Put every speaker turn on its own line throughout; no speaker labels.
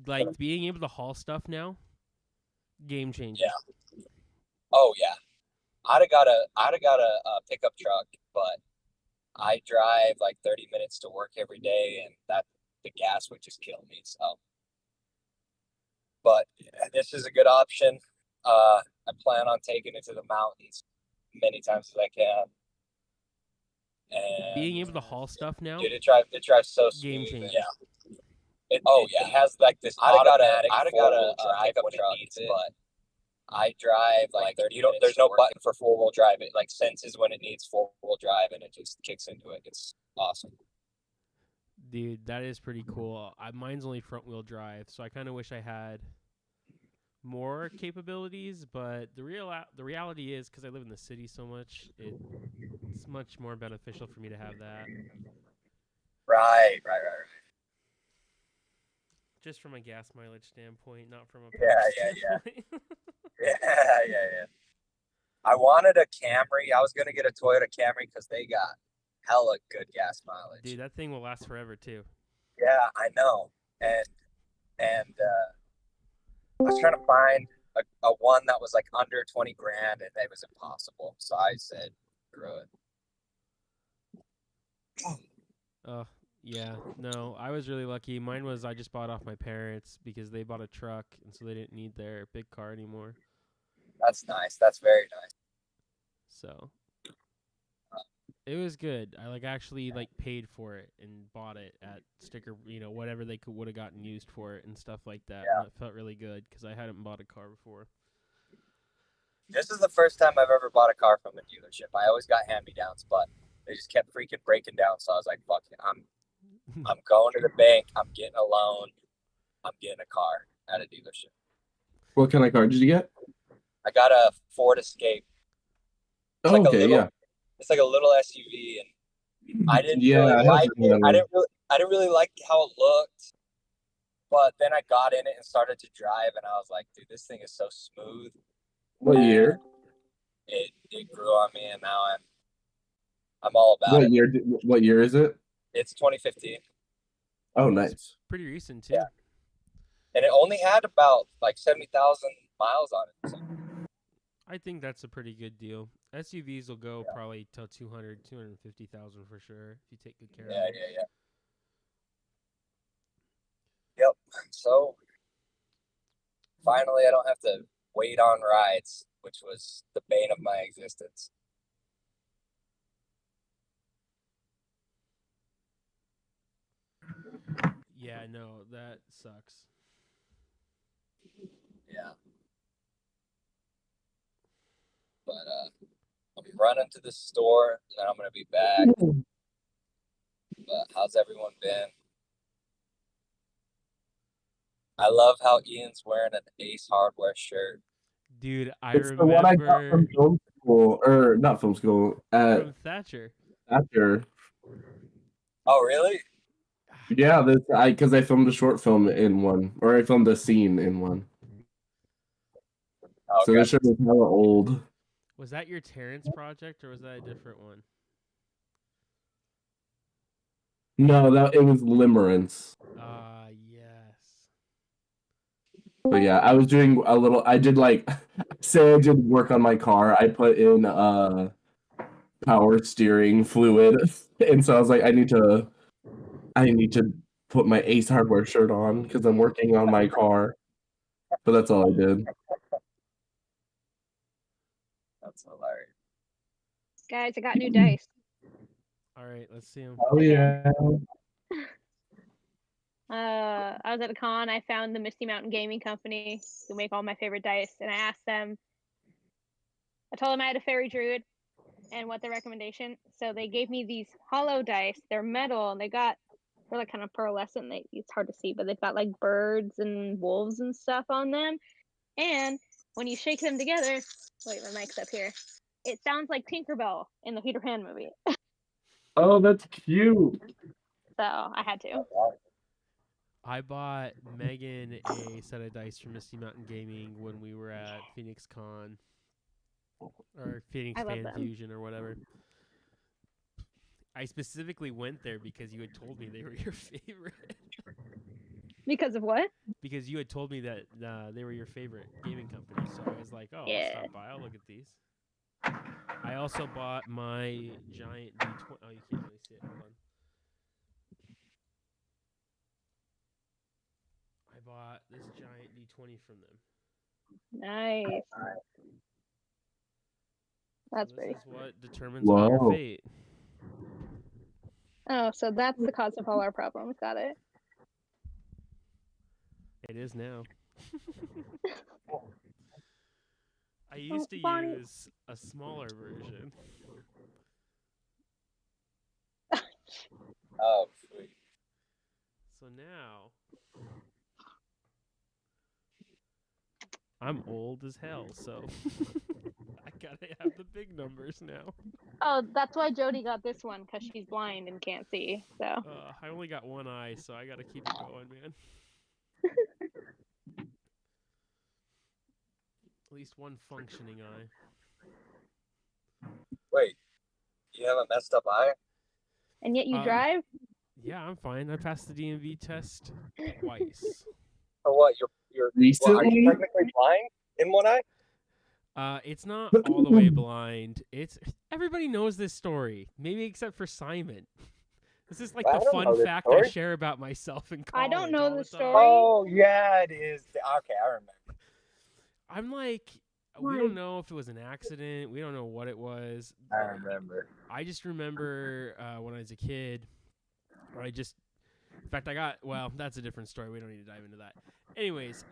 Like being able to haul stuff now, game changer.
Yeah. Oh yeah. I'd have got a pickup truck, but I drive like 30 minutes to work every day, and that the gas would just kill me. So, but this is a good option. I plan on taking it to the mountains many times as I can,
Being
and
able to haul stuff now,
dude, it drives so
game
smooth. And
changer.
it has like this automatic four-wheel drive when it needs it, but I drive like 30 minutes. There's no button for four-wheel drive. It like senses when it needs four-wheel drive, and it just kicks into it. It's awesome.
Dude, that is pretty cool. Mine's only front wheel drive, so I kind of wish I had more capabilities. But the reality is, because I live in the city so much, it's much more beneficial for me to have that.
Right.
Just from a gas mileage standpoint, not from a
Yeah,
power
yeah.
standpoint.
Yeah. I wanted a Camry. I was gonna get a Toyota Camry because they got hella good gas mileage.
Dude, that thing will last forever too.
Yeah, I know. And I was trying to find a one that was like under 20 grand, and it was impossible. So I said, screw it.
Oh, yeah. No, I was really lucky. Mine was I just bought off my parents because they bought a truck, and so they didn't need their big car anymore.
That's nice. That's very nice.
So it was good. I actually paid for it and bought it at sticker, whatever they would have gotten used for it and stuff like that.
Yeah.
And it felt really good because I hadn't bought a car before.
This is the first time I've ever bought a car from a dealership. I always got hand-me-downs, but they just kept freaking breaking down. So I was like, fuck it. I'm going to the bank. I'm getting a loan. I'm getting a car at a dealership.
What kind of car did you get?
I got a Ford Escape. It's
Oh, okay, yeah.
It's like a little SUV, and I didn't
Yeah,
really
I have
like it.
one.
I didn't really like how it looked. But then I got in it and started to drive, and I was like, dude, this thing is so smooth.
What year?
It grew on me, and now I'm all about it.
What year is it?
It's 2015.
Oh, nice.
Pretty recent too.
Yeah. And it only had about like 70,000 miles on it. So.
I think that's a pretty good deal. SUVs will go probably till 200, 250,000 for sure if you take good care of them.
Yeah. Yep. So finally, I don't have to wait on rides, which was the bane of my existence.
Yeah, no, that sucks.
Yeah. But I'm running to the store, and I'm gonna be back. But how's everyone been? I love how Ian's wearing an Ace Hardware shirt.
Dude,
It's the one I got from film school, or not film school,
from Thatcher.
Oh, really?
Yeah, because I filmed a short film in one, or I filmed a scene in one.
Okay.
So this shirt is hella old.
Was that your Terrence project, or was that a different one?
No, it was Limerence.
Yes.
But yeah, I was doing I did say I did work on my car. I put in power steering fluid, and so I was like, I need to put my Ace Hardware shirt on because I'm working on my car. But that's all I did.
That's hilarious.
Guys, I got new dice.
All right, let's see them.
Oh yeah.
I was at a con. I found the Misty Mountain Gaming Company who make all my favorite dice, and I asked them. I told them I had a fairy druid and what their recommendation. So they gave me these hollow dice. They're metal, and they're like kind of pearlescent. It's hard to see, but they've got like birds and wolves and stuff on them. And when you shake them together, wait, my mic's up here. It sounds like Tinkerbell in the Peter Pan movie.
Oh, that's cute.
So I had to.
I bought Megan a set of dice from Misty Mountain Gaming when we were at Phoenix Con or Phoenix Fan Fusion or whatever. I specifically went there because you had told me they were your favorite.
Because of what?
Because you had told me that they were your favorite gaming company, so I was like, oh, I'll
Yeah.
stop by. I'll look at these. I also bought my giant D20. Oh, you can't really see it. Hold on. I bought this giant D20 from them.
Nice. That's
So
pretty.
this is what determines our
Whoa.
fate.
Oh, so that's the cause of all our problems. Got it.
It is now. I used to
Bonnie.
use a smaller version.
Oh, sweet.
So now I'm old as hell, so I gotta have the big numbers now.
Oh, that's why Jody got this one, because she's blind and can't see. So.
I only got one eye, so I gotta keep it going, man. At least one functioning eye.
Wait, you have a messed up eye?
And yet you
Uh,
drive?
Yeah, I'm fine. I passed the DMV test twice.
Or what? You're
Recently?
Well, are you technically blind in one eye?
It's not all the way blind. It's everybody knows this story, maybe except for Simon. This is like
I
the
don't know
fun
this
fact I
story.
share about myself in
I
college.
don't know
all
the
time.
story.
Oh, yeah, it is. Okay, I remember.
I'm like, we don't know if it was an accident. We don't know what it was.
I remember.
I just remember when I was a kid, in fact, well, that's a different story. We don't need to dive into that. Anyways,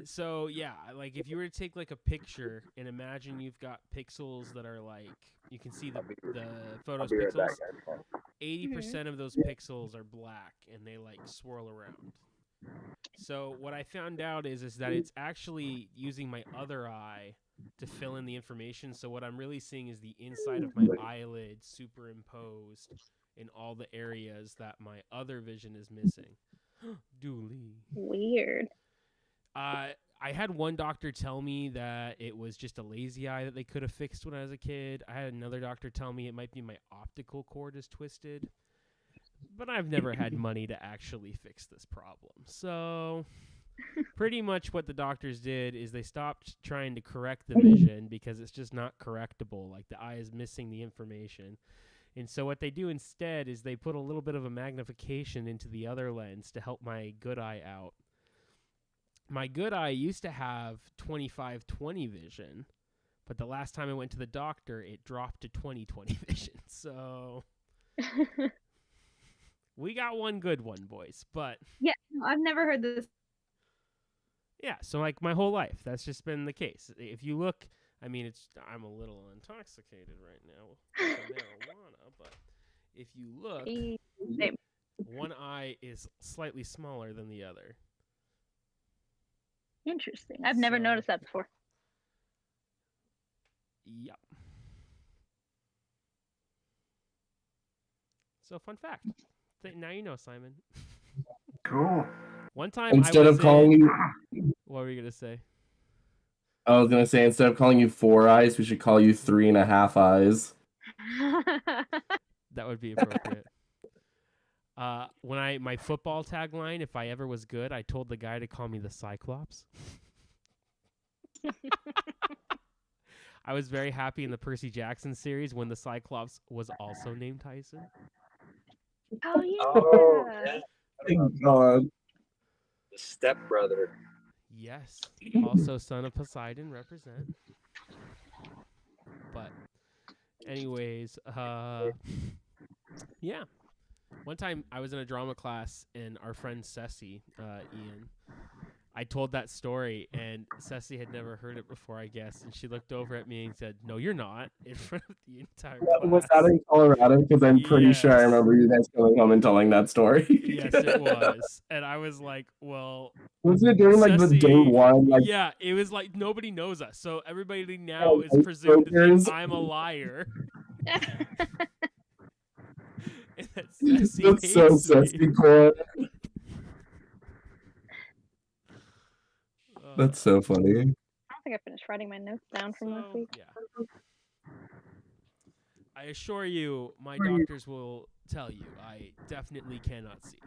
so yeah, like if you were to take like a picture and imagine you've got pixels that are like, you can see the photos
I'll be right
pixels,
back.
80% of those pixels are black and they like swirl around. So what I found out is that it's actually using my other eye to fill in the information. So what I'm really seeing is the inside of my eyelid superimposed in all the areas that my other vision is missing. Dooley.
Weird.
I had one doctor tell me that it was just a lazy eye that they could have fixed when I was a kid. I had another doctor tell me it might be my optical cord is twisted. But I've never had money to actually fix this problem. So pretty much what the doctors did is they stopped trying to correct the vision because it's just not correctable. Like the eye is missing the information. And so what they do instead is they put a little bit of a magnification into the other lens to help my good eye out. My good eye used to have 25/20 vision, but the last time I went to the doctor, it dropped to 20/20 vision. So we got one good one, boys. But
Yeah, no, I've never heard this.
yeah, so like my whole life, that's just been the case. If you look, I mean, I'm a little intoxicated right now with the marijuana, but if you look,
Same.
one eye is slightly smaller than the other.
Interesting. I've never
So-
noticed that before.
Yep. So fun fact. Now you know, Simon.
Cool.
One time
Instead
I
of
was
calling you,
What were you going to say?
I was gonna say instead of calling you 4 eyes, we should call you 3.5 eyes.
That would be appropriate. When my football tagline, if I ever was good, I told the guy to call me the Cyclops. I was very happy in the Percy Jackson series when the Cyclops was also named Tyson.
Oh yeah.
Oh, yeah.
Thank God.
The stepbrother.
Yes. Also son of Poseidon, represent. But anyways, yeah. One time I was in a drama class and our friend Ceci, Ian, I told that story and Ceci had never heard it before, I guess. And she looked over at me and said, "No, you're not," in front of the entire class.
Was that in Colorado? Because I'm pretty sure I
Yes.
remember you guys going home and telling that story.
Yes, it was. And I was like, well,
Was it during like the
Ceci,
day one? Like,
yeah, it was like nobody knows us. So everybody now
Oh,
is
like
presumed to
brokers?
think I'm a liar. And that Ceci
that's so
hates me.
sexy, Cora. That's so funny.
I don't think I finished writing my notes down from this week.
Yeah. I assure you, my doctors will tell you I definitely cannot see.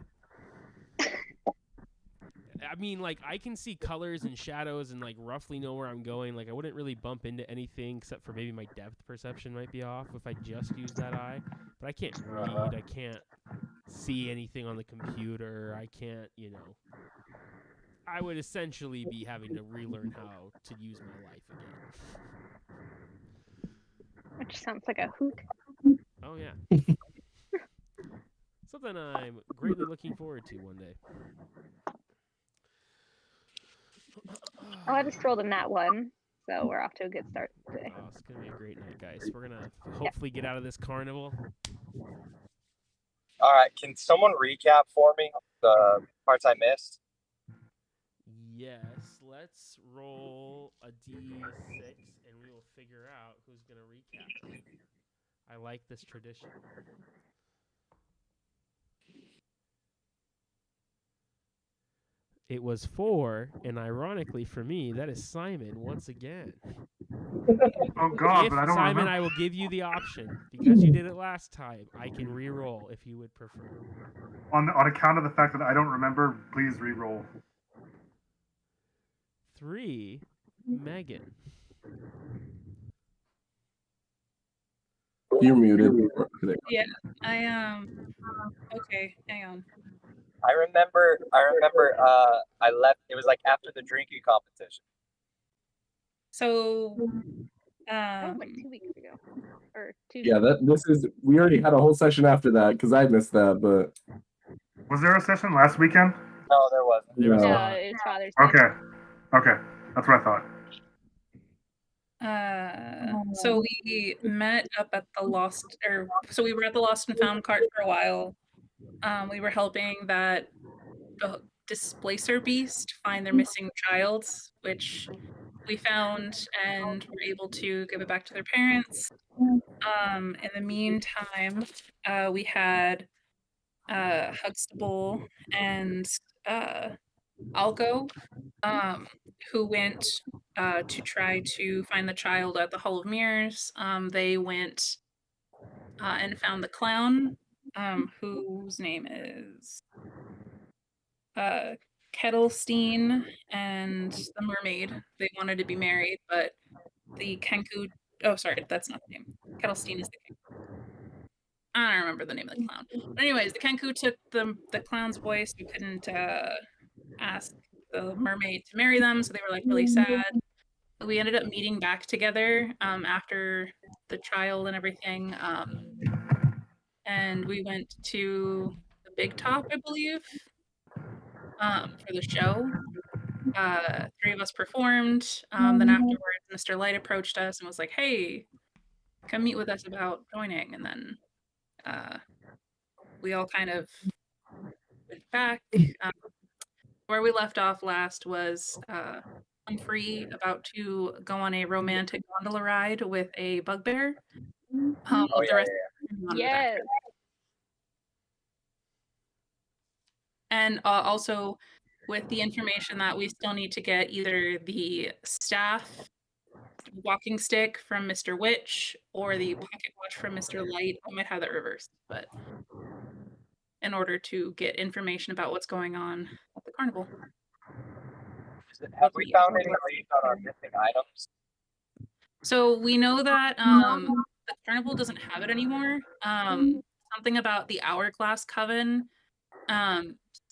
I mean, like, I can see colors and shadows and, like, roughly know where I'm going. Like, I wouldn't really bump into anything except for maybe my depth perception might be off if I just use that eye. But I can't read. I can't see anything on the computer. I can't, I would essentially be having to relearn how to use my life again.
Which sounds like a hoot.
Oh, yeah. Something I'm greatly looking forward to one day.
Oh, I just rolled a nat 1, so we're off to a good start today.
Oh, it's going to be a great night, guys. We're going to hopefully get out of this carnival.
All right, can someone recap for me the parts I missed?
Yes, let's roll a d6 and we will figure out who's going to recap it. I like this tradition. It was 4, and ironically for me, that is Simon once again.
Oh God,
If
but I don't
Simon,
remember.
I will give you the option because you did it last time. I can re-roll if you would prefer.
On account of the fact that I don't remember, please re-roll.
3, Megan.
You're muted.
Yeah, okay, hang on.
I remember. I left. It was like after the drinking competition.
So,
That was like 2 weeks ago. Or 2
Yeah, we already had a whole session after that because I missed that, but
Was there a session last weekend?
No, there wasn't.
There was
No.
No,
not.
it's Father's Day.
Okay, that's what I thought.
so we met up at the so we were at the Lost and Found cart for a while. We were helping that displacer beast find their missing child, which we found and were able to give it back to their parents. In the meantime, we had Huxtable and Algo, who went to try to find the child at the Hall of Mirrors. They went and found the clown, whose name is Kettlestein, and the mermaid. They wanted to be married, but the Kenku. Oh, sorry, that's not the name. Kettlestein is the Kenku. I don't remember the name of the clown. But anyways, the Kenku took the clown's voice. We couldn't ask the mermaid to marry them, so they were like really sad. We ended up meeting back together after the trial and everything, and we went to the Big Top, I believe, for the show. 3 of us performed. Then afterwards, Mr. Light approached us and was like, "Hey, come meet with us about joining." And then we all kind of went back. Where we left off last was Humphrey about to go on a romantic gondola ride with a bugbear.
Yes.
And also with the information that we still need to get either the staff walking stick from Mr. Witch or the pocket watch from Mr. Light. I might have that reversed, but in order to get information about what's going on at the carnival.
Have we found any leads on our missing items?
So we know that the carnival doesn't have it anymore. Something about the Hourglass Coven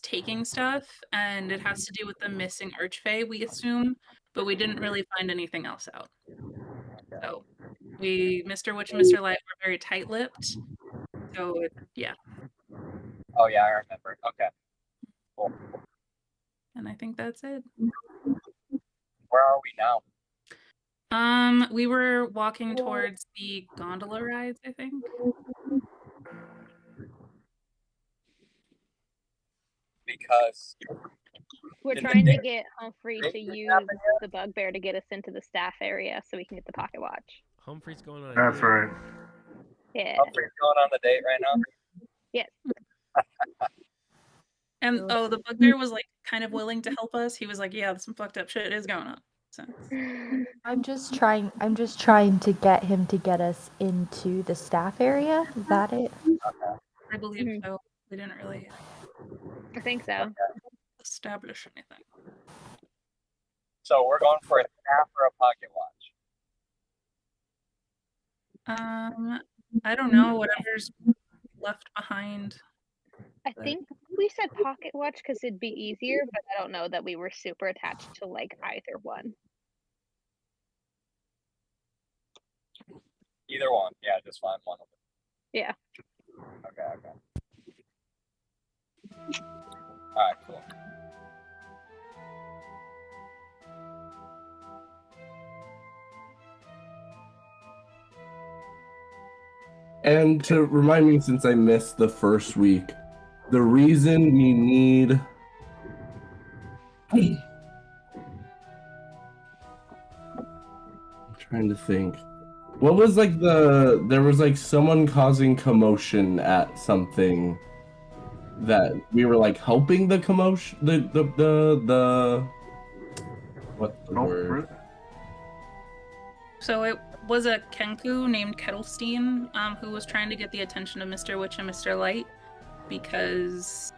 taking stuff, and it has to do with the missing Archfey, we assume, but we didn't really find anything else out. So Mr. Witch and Mr. Light were very tight-lipped. So yeah.
Oh yeah, I remember. Okay. Cool.
And I think that's it.
Where are we now?
We were walking towards the gondola rides, I think.
Because
We're trying to get Humphrey to use the bugbear to get us into the staff area so we can get the pocket watch.
Humphrey's going on.
That's right.
Yeah.
Humphrey's going on the date right now.
Yes.
And the bugbear was like kind of willing to help us. He was like, "Yeah, some fucked up shit is going on." So
I'm just trying to get him to get us into the staff area. Is that it?
I believe so. We didn't really.
I think so.
establish anything.
So we're going for a staff or a pocket watch.
I don't know. Whatever's left behind.
I think we said pocket watch because it'd be easier, but I don't know that we were super attached to like either one.
Either one. Yeah, just find one of them.
Yeah.
Okay. Alright, cool.
And to remind me, since I missed the first week, the reason we need... I'm trying to think. What was like there was like someone causing commotion at something that we were like helping the commotion, the what's the word?
So it was a Kenku named Kettlestein who was trying to get the attention of Mr. Witch and Mr. Light because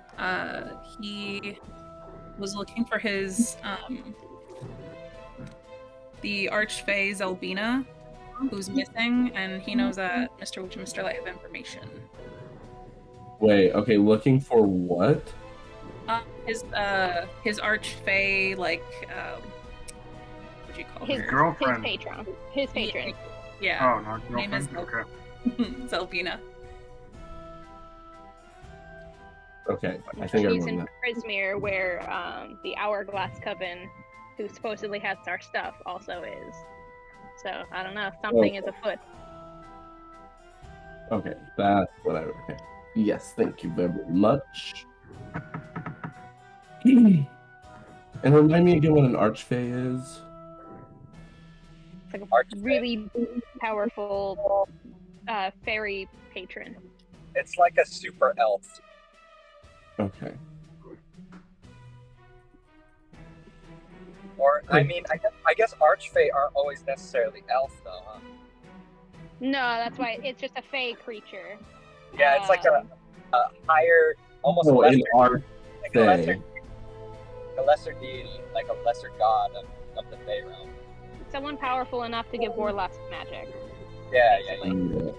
he was looking for his the Archfey Zelbina, who's missing, and he knows that Mr. Witch and Mr. Light have information.
Wait, okay, looking for what?
His Archfey, like what'd you call
His
her?
Girlfriend.
His patron.
Yeah.
Oh, not
Her name is
girlfriend? Okay.
Zelbina.
Okay, I think I
She's in
remember
Prismere, where the Hourglass Coven, who supposedly has our stuff, also is. So I don't know. Something is afoot.
that. Okay, that's what okay. Yes, thank you very much. And remind me again what an Archfey is.
It's like a really powerful fairy patron.
It's like a super elf.
Okay.
Or, I mean, I guess Archfey aren't always necessarily elf, though, huh?
No, that's why it's just a fey creature.
Yeah, it's like a higher, almost
Oh,
lesser,
an
like a
Archfey.
lesser deity, like a lesser god of the Fey realm.
Someone powerful enough to give warlocks magic.
Yeah.
Yeah.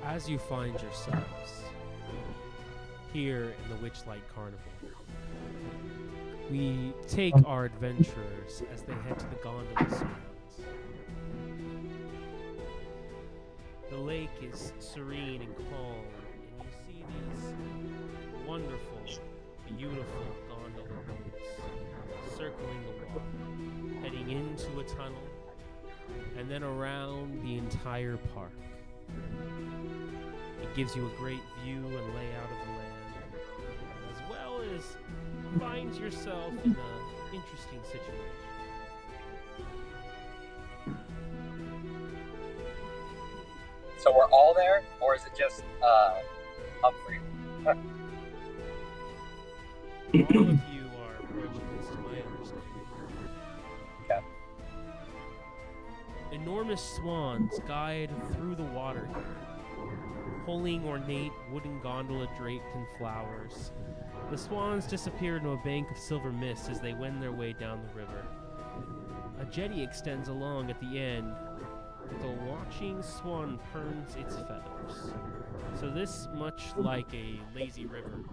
As you find yourselves here in the Witchlight Carnival, we take our adventurers as they head to the gondola swans. The lake is serene and calm, and you see these wonderful, beautiful gondola boats circling the water, heading into a tunnel, and then around the entire park. It gives you a great view and layout of the land, as well as finds yourself in an interesting situation.
So we're all there, or is it just Humphrey?
All of you are approaching this, to my understanding.
Okay.
Enormous swans guide through the water here, pulling ornate wooden gondola draped in flowers. The swans disappear into a bank of silver mist as they wend their way down the river. A jetty extends along at the end. The watching swan turns its feathers. So this, much like a lazy river,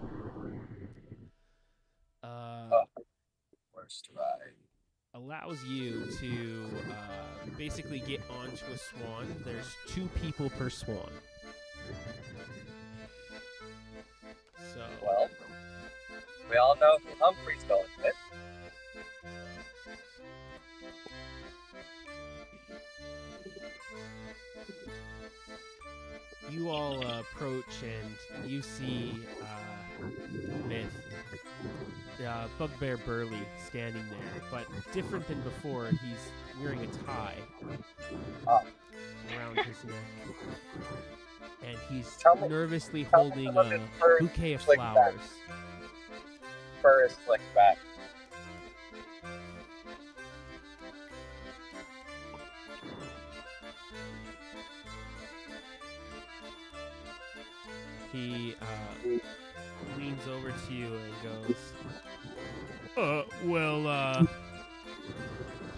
Worst ride.
allows you to basically get onto a swan. There's 2 people per swan. So,
Well, we all know who Humphrey's going with.
you all approach and you see Myth, Bugbear Burley, standing there, but different than before. He's wearing a tie around his neck, and he's nervously holding a bouquet of flowers.
Fur is slicked back.
he leans over to you and goes, well,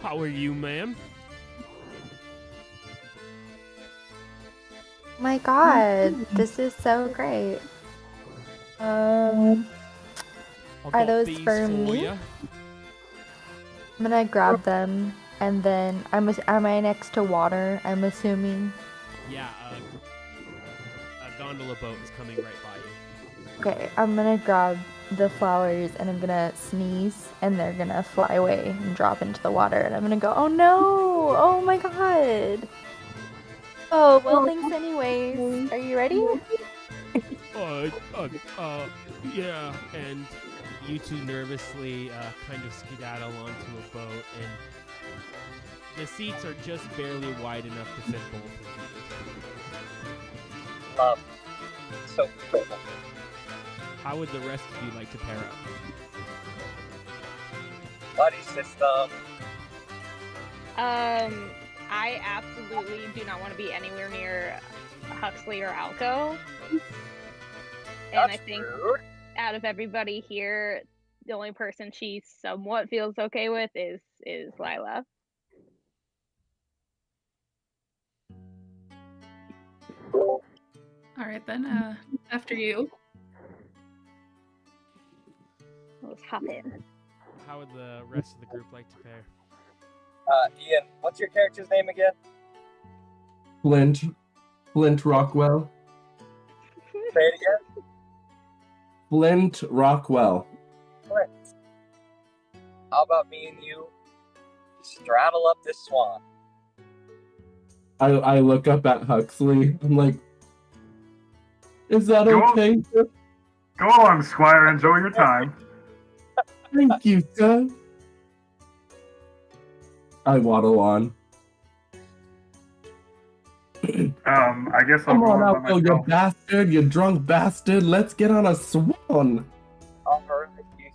how are you, ma'am?
My God, this is so great.
I
Are
got
those
these
for me?
ya.
I'm gonna grab them, and then am I next to water? I'm assuming.
Yeah, a gondola boat is coming right by you.
Okay, I'm gonna grab the flowers, and I'm gonna sneeze, and they're gonna fly away and drop into the water, and I'm gonna go, oh no! Oh my God! Oh, well, thanks anyways. Are you ready?
Yeah, and you two nervously kind of skedaddle onto a boat, and the seats are just barely wide enough to fit both of you.
So cool.
How would the rest of you like to pair up?
Buddy system.
I absolutely do not want to be anywhere near Huxley or Alco. And I think
rude.
out of everybody here, the only person she somewhat feels okay with is Lila.
All right then. After you.
Let's hop in.
How would the rest of the group like to pair?
Ian, what's your character's name again?
Flint Rockwell.
Say it again.
Flint Rockwell.
Flint. How about me and you straddle up this swan?
I look up at Huxley. I'm like, is that
Go on.
okay?
Go on, Squire. Enjoy your time.
Thank you, sir. I waddle on.
I guess I'll
Come
go
on
on
out,
by
you
myself.
bastard, you drunk bastard. Let's get on a swan.
All right, you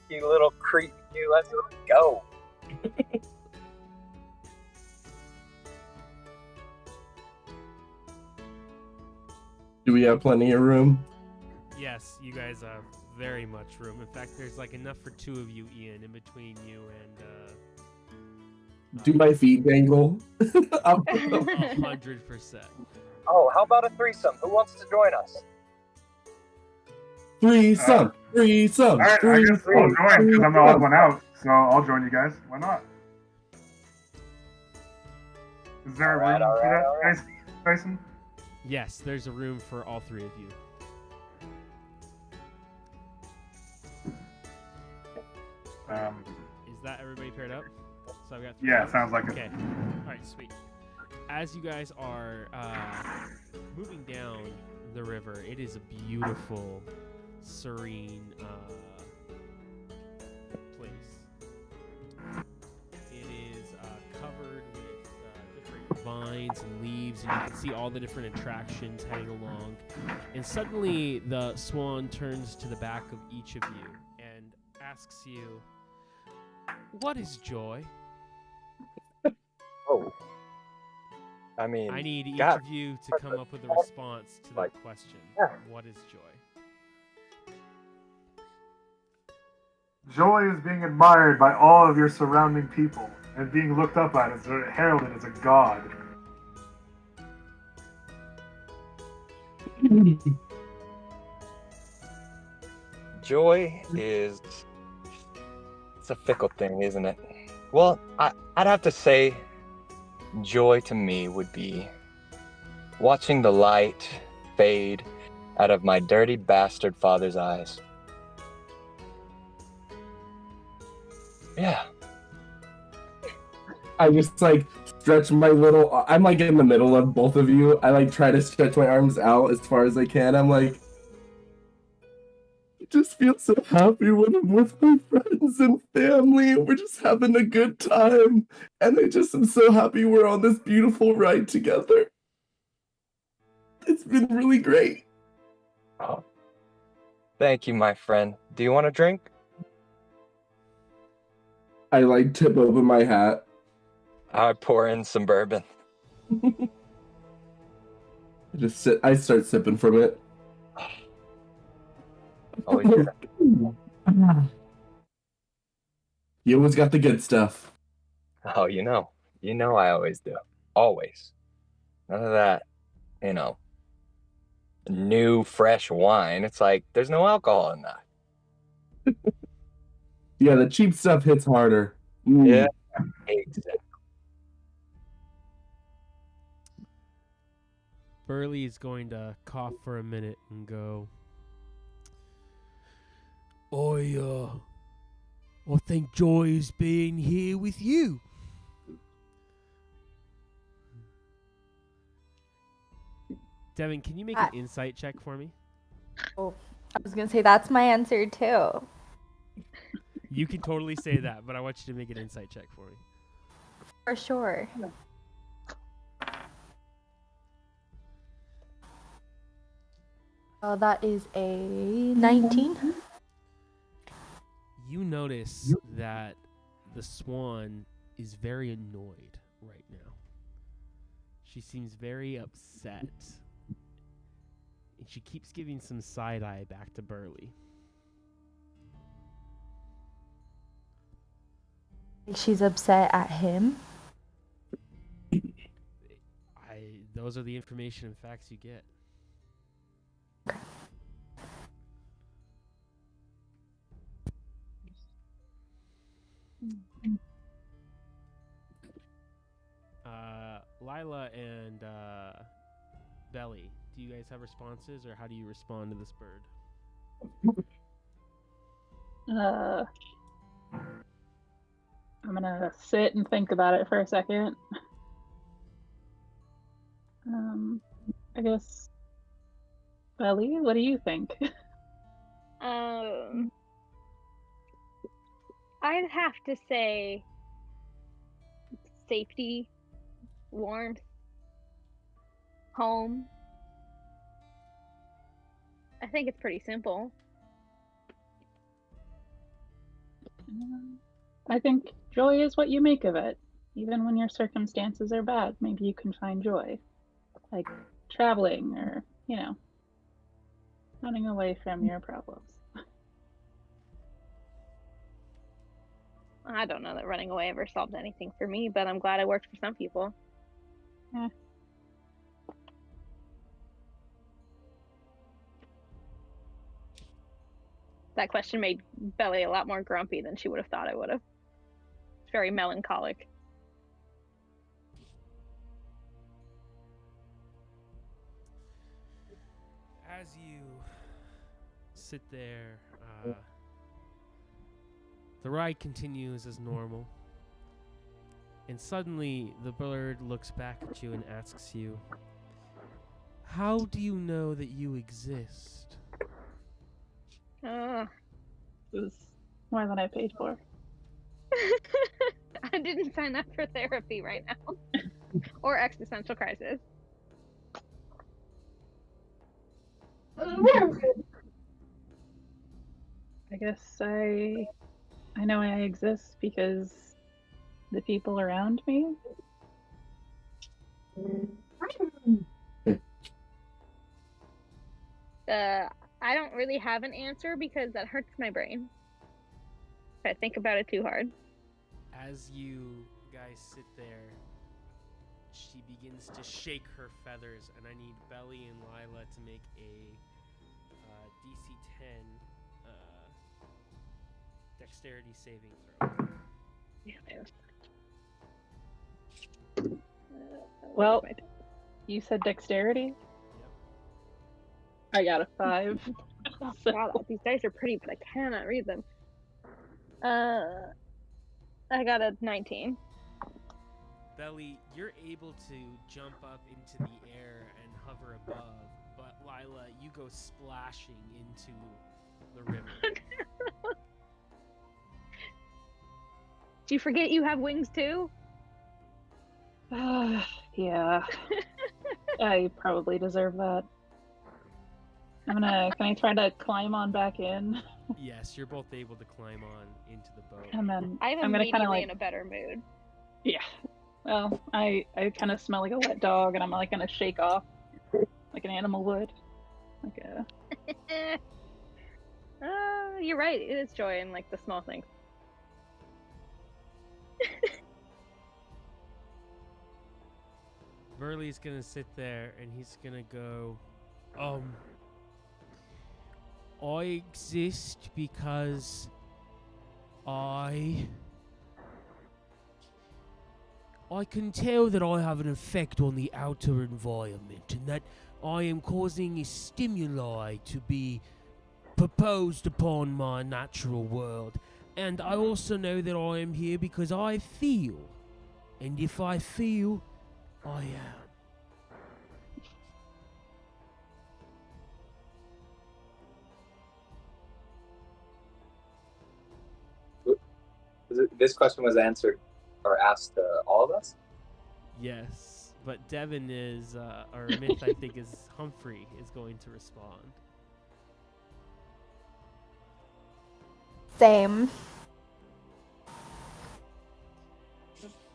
sneaky little creep. You, let's go.
Do we have plenty of room?
Yes, you guys have very much room. In fact, there's like enough for two of you, Ian, in between you and
Do my feet dangle?
100%.
Oh, how about a threesome? Who wants to join us?
Threesome.
All right, I guess I'll join because I'm the odd one out. So I'll join you guys. Why not? Is there a room
All
for
right.
that, Tyson?
Yes, there's a room for all three of you. Is that everybody paired up? So I've got three.
Yeah, sounds like it.
Okay. All right, sweet. As you guys are moving down the river, it is a beautiful, serene place. It is covered with different vines and leaves, and you can see all the different attractions heading along. And suddenly, the swan turns to the back of each of you and asks you, "What is joy?"
Oh. I mean,
I need each
God.
of you to come up with a response to that question.
Yeah.
What is joy?
Joy is being admired by all of your surrounding people and being looked up at as heralded as a god.
joy is... It's a fickle thing, isn't it? Well, I'd have to say joy to me would be watching the light fade out of my dirty bastard father's eyes. Yeah.
I just like stretch my little. I'm like in the middle of both of you. I like try to stretch my arms out as far as I can. I'm like, I just feel so happy when I'm with my friends and family. We're just having a good time, and I just am so happy we're on this beautiful ride together. It's been really great.
Oh. Thank you, my friend. Do you want a drink?
I like tip over my hat.
I pour in some bourbon.
I start sipping from it.
Always do that.
You always got the good stuff.
Oh, you know I always do. Always. None of that, new fresh wine. It's like there's no alcohol in that.
Yeah, the cheap stuff hits harder.
Yeah, exactly.
Burley is going to cough for a minute and go, I think joy is being here with you. Devin, can you make an insight check for me?
Oh, I was gonna say that's my answer too.
You can totally say that, but I want you to make an insight check for me.
For sure. Oh, that is a 19.
You notice that the swan is very annoyed right now. She seems very upset. And she keeps giving some side eye back to Burley.
She's upset at him.
Those are the information and facts you get. Lila and Belly, do you guys have responses, or how do you respond to this bird?
I'm gonna sit and think about it for a second. I guess, Belly, what do you think?
I'd have to say safety, warmth, home. I think it's pretty simple.
I think joy is what you make of it. Even when your circumstances are bad, maybe you can find joy. Like traveling or, running away from your problems.
I don't know that running away ever solved anything for me, but I'm glad it worked for some people.
Yeah.
That question made Belly a lot more grumpy than she would have thought it would have. It's very melancholic.
As you sit there, the ride continues as normal. And suddenly, the bird looks back at you and asks you, "How do you know that you exist?"
This is more than I paid for.
I didn't sign up for therapy right now. Or existential crisis.
I guess I know I exist because the people around me.
I don't really have an answer because that hurts my brain. If I think about it too hard.
As you guys sit there, she begins to shake her feathers, and I need Belly and Lila to make a DC 10 dexterity saving throw.
Well, you said dexterity?
Yep.
I got a 5.
Oh, God, these dice are pretty, but I cannot read them. I got a 19.
Belly, you're able to jump up into the air and hover above, but Lila, you go splashing into the river.
Do you forget you have wings too?
Yeah. I probably deserve that. Can I try to climb on back in?
Yes, you're both able to climb on into the boat.
And then
I'm
gonna
immediately
kind of
in a better mood.
Yeah. Well, I kind of smell like a wet dog, and I'm like gonna shake off like an animal would. Like a.
You're right. It is joy in like the small things.
Burley's gonna sit there and he's gonna go, I exist because I can tell that I have an effect on the outer environment and that I am causing a stimuli to be proposed upon my natural world. And I also know that I am here because I feel. And if I feel, I am.
This question was answered or asked to all of us?
Yes, but Devin is, or Myth, I think, is Humphrey is going to respond.
Same.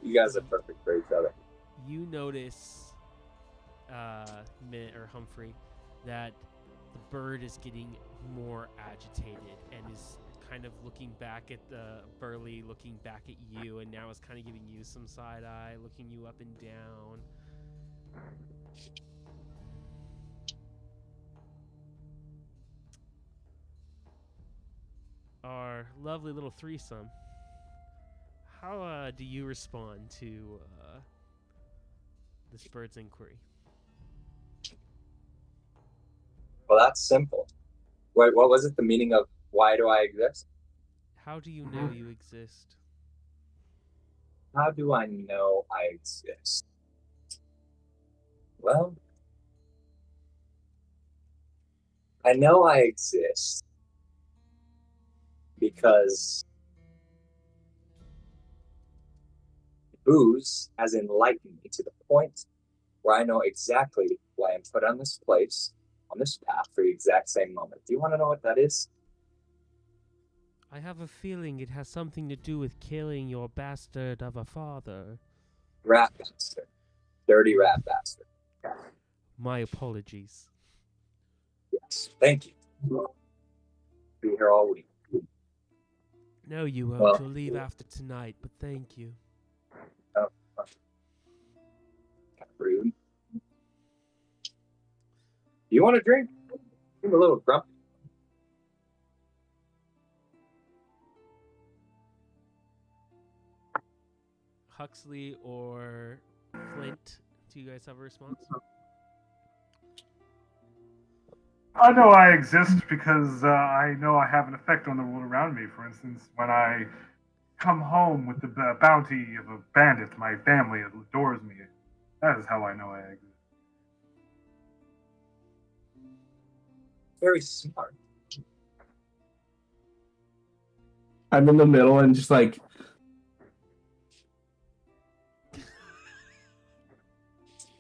You guys are perfect for each other.
You notice, Humphrey, that the bird is getting more agitated and is kind of looking back at the Burley, looking back at you, and now is kind of giving you some side eye, looking you up and down. Our lovely little threesome. How do you respond to this bird's inquiry?
Well, that's simple. Wait, what was it? The meaning of why do I exist?
How do you know you exist?
How do I know I exist? Well, I know I exist because booze has enlightened me to the point where I know exactly why I'm put on this place, on this path for the exact same moment. Do you want to know what that is?
I have a feeling it has something to do with killing your bastard of a father.
Rat bastard. Dirty rat bastard.
My apologies.
Yes, thank you. Be here all week.
No, you won't.
Well,
You'll leave after tonight, but thank you.
Oh, kind of rude. You want a drink? I'm a little grumpy.
Huxley or Flint, do you guys have a response?
I know I exist because I know I have an effect on the world around me. For instance, when I come home with the bounty of a bandit, my family adores me. That is how I know I exist.
Very smart.
I'm in the middle and just like,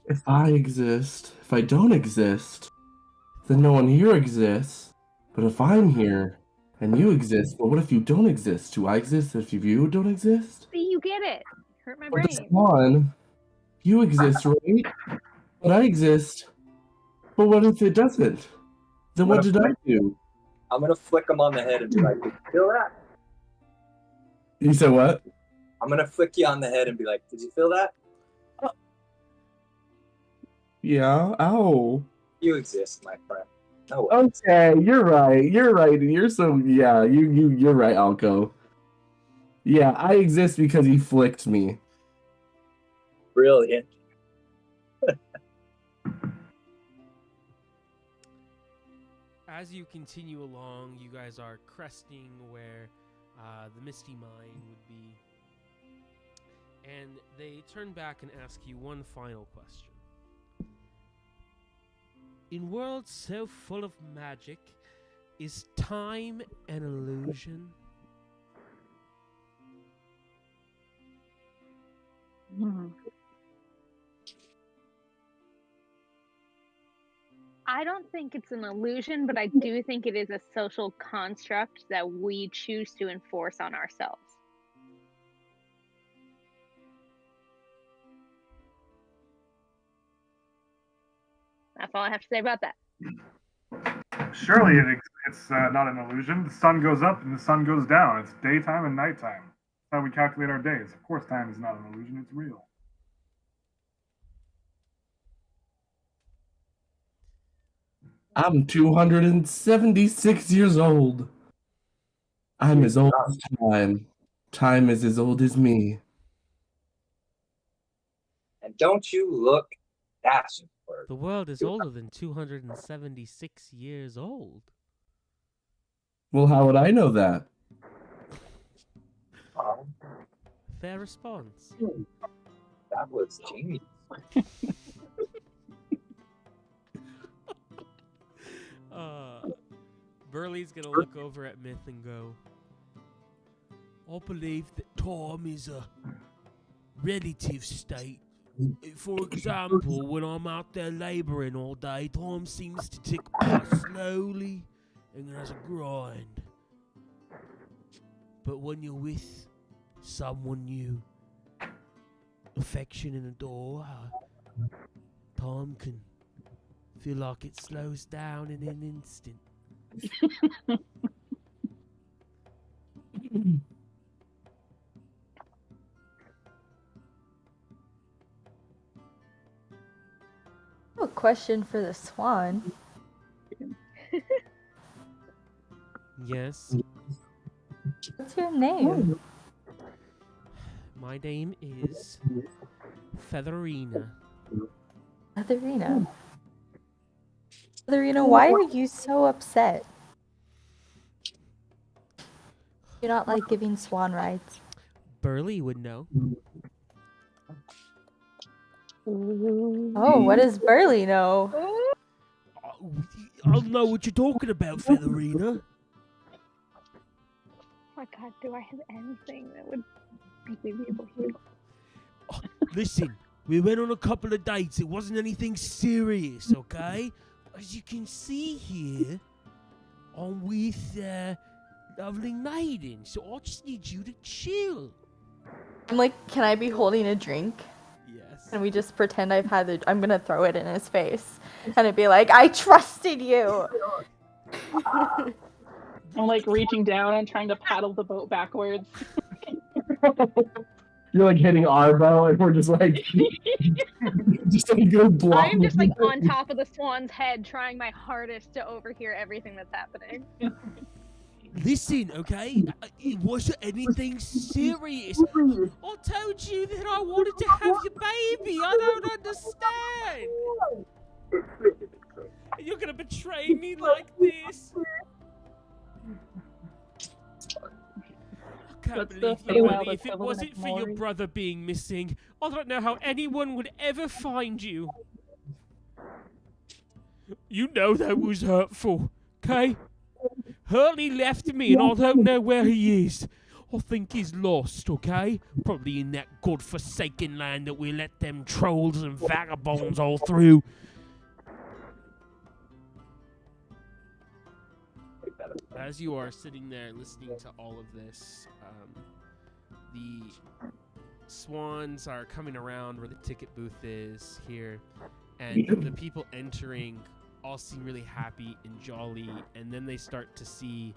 if I exist, if I don't exist, then no one here exists. But if I'm here and you exist, well, what if you don't exist? Do I exist if you don't exist?
See, you get it. Hurt my
Or
brain.
does one, you exist, right? But I exist. But what if it doesn't? Then what did I do?
I'm gonna flick him on the head and be like, "Did you feel that?"
You said what?
I'm gonna flick you on the head and be like, "Did you feel that?"
Yeah. Ow.
You exist, my friend. No way.
Okay, you're right. You're right. You're so yeah. You're right, Alco. Yeah, I exist because he flicked me.
Brilliant.
As you continue along, you guys are cresting where the Misty Mine would be. And they turn back and ask you one final question. In worlds so full of magic, is time an illusion?
I don't think it's an illusion, but I do think it is a social construct that we choose to enforce on ourselves. That's all I have to say about that.
Surely it's not an illusion. The sun goes up and the sun goes down. It's daytime and nighttime. That's how we calculate our days. Of course, time is not an illusion. It's real.
I'm 276 years old. I'm as old as time. Time is as old as me.
And don't you look that super.
The world is older than 276 years old.
Well, how would I know that?
Fair response.
That was genius.
Burley's gonna look over at Myth and go, I believe that time is a relative state. For example, when I'm out there laboring all day, time seems to tick by slowly and as a grind. But when you're with someone you affection and adore, time can feel like it slows down in an instant.
A question for the swan.
Yes.
What's your name?
My name is Featherina.
Featherina. Featherina, why are you so upset? You're not like giving swan rides.
Burley would know.
Oh, what does Burley know?
I don't know what you're talking about, Featherina.
Oh my god, do I have anything that would make me be able to?
Listen, we went on a couple of dates. It wasn't anything serious, okay? As you can see here, I'm with lovely maiden, so I just need you to chill.
I'm like, can I be holding a drink?
Yes.
And we just pretend I've had the. I'm gonna throw it in his face, and it'd be like, I trusted you.
I'm like reaching down and trying to paddle the boat backwards.
You're like hitting our bow, and we're just like, just like good block.
I'm just like on top of the swan's head, trying my hardest to overhear everything that's happening.
Listen, okay? It wasn't anything serious. I told you that I wanted to have your baby. I don't understand. You're gonna betray me like this? I can't believe you, buddy. If it wasn't for your brother being missing, I don't know how anyone would ever find you. You know that was hurtful, okay? Hurley left me and I don't know where he is. I think he's lost, okay? Probably in that godforsaken land that we let them trolls and vagabonds all through. As you are sitting there listening to all of this, the swans are coming around where the ticket booth is here, and the people entering all seem really happy and jolly, and then they start to see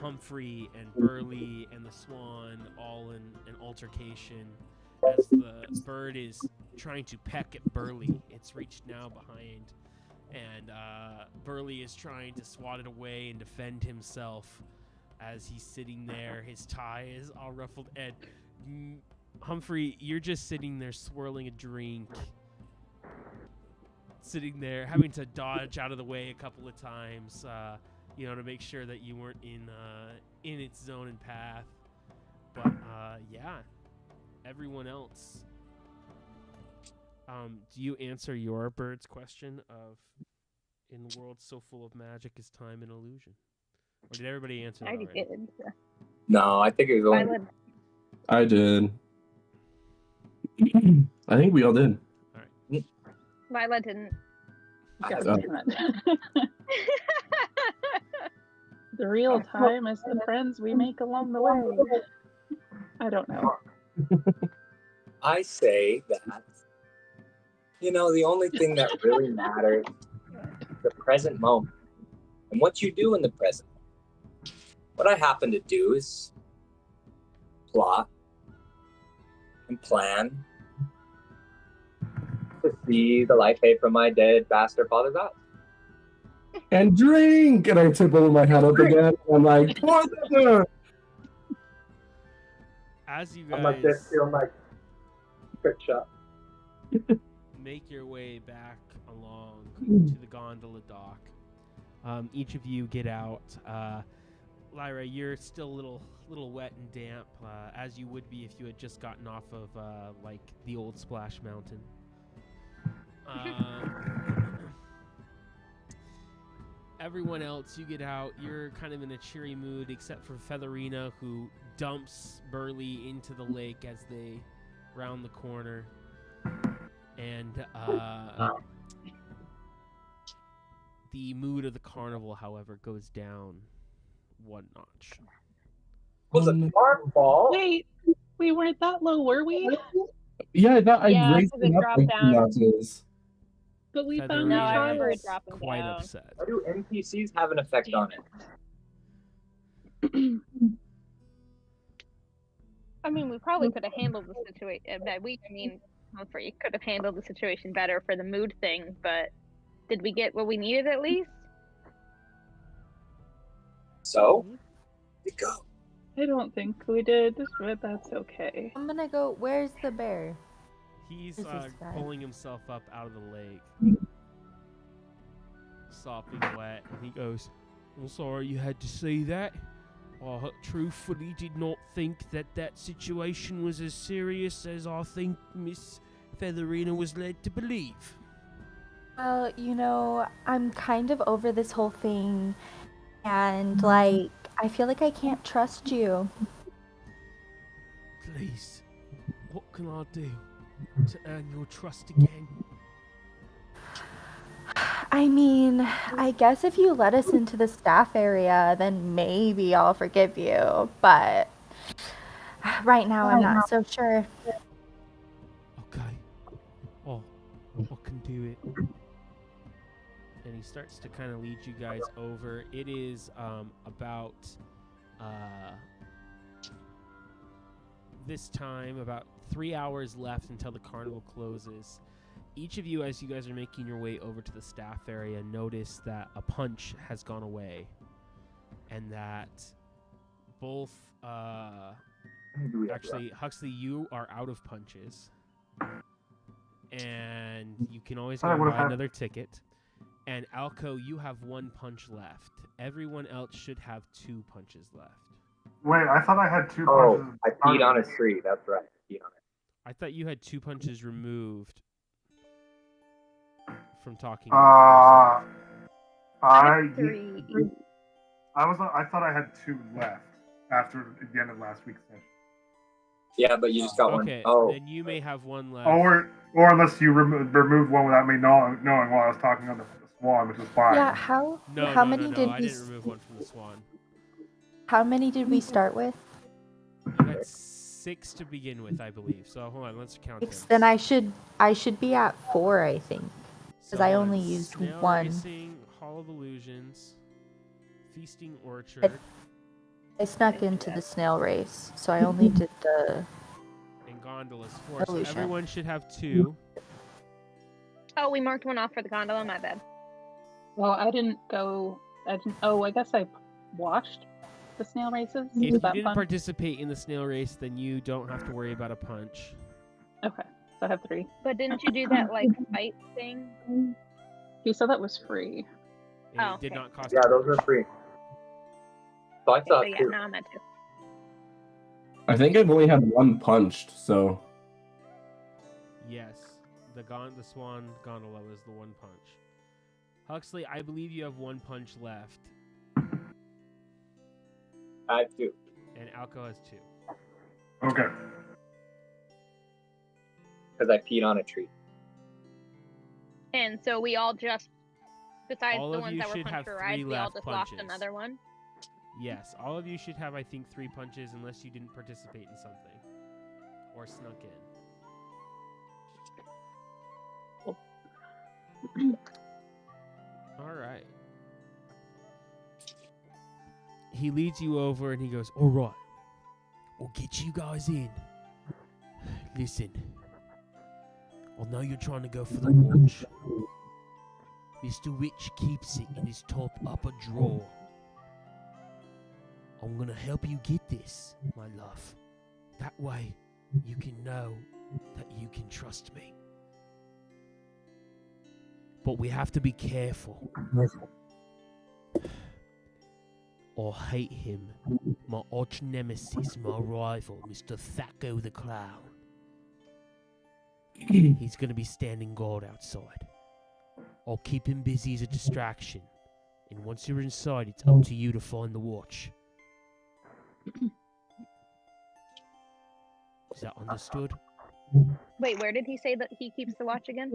Humphrey and Burley and the swan all in an altercation as the bird is trying to peck at Burley. It's reached now behind, and Burley is trying to swat it away and defend himself as he's sitting there. His tie is all ruffled, and Humphrey, you're just sitting there swirling a drink, sitting there having to dodge out of the way a couple of times, to make sure that you weren't in its zone and path. But yeah, everyone else. Do you answer your bird's question of, in the world so full of magic, is time an illusion? Or did everybody answer that
I
already?
did.
No, I think it was only...
I did. I think we all did.
Lila didn't.
The real time is the friends we make along the way. I don't know.
I say that, the only thing that really matters is the present moment. and what you do in the present. What I happen to do is plot and plan to see the life fade from my dead bastard father's eyes.
And drink! And I tip over my head up again. And I'm like, poison!
As you
I'm like
guys
this, feel like trick shot.
make your way back along to the gondola dock, each of you get out. Lyra, you're still a little wet and damp, as you would be if you had just gotten off of like the old Splash Mountain. Everyone else, you get out. You're kind of in a cheery mood, except for Featherina, who dumps Burley into the lake as they round the corner. And the mood of the carnival, however, goes down one notch.
Was a carnival?
Wait, we weren't that low, were we?
Yeah, I thought
Yeah,
I raised
'cause
it
it
up
dropped
like
down.
2 notches.
But we found
No, I
Featherina
remember it
is
dropping
quite
down.
upset.
Why do NPCs have an effect on it?
I mean, we probably could have handled the situation. Humphrey could have handled the situation better for the mood thing, but did we get what we needed at least?
So, we go.
I don't think we did, but that's okay.
I'm gonna go. Where's the bear?
He's
Who's this guy?
pulling himself up out of the lake, sopping wet, and he goes, "I'm sorry you had to see that. I truthfully did not think that situation was as serious as I think Miss Featherina was led to believe."
Well, I'm kind of over this whole thing, and like, I feel like I can't trust you.
Please, what can I do to earn your trust again?
I mean, I guess if you let us into the staff area, then maybe I'll forgive you, but right now I'm not so sure.
Okay. Oh, I can do it. And he starts to kind of lead you guys over. It is about this time, about 3 hours left until the carnival closes. Each of you, as you guys are making your way over to the staff area, notice that a punch has gone away, and that both actually, Huxley, you are out of punches, and you can always go and buy another ticket. And Alco, you have 1 punch left. Everyone else should have 2 punches left.
Wait, I thought I had 2
Oh,
punches.
I peed on a tree. That's right. I peed on it.
I thought you had 2 punches removed from talking.
I
Three.
thought I had 2 left after the end of last week's session.
Yeah, but you just got
Okay,
one. Oh,
then you may have 1 left.
Or unless you removed one without me knowing while I was talking on the swan, which is fine.
Yeah, how
No,
many did
I
we
didn't remove 1 from the swan.
How many did we start with?
You had 6 to begin with, I believe. So hold on, let's count them.
6. Then I should be at 4, I think.
So
I
hold
only
on.
used
Snail
1.
Racing, Hall of Illusions, Feasting Orchard,
I snuck into the snail race, so I only did the.
and Gondola's 4. So
Illusion.
everyone should have 2.
Oh, we marked one off for the gondola. My bad.
Well, I didn't go. I guess I watched the snail races.
If you
Was that
didn't
fun?
participate in the snail race, then you don't have to worry about a punch.
Okay, so I have 3.
But didn't you do that like fight thing?
You said that was free.
It
Oh,
did
okay.
not cost
yeah,
a
those
punch.
are free. So I
So
thought
yeah,
too.
no, I'm at 2.
I think I've only had 1 punched, so
Yes, the swan gondola was the 1 punch. Huxley, I believe you have 1 punch left,
I have 2.
and Alco has 2.
Okay.
Because I peed on a tree.
And so we all just, besides
All
the
of
ones
you
that were
should have
punched for
3
rides, we all
left
just
punches.
lost another one.
Yes, all of you should have, I think, 3 punches unless you didn't participate in something or snuck in. All right. he leads you over and he goes, all right, I'll get you guys in. Listen, I know you're trying to go for the watch. Mr. Witch keeps it in his top upper drawer. I'm gonna help you get this, my love. That way, you can know that you can trust me. But we have to be careful. I hate him. My arch nemesis, my rival, Mr. Thaco the Clown. He's gonna be standing guard outside. I'll keep him busy as a distraction. And once you're inside, it's up to you to find the watch. Is that understood?
Wait, where did he say that he keeps the watch again?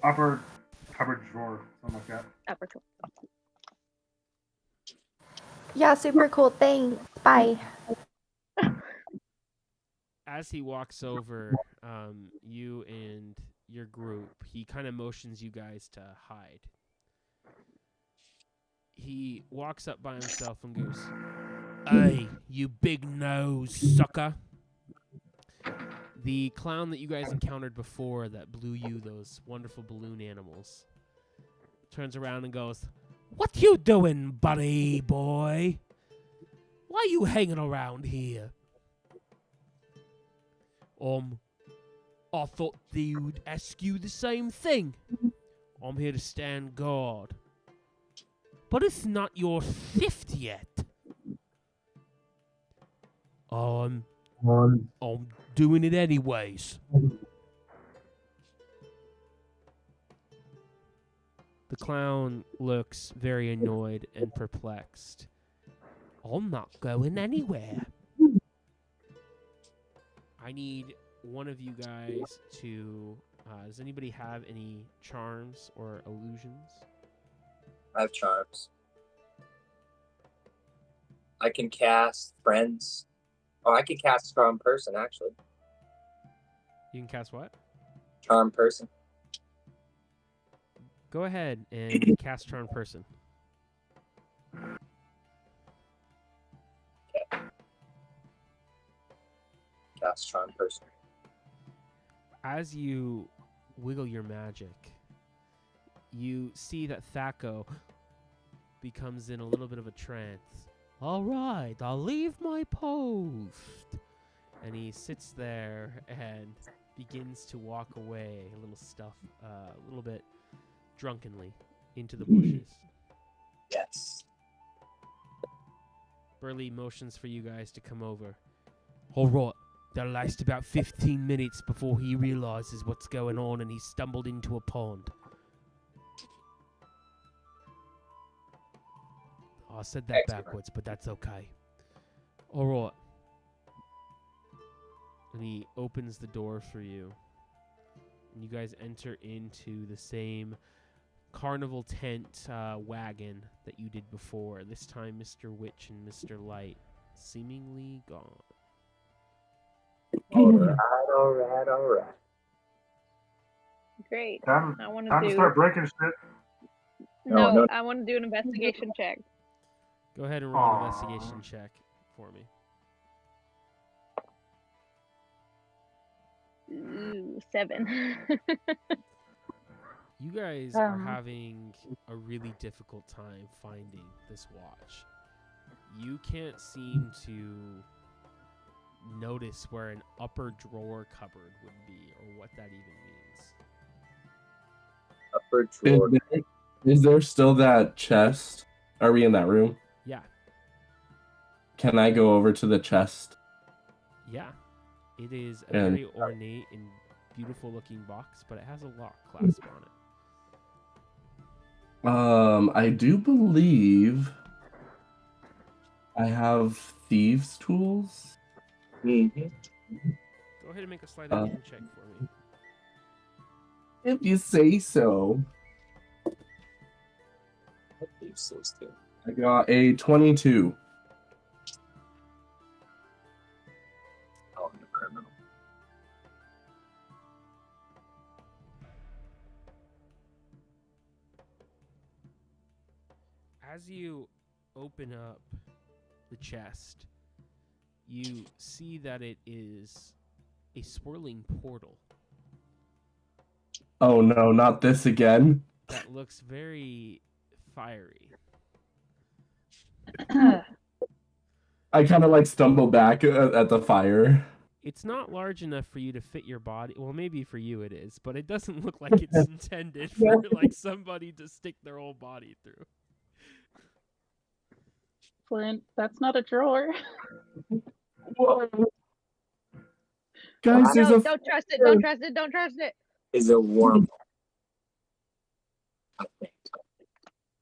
Upper cupboard drawer, something like that.
Upper. Cool.
Yeah, super cool. Thanks. Bye.
As he walks over, you and your group, he kind of motions you guys to hide. He walks up by himself and goes, "Hey, you big nose sucker." The clown that you guys encountered before that blew you those wonderful balloon animals turns around and goes, "What you doing, buddy boy? Why you hanging around here?" I thought they would ask you the same thing. I'm here to stand guard. But it's not your shift yet. I'm doing it anyways. The clown looks very annoyed and perplexed. I'm not going anywhere. I need one of you guys to... does anybody have any charms or illusions?
I have charms. I can cast friends. Oh, I can cast charm person, actually.
You can cast what?
Charm person.
Go ahead and cast charm person.
Okay. Cast charm person.
As you wiggle your magic, you see that Thaco becomes in a little bit of a trance. All right, I'll leave my post. And he sits there and begins to walk away a little bit drunkenly into the bushes.
Yes.
Burley motions for you guys to come over. All right, that'll last about 15 minutes before he realizes what's going on and he stumbled into a pond. I said that backwards, but that's okay. All right. And he opens the door for you. And you guys enter into the same carnival tent wagon that you did before. This time, Mr. Witch and Mr. Light seemingly gone.
Alright.
Great.
Time
I want
to
to do.
start breaking shit.
No, I want to do an investigation check.
Go ahead and roll an
Aww.
investigation check for me.
Ooh, 7.
You guys are having a really difficult time finding this watch. You can't seem to notice where an upper drawer cupboard would be or what that even means.
Upper drawer.
Is there still that chest? Are we in that room?
Yeah.
Can I go over to the chest?
Yeah. It is a very ornate and beautiful looking box, but it has a lock clasp on it.
I do believe I have thieves' tools.
Mm-hmm.
Go ahead and make a sleight of hand check for me.
If you say so. I got a 22.
Oh, the criminal.
As you open up the chest, you see that it is a swirling portal
Oh no, not this again.
that looks very fiery.
I kind of like stumble back at the fire.
It's not large enough for you to fit your body. Well, maybe for you it is, but it doesn't look like it's intended for like somebody to stick their whole body through.
Flint, that's not a drawer.
Whoa. Guys, there's
No,
a
don't trust it. Don't trust it. Don't trust it.
Is a worm.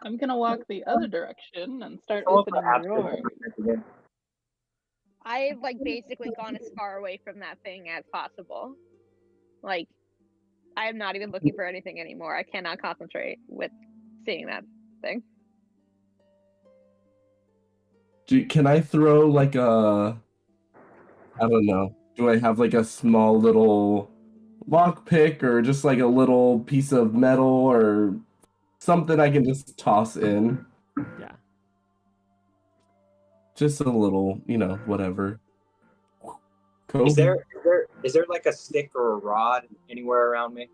I'm gonna walk the other direction and start
Oh,
opening the drawer.
I've like basically gone as far away from that thing as possible. Like, I am not even looking for anything anymore. I cannot concentrate with seeing that thing.
Can I throw like a, I don't know, do I have like a small little lockpick or just like a little piece of metal or something I can just toss in?
Yeah.
Just a little, whatever. Cool.
Is there like a stick or a rod anywhere around me?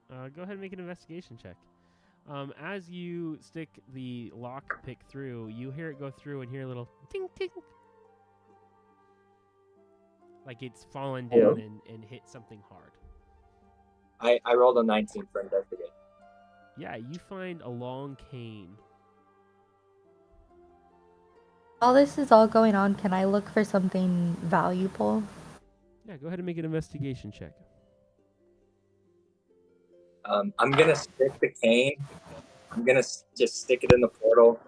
Go ahead and make an investigation check. As you stick the lock pick through, you hear it go through and hear a little ting ting. Like it's fallen down and hit something hard.
I rolled a 19 for investigate.
Yeah, you find a long cane.
While this is all going on, can I look for something valuable?
Yeah, go ahead and make an investigation check.
I'm gonna stick the cane. I'm gonna just stick it in the portal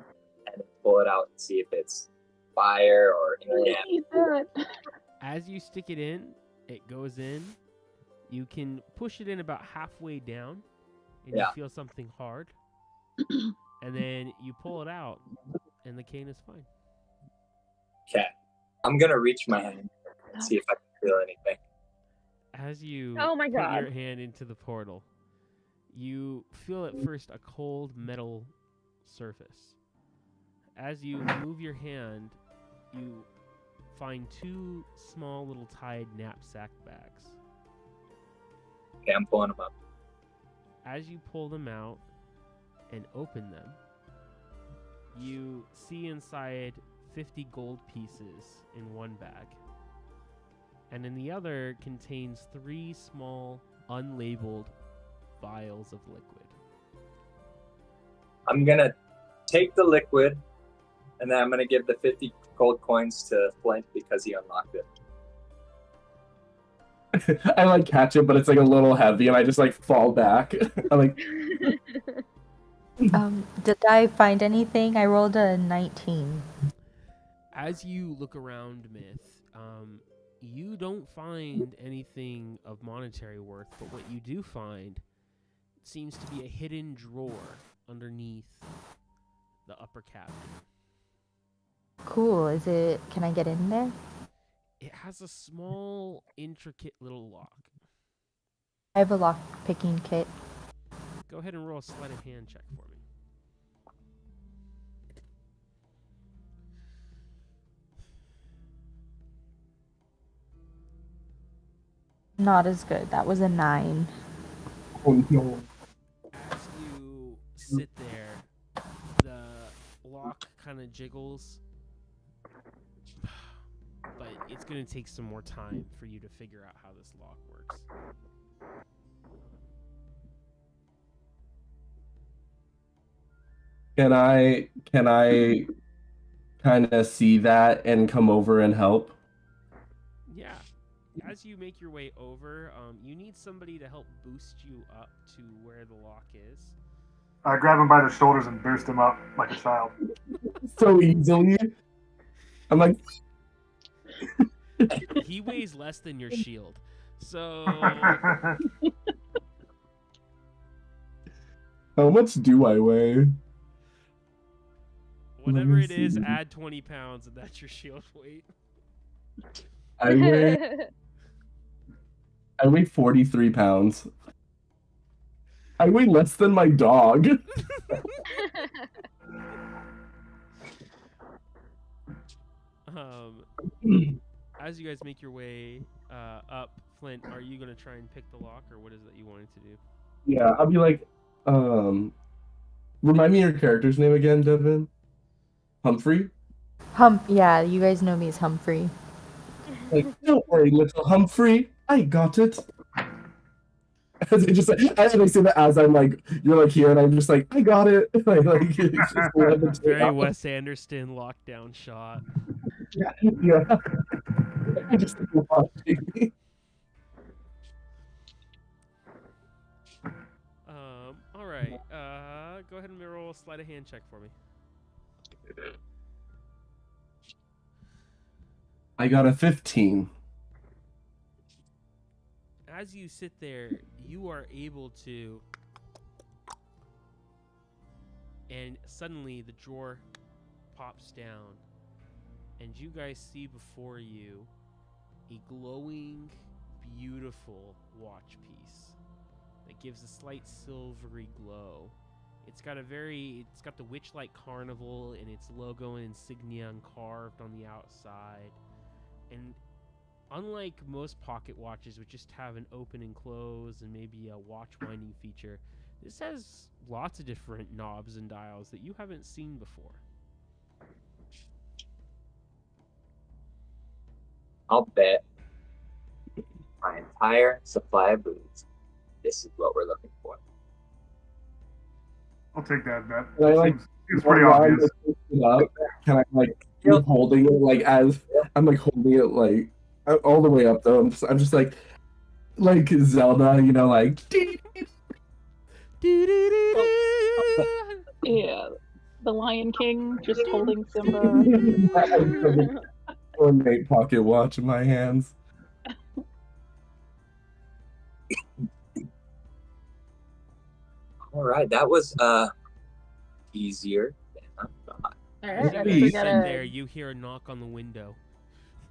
and pull it out and see if it's fire or any
I
damage.
need that.
As you stick it in, it goes in. You can push it in about halfway down, and you feel something hard. And then you pull it out, and the cane is fine.
Okay, I'm gonna reach my hand and see if I can feel anything.
As you
Oh my
put
God.
your hand into the portal, you feel at first a cold metal surface. As you move your hand, you find two small little tied knapsack bags.
Okay, I'm pulling them up.
As you pull them out and open them, you see inside 50 gold pieces in one bag. And in the other contains 3 small, unlabeled vials of liquid.
I'm gonna take the liquid, and then I'm gonna give the 50 gold coins to Flint because he unlocked it.
I like catch it, but it's like a little heavy, and I just like fall back. I'm like,
Did I find anything? I rolled a 19.
As you look around, Myth, you don't find anything of monetary worth, but what you do find seems to be a hidden drawer underneath the upper cabinet.
Cool. Can I get in there?
It has a small, intricate little lock.
I have a lock picking kit.
Go ahead and roll a sleight of hand check for me.
Not as good. That was a 9.
oh no.
As you sit there, the lock kind of jiggles, but it's going to take some more time for you to figure out how this lock works.
Can I kind of see that and come over and help?
Yeah. As you make your way over, you need somebody to help boost you up to where the lock is.
I grab him by the shoulders and boost him up like a child.
So easily. I'm like,
He weighs less than your shield. So
how much do I weigh?
whatever
me
it is,
see.
add 20 pounds and that's your shield weight.
I weigh 43 pounds. I weigh less than my dog.
As you guys make your way up, Flint, are you gonna try and pick the lock, or what is it you wanted to do?
Yeah, I'll be like, remind me your character's name again, Devin. Humphrey.
Yeah, you guys know me as Humphrey.
Like, don't worry, little Humphrey, I got it. As I just, I say that as I'm like, you're like here, and I'm just like, I got it. Like it's just
Very
out.
Wes Anderson lockdown shot.
Yeah. I just watching.
All right. Go ahead and roll a sleight of hand check for me.
I got a 15.
As you sit there, you are able to, and suddenly the drawer pops down, and you guys see before you a glowing, beautiful watch piece that gives a slight silvery glow. It's got the Witchlight Carnival and its logo and insignia carved on the outside. And unlike most pocket watches, which just have an open and close and maybe a watch winding feature, this has lots of different knobs and dials that you haven't seen before.
I'll bet my entire supply of booze. This is what we're looking for.
I'll take that bet.
Can I, like,
Seems pretty obvious.
Can I like keep holding it like as I'm like holding it like all the way up though? I'm just like Zelda, you know, like.
Yeah, the Lion King just holding Simba.
Ornate pocket watch in my hands.
All right, that was easier than I thought.
As you guys sit there, you hear a knock on the window.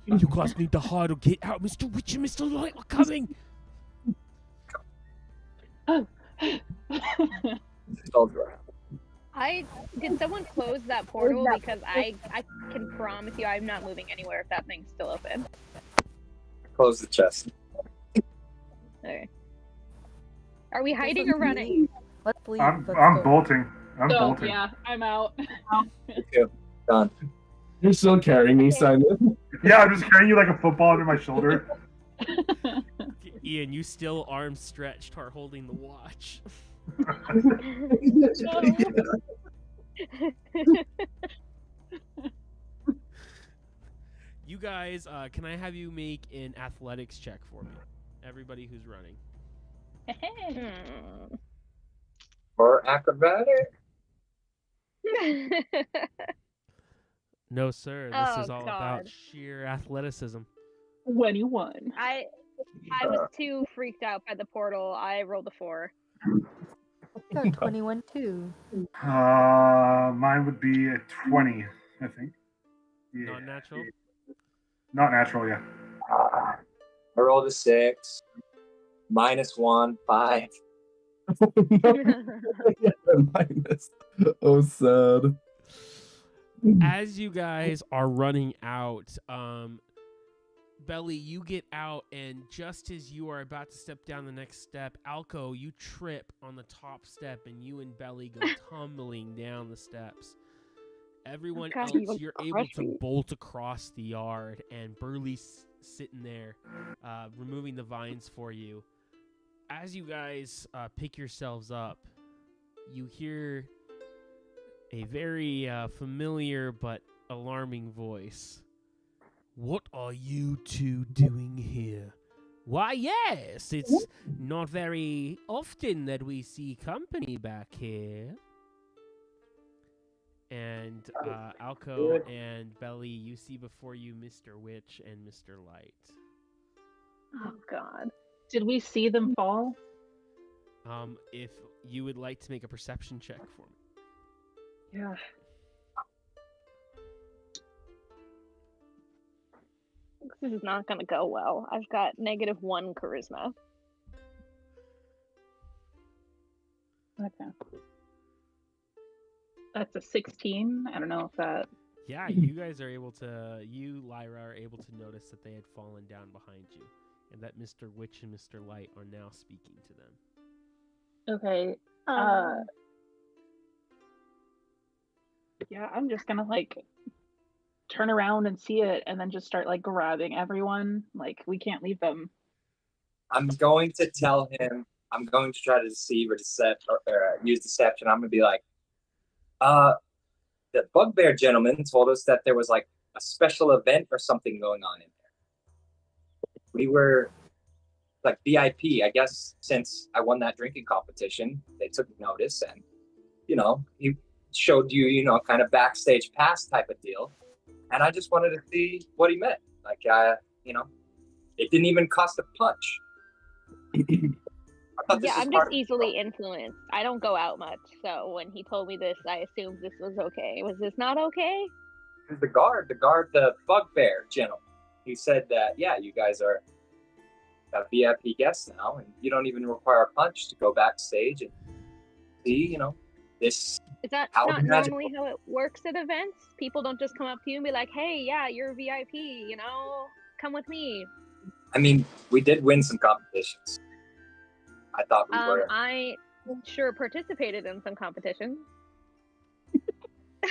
You guys need to hide or get out. Mr. Witch and Mr. Light are coming.
Did someone close that portal? Because I can promise you I'm not moving anywhere if that thing's still open.
Close the chest.
Okay. Are we hiding or running?
Let's leave.
I'm
Let's go.
bolting. I'm bolting.
Yeah, I'm out.
Done.
You're still carrying me, Simon.
Yeah, I'm just carrying you like a football under my shoulder.
Ian, you still arms stretched are holding the watch. You guys, can I have you make an athletics check for me? Everybody who's running.
Or acrobatic?
No, sir. This is
Oh,
all about
God.
sheer athleticism.
21.
I was too freaked out by the portal. I rolled a 4.
I got 21 too.
Mine would be a 20, I think. Yeah.
Non-natural?
Not natural, yeah.
I rolled a 6. -1, 5.
Minus. Oh, sad.
As you guys are running out, Belly, you get out, and just as you are about to step down the next step, Alco, you trip on the top step, and you and Belly go tumbling down the steps. Everyone
God,
else, you're able to bolt across the yard, and Burley's sitting there, removing the vines for you. As you guys pick yourselves up, you hear a very familiar but alarming voice. What are you two doing here? Why, yes, it's not very often that we see company back here. And Alco and Belly, you see before you Mr. Witch and Mr. Light.
Oh, God. Did we see them fall?
If you would like to make a perception check for me.
Yeah.
This is not gonna go well. I've got -1 charisma.
Okay. That's a 16. I don't know if that
Yeah, you guys are able to. You, Lyra, are able to notice that they had fallen down behind you, and that Mr. Witch and Mr. Light are now speaking to them.
Okay.
Um,
Yeah, I'm just gonna like turn around and see it, and then just start like grabbing everyone. Like we can't leave them.
I'm going to tell him. I'm going to try to deceive or use deception. I'm gonna be like, the bugbear gentleman told us that there was like a special event or something going on in there. We were like VIP, I guess, since I won that drinking competition. They took notice, and he showed you, kind of backstage pass type of deal. And I just wanted to see what he meant. Like, it didn't even cost a punch.
Yeah, I'm just easily influenced. I don't go out much, so when he told me this, I assumed this was okay. Was this not okay?
The bugbear gentleman. He said that, yeah, you guys are a VIP guests now, and you don't even require a punch to go backstage and see, this.
Is that not normally how it works at events? People don't just come up to you and be like, hey, yeah, you're a VIP, come with me.
I mean, we did win some competitions. I thought we were.
I sure participated in some competitions.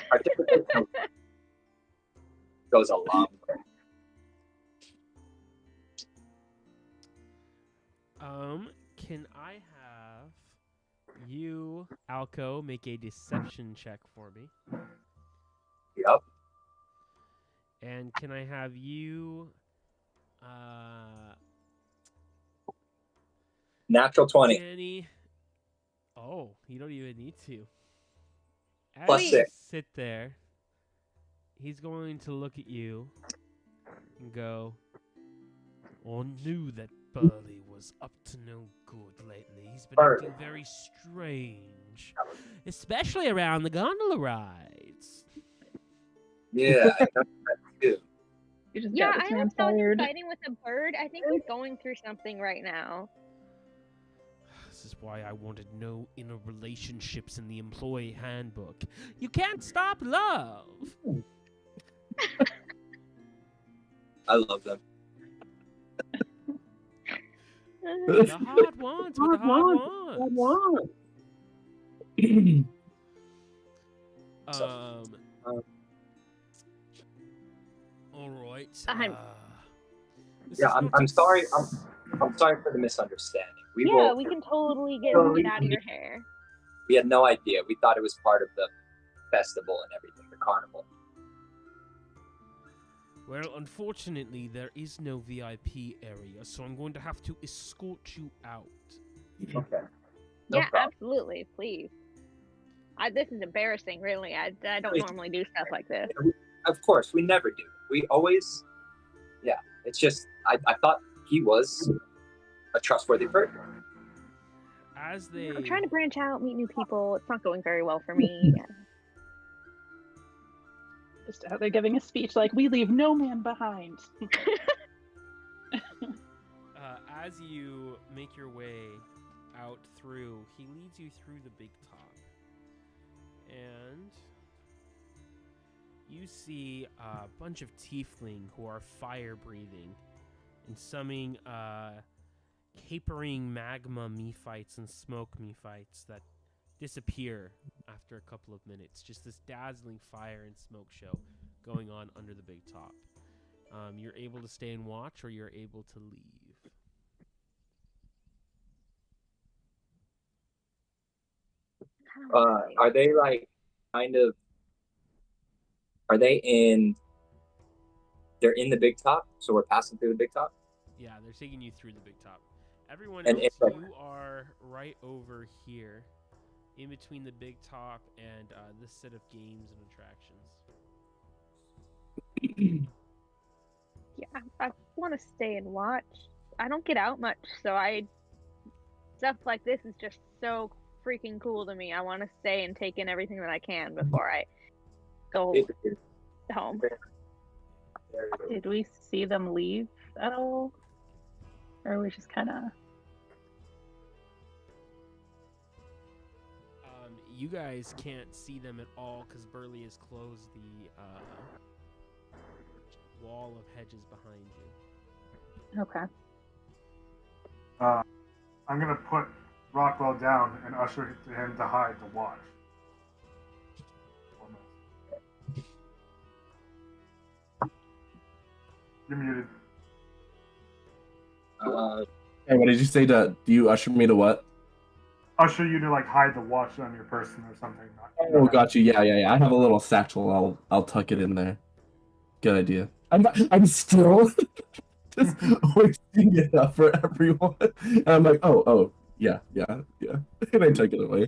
Participation goes a long way.
Can I have you, Alco, make a deception check for me?
Yep.
And can I have you,
Natural 20.
Danny? Oh, you don't even need to. As
Plus
you
6.
sit there, he's going to look at you and go, I knew that Burley was up to no good lately. He's been acting very strange, especially around the gondola rides.
Yeah, I know that too.
Yeah, I haven't thought he's fighting with a bird. I think he's going through something right now.
This is why I wanted no inner relationships in the employee handbook. You can't stop love.
I love them.
The hard ones with the hard ones. All right.
Yeah, I'm sorry. I'm sorry for the misunderstanding.
We can totally get out of your hair.
We had no idea. We thought it was part of the festival and everything, the carnival.
Well, unfortunately, there is no VIP area, so I'm going to have to escort you out.
Okay.
Yeah, absolutely. Please. This is embarrassing, really. I don't normally do stuff like this.
Of course, we never do. We always... Yeah, it's just... I thought he was a trustworthy person.
I'm trying to branch out, meet new people. It's not going very well for me.
Just out there giving a speech like, we leave no man behind.
As you make your way out through, he leads you through the big top. And you see a bunch of tiefling who are fire-breathing and summoning capering magma Mephites and smoke Mephites that disappear after a couple of minutes. Just this dazzling fire and smoke show going on under the big top. You're able to stay and watch, or you're able to leave.
Are they like kind of? Are they in? They're in the big top, so we're passing through the big top.
Yeah, they're taking you through the big top. Everyone
And
else, you are right over here, in between the big top and this set of games and attractions.
Yeah, I want to stay and watch. I don't get out much, so stuff like this is just so freaking cool to me. I want to stay and take in everything that I can before I go home.
Did we see them leave at all? Or are we just kind of...
you guys can't see them at all because Burley has closed the wall of hedges behind you.
Okay.
I'm gonna put Rockwell down and usher him to hide to watch. You're muted.
Hey, what did you say? Do you usher me to what?
Usher you to like hide the watch on your person or something.
Oh, got you. Yeah. I have a little satchel. I'll tuck it in there. Good idea. I'm still just wasting it up for everyone. And I'm like, oh, yeah. And I tuck it away.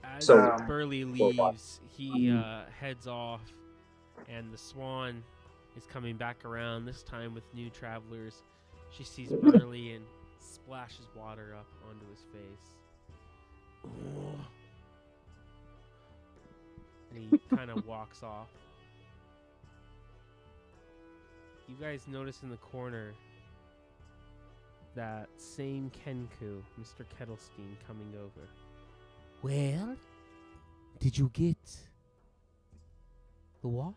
As
So-
Burley leaves, he heads off, and the swan is coming back around, this time with new travelers. She sees Burley and splashes water up onto his face. And he kind of walks off. You guys notice in the corner that same Kenku, Mr. Kettlestein, coming over. Well, did you get the watch?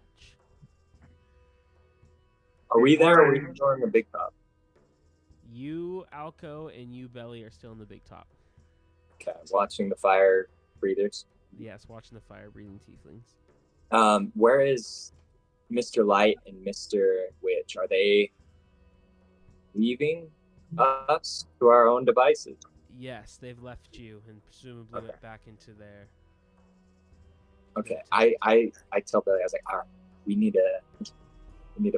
Are we there or are we still in the big top?
You, Alco, and you, Belly, are still in the big top.
Okay, I'm watching the fire breathers.
Yes, watching the fire-breathing tieflings.
Where is Mr. Light and Mr. Witch? Are they leaving us to our own devices?
Yes, they've left you and presumably went back into their...
Okay, I tell Billy, I was like, all right, we need to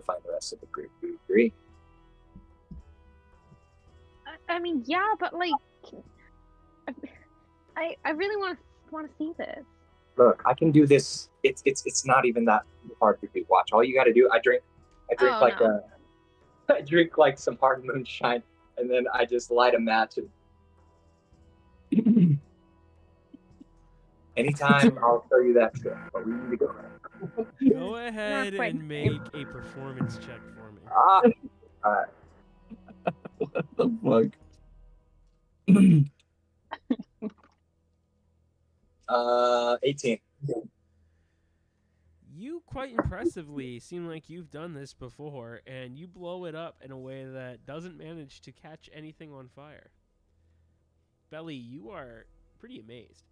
find the rest of the group. Do you agree?
I mean, yeah, but like, I really want to see this.
Look, I can do this. It's not even that hard to do. Watch. All you got to do. I drink
no.
I drink like some hard moonshine, and then I just light a match. And anytime I'll show you that trick. But we need to go.
Go ahead
quite.
and make a performance check for me.
All right.
What the fuck?
18.
You quite impressively seem like you've done this before, and you blow it up in a way that doesn't manage to catch anything on fire. Belly, you are pretty amazed.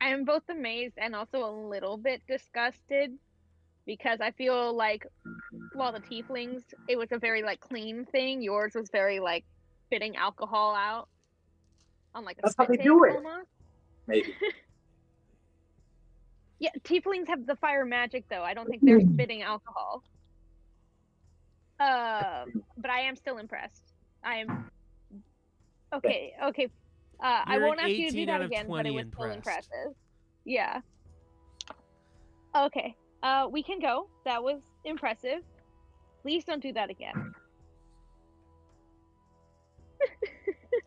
I am both amazed and also a little bit disgusted because I feel like while the tieflings, it was a very like clean thing. Yours was very like spitting alcohol out on like a
That's how
spit
they do
take
it.
almost.
Maybe.
Yeah, tieflings have the fire magic though. I don't think they're spitting alcohol. But I am still impressed. I am okay. I
You're
won't
an
ask you to do
18
that
out of
again, but it
20
was still
impressed.
impressive. Yeah. Okay. We can go. That was impressive. Please don't do that again.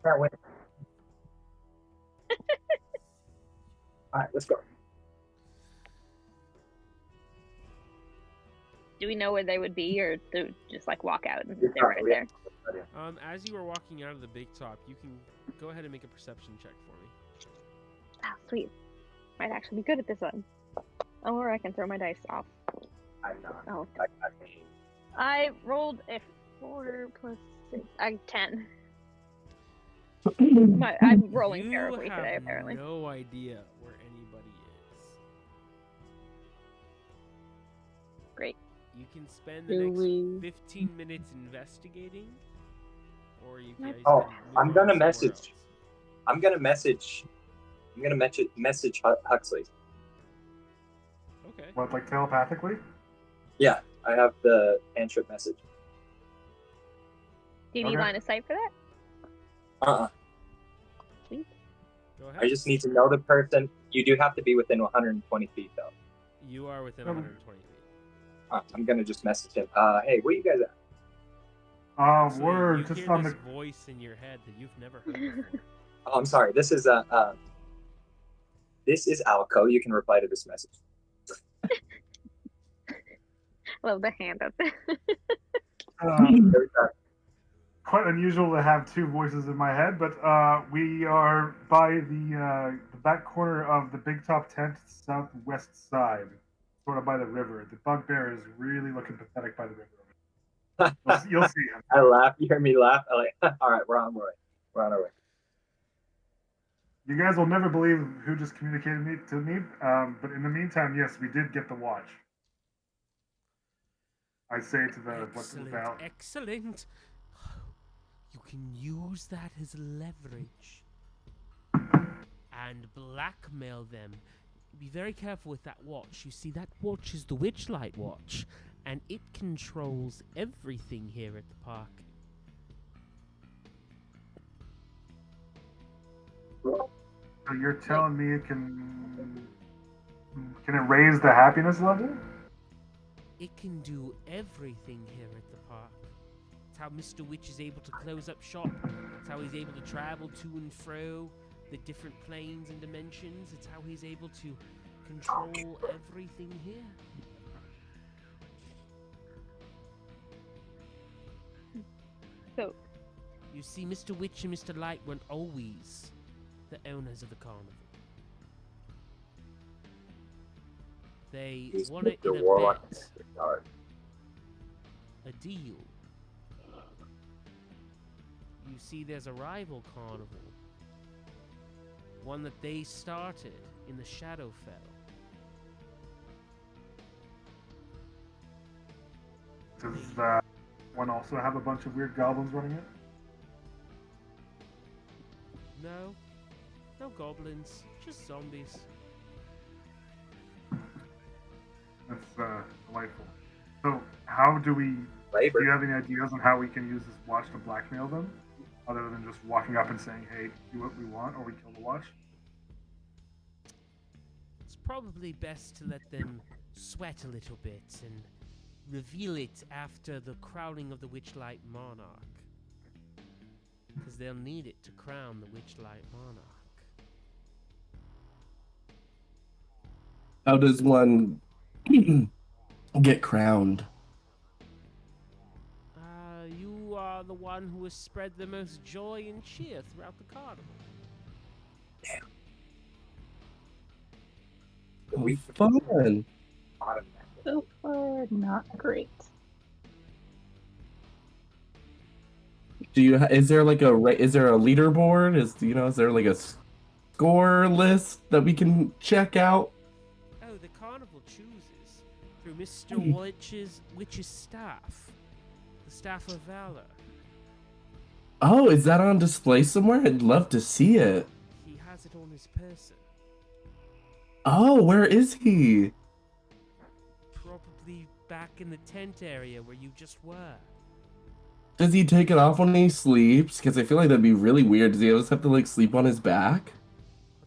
Can't wait. All right, let's go.
Do we know where they would be, or do just like walk out and they're right there?
As you are walking out of the big top, you can go ahead and make a perception check for me.
Oh, sweet. Might actually be good at this one. Or I can throw my dice off.
I'm not.
Oh.
I
I rolled a 4 plus 6. 10. I'm rolling
You
terribly
have
today, apparently.
no idea where anybody is.
Great.
You can spend the
Do
next
we-
15 minutes investigating, or you guys
Oh,
can move
I'm
on
gonna
somewhere
message.
else.
I'm gonna message Huxley.
Okay.
What, like telepathically?
Yeah, I have the cantrip message.
Do you need
Okay.
line of sight for that? Sweet.
Go ahead.
I just need to know the person. You do have to be within 120 feet, though.
You are within
Um,
120 feet.
I'm gonna just message him. Hey, where you guys at?
So
Word,
you
just
hear
on
this
the.
voice in your head that you've never heard before.
Oh, I'm sorry. This is Alco. You can reply to this message.
Love the hand up there.
Every time.
quite unusual to have two voices in my head, but we are by the back corner of the Big Top Tent, southwest side, sort of by the river. The bugbear is really looking pathetic by the river. You'll see him.
I laugh. You hear me laugh? I'm like, all right, we're on our way. We're on our way.
You guys will never believe who just communicated to me, but in the meantime, yes, we did get the watch. I say to the what's it about?
Excellent. You can use that as leverage and blackmail them. Be very careful with that watch. You see, that watch is the Witchlight watch, and it controls everything here at the park.
So you're telling me it can it raise the happiness level?
It can do everything here at the park. It's how Mr. Witch is able to close up shop. It's how he's able to travel to and fro the different planes and dimensions. It's how he's able to control everything here.
So,
you see, Mr. Witch and Mr. Light weren't always the owners of the carnival. They
He's
won it
Mr.
in a
Warlock.
bet, a deal. You see, there's a rival carnival, one that they started in the Shadowfell.
Does that one also have a bunch of weird goblins running it?
No, no goblins, just zombies.
That's delightful. So, how do we?
Labor.
Do you have any ideas on how we can use this watch to blackmail them, other than just walking up and saying, "Hey, do what we want," or we kill the watch?
It's probably best to let them sweat a little bit and reveal it after the crowning of the Witchlight Monarch. Because they'll need it to crown the Witchlight Monarch.
How does one get crowned?
You are the one who has spread the most joy and cheer throughout the carnival.
Oh, fun.
So far, not great.
Do you? Is there like is there a leaderboard? Is there like a score list that we can check out?
Oh, the carnival chooses through Mr. Witch's staff, the Staff of Valor.
Oh, is that on display somewhere? I'd love to see it.
He has it on his person.
Oh, where is he?
Probably back in the tent area where you just were.
Does he take it off when he sleeps? Because I feel like that'd be really weird. Does he always have to like sleep on his back?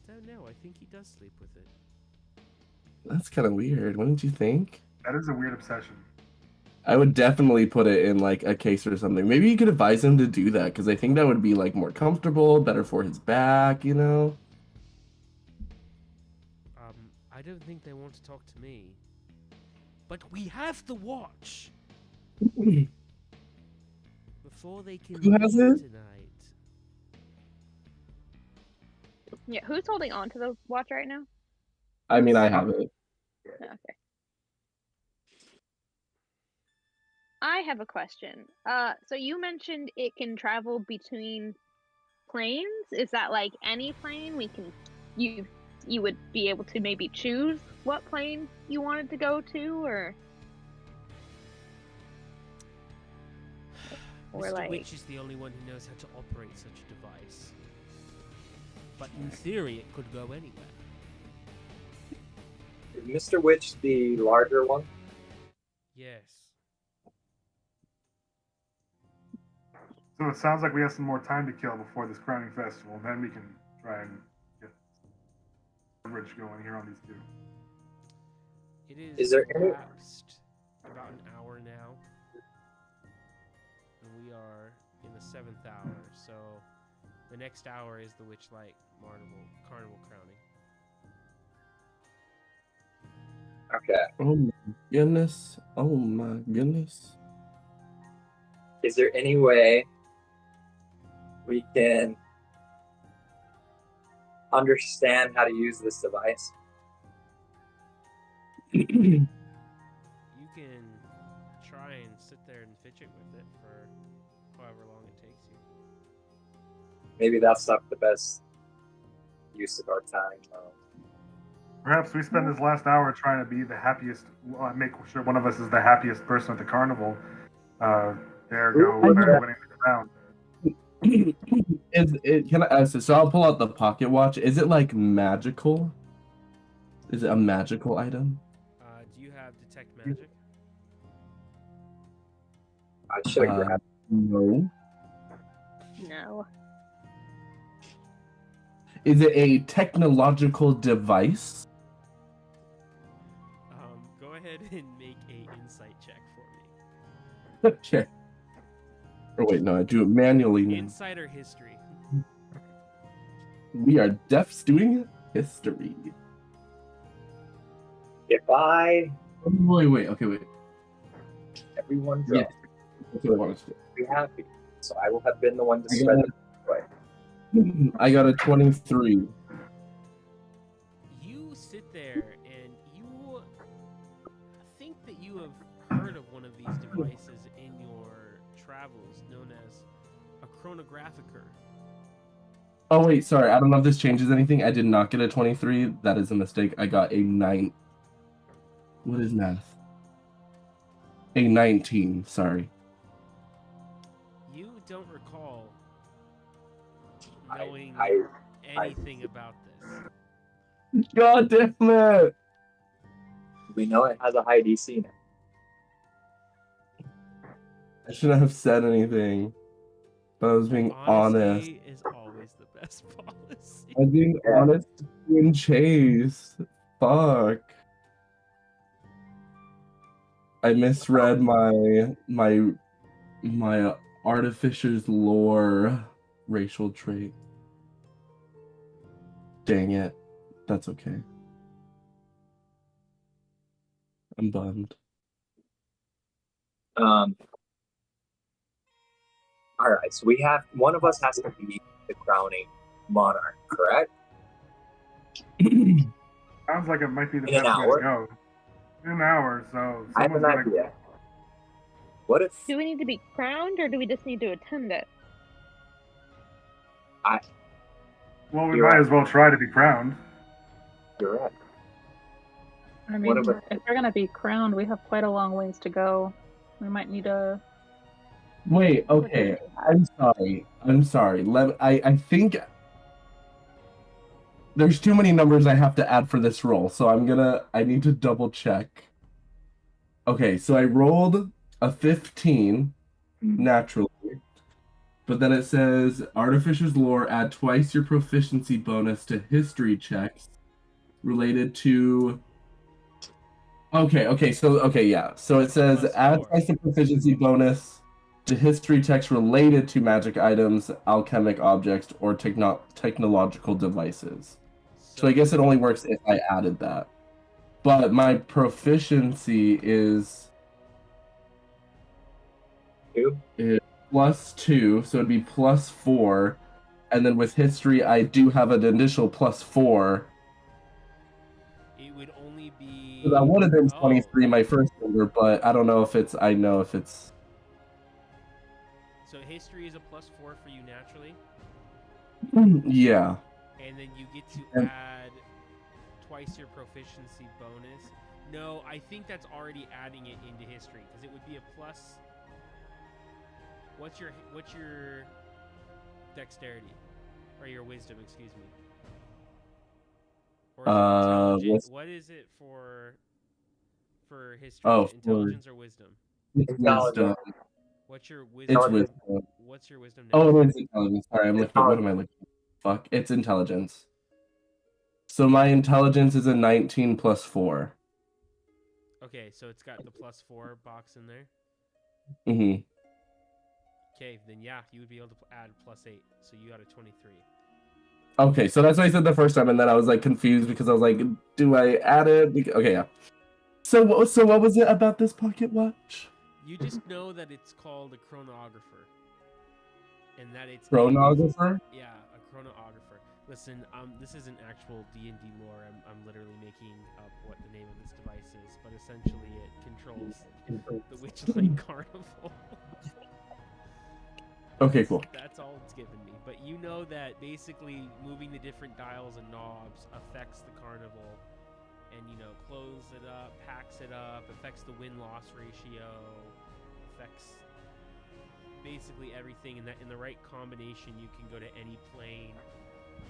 I don't know. I think he does sleep with it.
That's kind of weird. Wouldn't you think?
That is a weird obsession.
I would definitely put it in like a case or something. Maybe you could advise him to do that because I think that would be like more comfortable, better for his back, you know?
I don't think they want to talk to me. But we have the watch! Before they can
Who has
leave
it?
tonight.
yeah, who's holding on to the watch right now?
I mean, I have it.
Okay. I have a question. So you mentioned it can travel between planes. Is that like any plane? You would be able to maybe choose what plane you wanted to go to, or
Mr.
like
Witch is the only one who knows how to operate such a device. But in theory, it could go anywhere.
Is Mr. Witch the larger one?
Yes.
So it sounds like we have some more time to kill before this crowning festival, and then we can try and get coverage going here on these two.
It is
Is there any-
elapsed about an hour now. And we are in the 7th hour, so the next hour is the Witchlight Carnival crowning.
Okay.
Oh my goodness. Oh my goodness.
Is there any way we can understand how to use this device?
You can try and sit there and fidget with it for however long it takes you.
Maybe that's not the best use of our time.
Perhaps we spend this last hour trying to be the happiest, make sure one of us is the happiest person at the carnival. There go, winning the crown.
Can I ask this? So I'll pull out the pocket watch. Is it like magical? Is it a magical item?
Do you have detect magic?
I should have grabbed.
No.
No.
Is it a technological device?
Go ahead and make a insight check for me.
Okay. Oh wait, no, I do it manually now.
Insight or history?
We are Defs doing history.
If I
Wait. Okay, wait.
everyone
Yeah.
drunk,
That's what I wanted to do.
be happy. So I will have been the one to spend it.
I got a 23.
You sit there and you think that you have heard of one of these devices in your travels known as a chronographicer.
Oh wait, sorry. I don't know if this changes anything. I did not get a 23. That is a mistake. I got a 9. What is math? A 19. Sorry.
You don't recall
I-
knowing
I-
anything about this.
God damn it!
We know it has a high DC now.
I shouldn't have said anything. But I was being honest.
Honesty is always the best policy.
I was being honest and Chase. Fuck. I misread my artificer's lore racial trait. Dang it. That's okay. I'm bummed.
All right, so we have one of us has to be the crowning monarch, correct?
Sounds like it might be the
In an
best way
hour?
to go. In an hour, so
I have an
someone's
idea. What if
Do we need to be crowned, or do we just need to attend it?
Well, we
You're
might
right.
as well try to be crowned.
you're right?
I
What
mean,
about-
if we're gonna be crowned, we have quite a long ways to go. We might need a.
Wait, okay. I'm sorry. I think there's too many numbers I have to add for this roll, so I need to double check. Okay, so I rolled a 15 naturally, but then it says Artificer's Lore, add twice your proficiency bonus to history checks related to. Okay, so it says
Plus
add
4.
twice the proficiency bonus to history checks related to magic items, alchemic objects, or technological devices. So I guess it only works if I added that. But my proficiency is
Two?
+2, so it'd be +4. And then with history, I do have an additional +4.
It would only be.
So that would have been
Oh,
23, my first number, but I don't know if it's. I know if it's.
So history is a +4 for you naturally,
Yeah.
and then you get to
And-
add twice your proficiency bonus. No, I think that's already adding it into history because it would be a plus. What's your dexterity or your wisdom? Excuse me. Or is it intelligence?
what's-
What is it for history?
Oh, for-
Intelligence or wisdom?
Wisdom.
What's your
It's
wisdom?
wisdom.
What's your wisdom?
Oh,
now?
it's intelligence. Sorry, I'm looking. What am I looking at? Fuck. It's intelligence. So my intelligence is a 19 + 4.
Okay, so it's got the +4 box in there.
Mm-hmm.
Okay, then yeah, you would be able to add +8, so you got a 23.
Okay, so that's what I said the first time, and then I was like confused because I was like, "Do I add it?" Okay, yeah. So what was it about this pocket watch?
You just know that it's called a chronographer, and that it's
Chronographer?
Yeah, a chronographer. Listen, this isn't actual D&D lore. I'm literally making up what the name of this device is, but essentially it controls the Witchlight Carnival.
Okay, cool.
That's all it's given me. But you know that basically moving the different dials and knobs affects the carnival, and closes it up, packs it up, affects the win-loss ratio, affects basically everything. And that in the right combination, you can go to any plane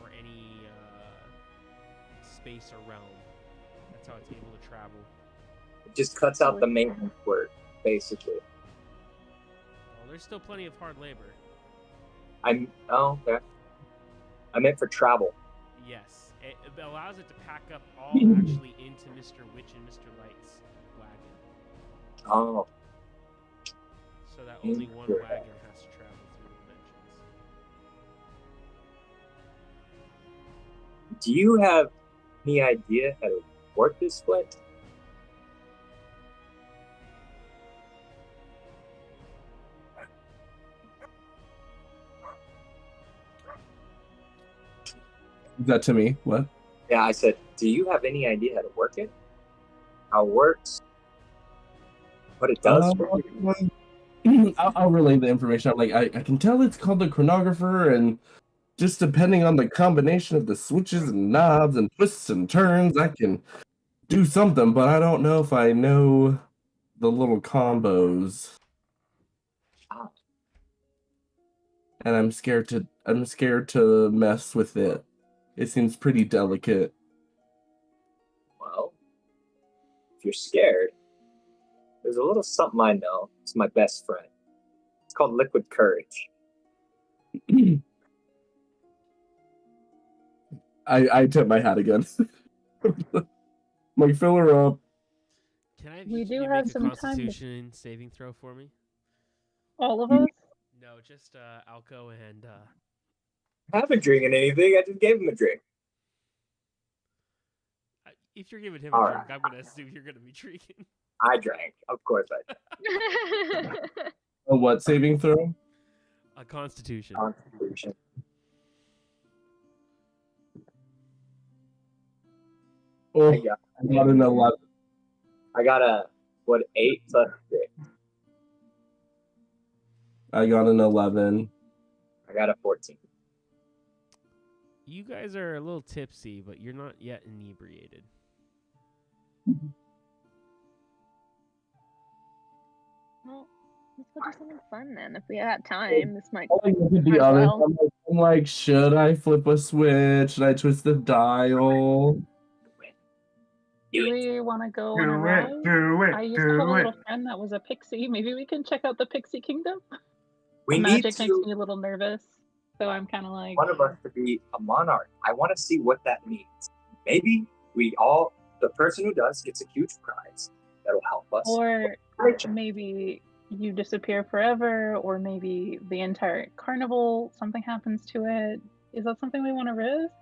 or any space or realm. That's how it's able to travel.
It just cuts out the maintenance work, basically.
Well, there's still plenty of hard labor.
Okay. I meant for travel.
Yes, it allows it to pack up all actually into Mr. Witch and Mr. Light's wagon.
Oh.
So that only one wagon has to travel through dimensions.
Do you have any idea how to work this split?
Is that to me? What?
Yeah, I said, do you have any idea how to work it? How it works? What it does?
I'll relay the information. I'm like, I can tell it's called the chronographer, and just depending on the combination of the switches and knobs and twists and turns, I can do something, but I don't know if I know the little combos.
Ah.
And I'm scared to mess with it. It seems pretty delicate.
Well, if you're scared, there's a little something I know. It's my best friend. It's called liquid courage.
I tip my hat again. Like, fill her up.
Can I
We
each
do
of you
have
make a
some time to-
Constitution saving throw for me?
All of us?
No, just Alco and
I haven't drinking anything. I just gave him a drink.
if you're giving him
All
a drink, I'm gonna assume you're gonna be drinking.
I drank. Of course I did.
A what saving throw?
A Constitution.
Constitution.
Oh,
I got
an 11.
I got a, 8 plus 6.
I got an 11.
I got a 14.
You guys are a little tipsy, but you're not yet inebriated.
Well, let's go do something fun then. If we have time, this might.
To be
Might as
honest,
well.
I'm like, should I flip a switch? Should I twist the dial?
Do we want to go on a
Do
ride?
it, do
I
it,
used to have a
do it.
little friend that was a pixie. Maybe we can check out the pixie kingdom.
We need
Magic makes
to
me a little nervous, so I'm kind of like.
one of us to be a monarch. I want to see what that means. Maybe the person who does gets a huge prize that'll help us.
Or maybe you disappear forever, or maybe the entire carnival, something happens to it. Is that something we want to risk?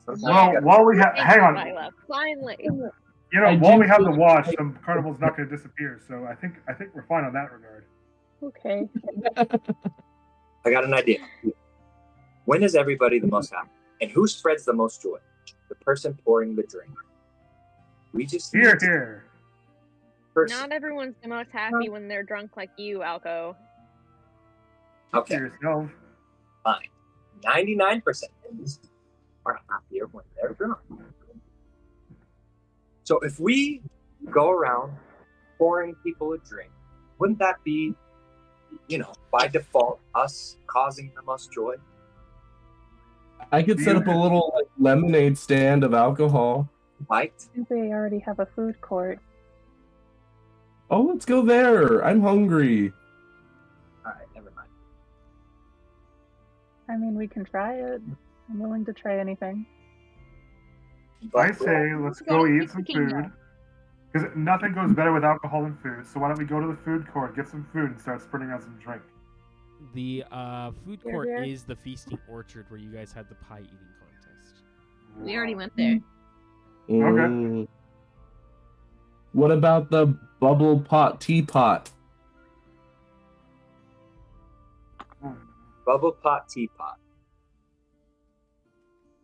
Sometimes
Well,
you gotta-
while we have,
Thank
hang
you,
on.
Lila. Finally.
You know,
I
while
do
we have the
feel
watch,
like-
the carnival's not going to disappear. So I think we're fine on that regard.
Okay.
I got an idea. When is everybody the most happy? And who spreads the most joy? The person pouring the drink. We just need
Here,
to-
here.
person.
Not everyone's the most happy when they're drunk like you, Alco.
Okay,
Yourself.
fine. 99% are happier when they're drunk. So if we go around pouring people a drink, wouldn't that be, by default, us causing the most joy?
I could set up a little lemonade stand of alcohol.
Right?
I think they already have a food court.
Oh, let's go there. I'm hungry.
All right, never mind.
I mean, we can try it. I'm willing to try anything.
I
But
say let's go eat some food. Because nothing goes better with alcohol and food. So why don't we go to the food court, get some food, and start spreading out some drink?
The food
Here,
court
here.
is the feasting orchard where you guys had the pie eating contest.
We already went there.
Mm. What about the bubble pot teapot?
Bubble pot teapot.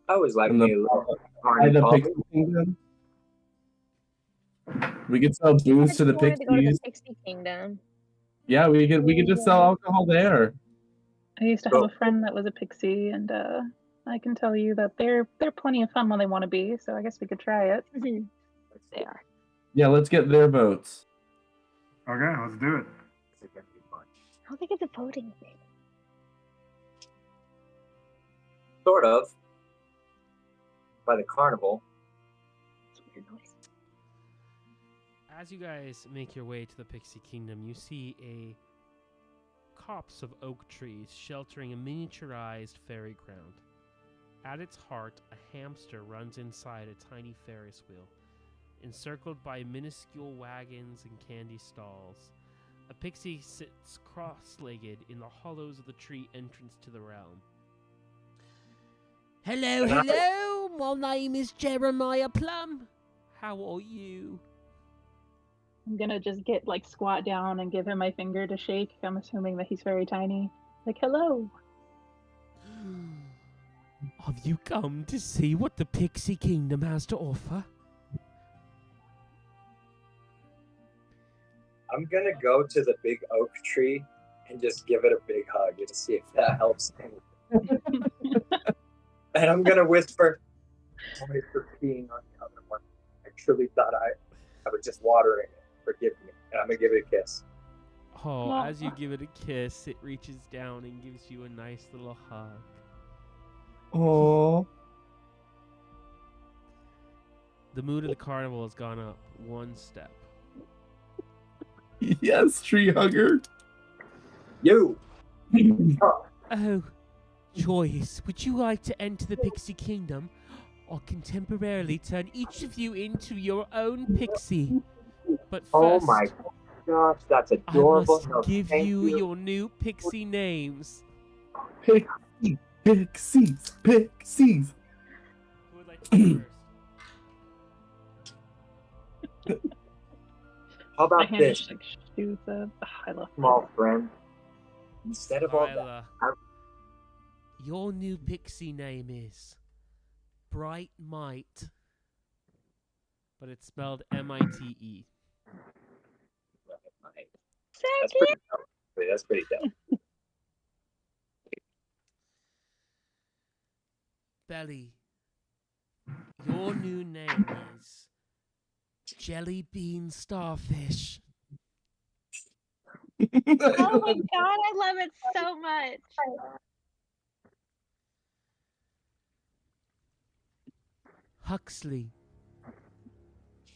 I always like
And
me a little
By
Barney
the
Coffee.
Pixie Kingdom. We could sell
I
booze to the
wanted to go to the
Pixies.
Pixie Kingdom.
Yeah, we could just sell alcohol there.
I used to have a friend that was a pixie, and I can tell you that they're plenty of fun when they want to be. So I guess we could try it.
They are.
Yeah, let's get their votes.
Okay, let's do it.
It's gonna be fun.
I don't think it's a voting thing.
Sort of. By the carnival.
It's a weird noise.
As you guys make your way to the Pixie Kingdom, you see a copse of oak trees sheltering a miniaturized fairy ground. At its heart, a hamster runs inside a tiny Ferris wheel, encircled by minuscule wagons and candy stalls. A pixie sits cross-legged in the hollows of the tree entrance to the realm. Hello, hello! My name is Jeremiah Plum. How are you?
I'm gonna just get like squat down and give him my finger to shake. I'm assuming that he's very tiny. Like, hello.
Have you come to see what the Pixie Kingdom has to offer?
I'm gonna go to the big oak tree and just give it a big hug and see if that helps. And I'm gonna whisper, sorry for peeing on the other one. I truly thought I was just watering it. Forgive me. And I'm gonna give it a kiss.
Oh, as you give it a kiss, it reaches down and gives you a nice little hug.
Oh.
The mood of the carnival has gone up one step.
Yes, tree hugger.
You!
Oh, Joyce, would you like to enter the Pixie Kingdom? I'll temporarily turn each of you into your own pixie. But first,
Oh my gosh, that's
I
adorable.
must
No,
give
thank
you your new pixie names.
Pixies, pixies, pixies.
Who would like to go first?
How
My
about
hand
this,
just like shoots up. I love
small friend? Instead of all that,
Lila, your new pixie name is Bright Might, but it's spelled M-I-T-E.
That's pretty dope. That's pretty dope.
Belly, your new name is Jelly Bean Starfish.
Oh my god, I love it so much.
Huxley,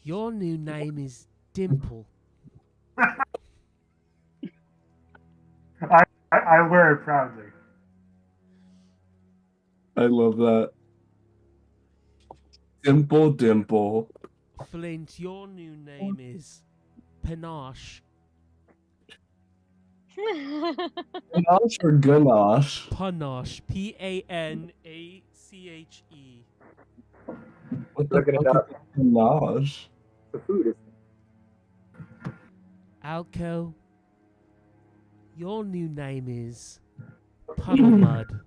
your new name is Dimple.
I wear it proudly.
I love that. Dimple Dimple.
Flint, your new name is Panache.
Ganache or ganache?
Panache. P-A-N-A-C-H-E.
What the
Looking it
fuck
up.
is ganache?
The food is.
Alco, your new name is Puddle Mud.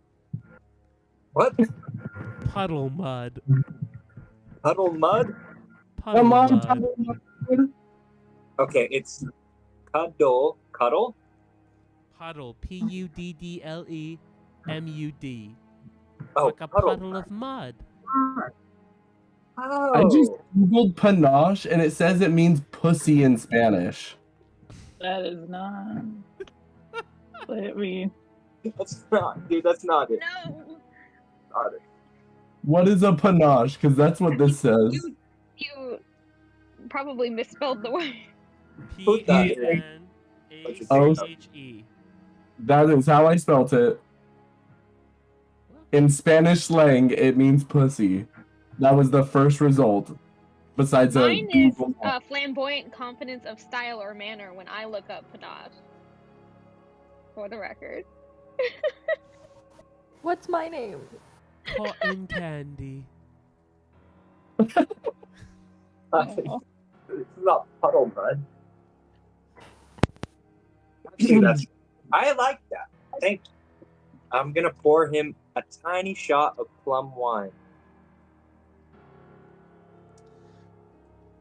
What?
Puddle Mud.
Puddle mud?
Puddle
Come on,
Mud.
Puddle Mud.
Okay, it's cuddle. Cuddle?
Puddle. P-U-D-D-L-E-M-U-D.
Oh,
Like a
puddle.
puddle of mud.
Oh.
I just googled panache and it says it means pussy in Spanish.
That is not. I mean,
That's not, dude, that's not it.
No,
Not it.
What is a panache? Because that's what this says.
you probably misspelled the word.
Put that in.
P-A-N-A-C-H-E.
That is how I spelt it. In Spanish slang, it means pussy. That was the first result. Besides a
Mine is
Google.
flamboyant confidence of style or manner when I look up panache. For the record.
What's my name?
Cotton candy.
It's not puddle mud. Actually, that's. I like that. Thank you. I'm gonna pour him a tiny shot of plum wine.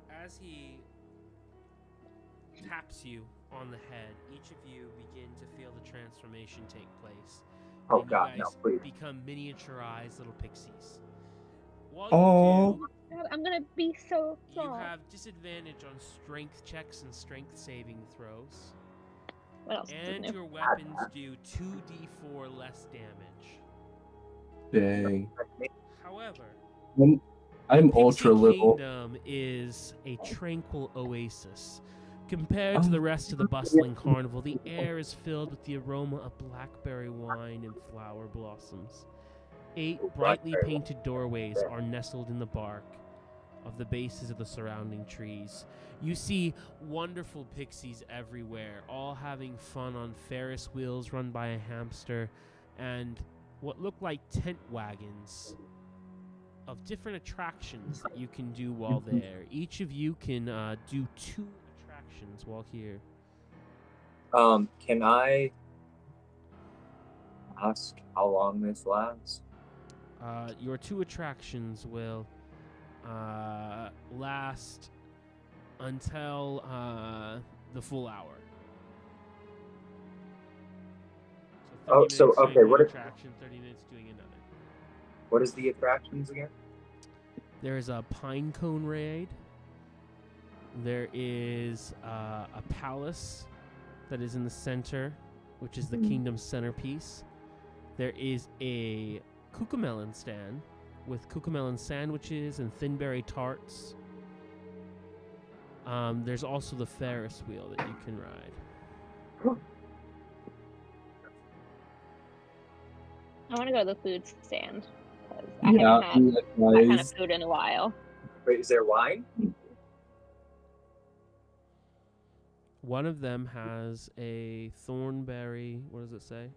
As he taps you on the head, each of you begin to feel the transformation take place.
Oh
and
God,
you
no,
guys
please.
become miniaturized little pixies. While
Oh.
you
God, I'm gonna be so
do, you
small.
have disadvantage on strength checks and strength saving throws.
What else is
And
new?
your weapons do 2d4 less damage.
Dang.
However,
I'm
Pixie
ultra little.
Kingdom is a tranquil oasis. Compared to the rest of the bustling carnival, the air is filled with the aroma of blackberry wine and flower blossoms. 8 brightly painted doorways are nestled in the bark of the bases of the surrounding trees. You see wonderful pixies everywhere, all having fun on Ferris wheels run by a hamster and what look like tent wagons of different attractions that you can do while there. Each of you can do 2 attractions while here.
Can I ask how long this lasts?
Your 2 attractions will last until the full hour.
Oh,
30
so,
minutes
okay,
doing
what
one
if-
attraction, 30 minutes doing another.
What is the attractions again?
There is a pine cone raid. There is a palace that is in the center, which is the kingdom's centerpiece. There is a cucamelon stand with cucamelon sandwiches and thinberry tarts. There's also the Ferris wheel that you can ride.
I want to go to the food stand. 'Cause I
Yeah,
haven't had that kind of
guys.
food in a while.
Wait, is there wine?
One of them has a thornberry. What does it say?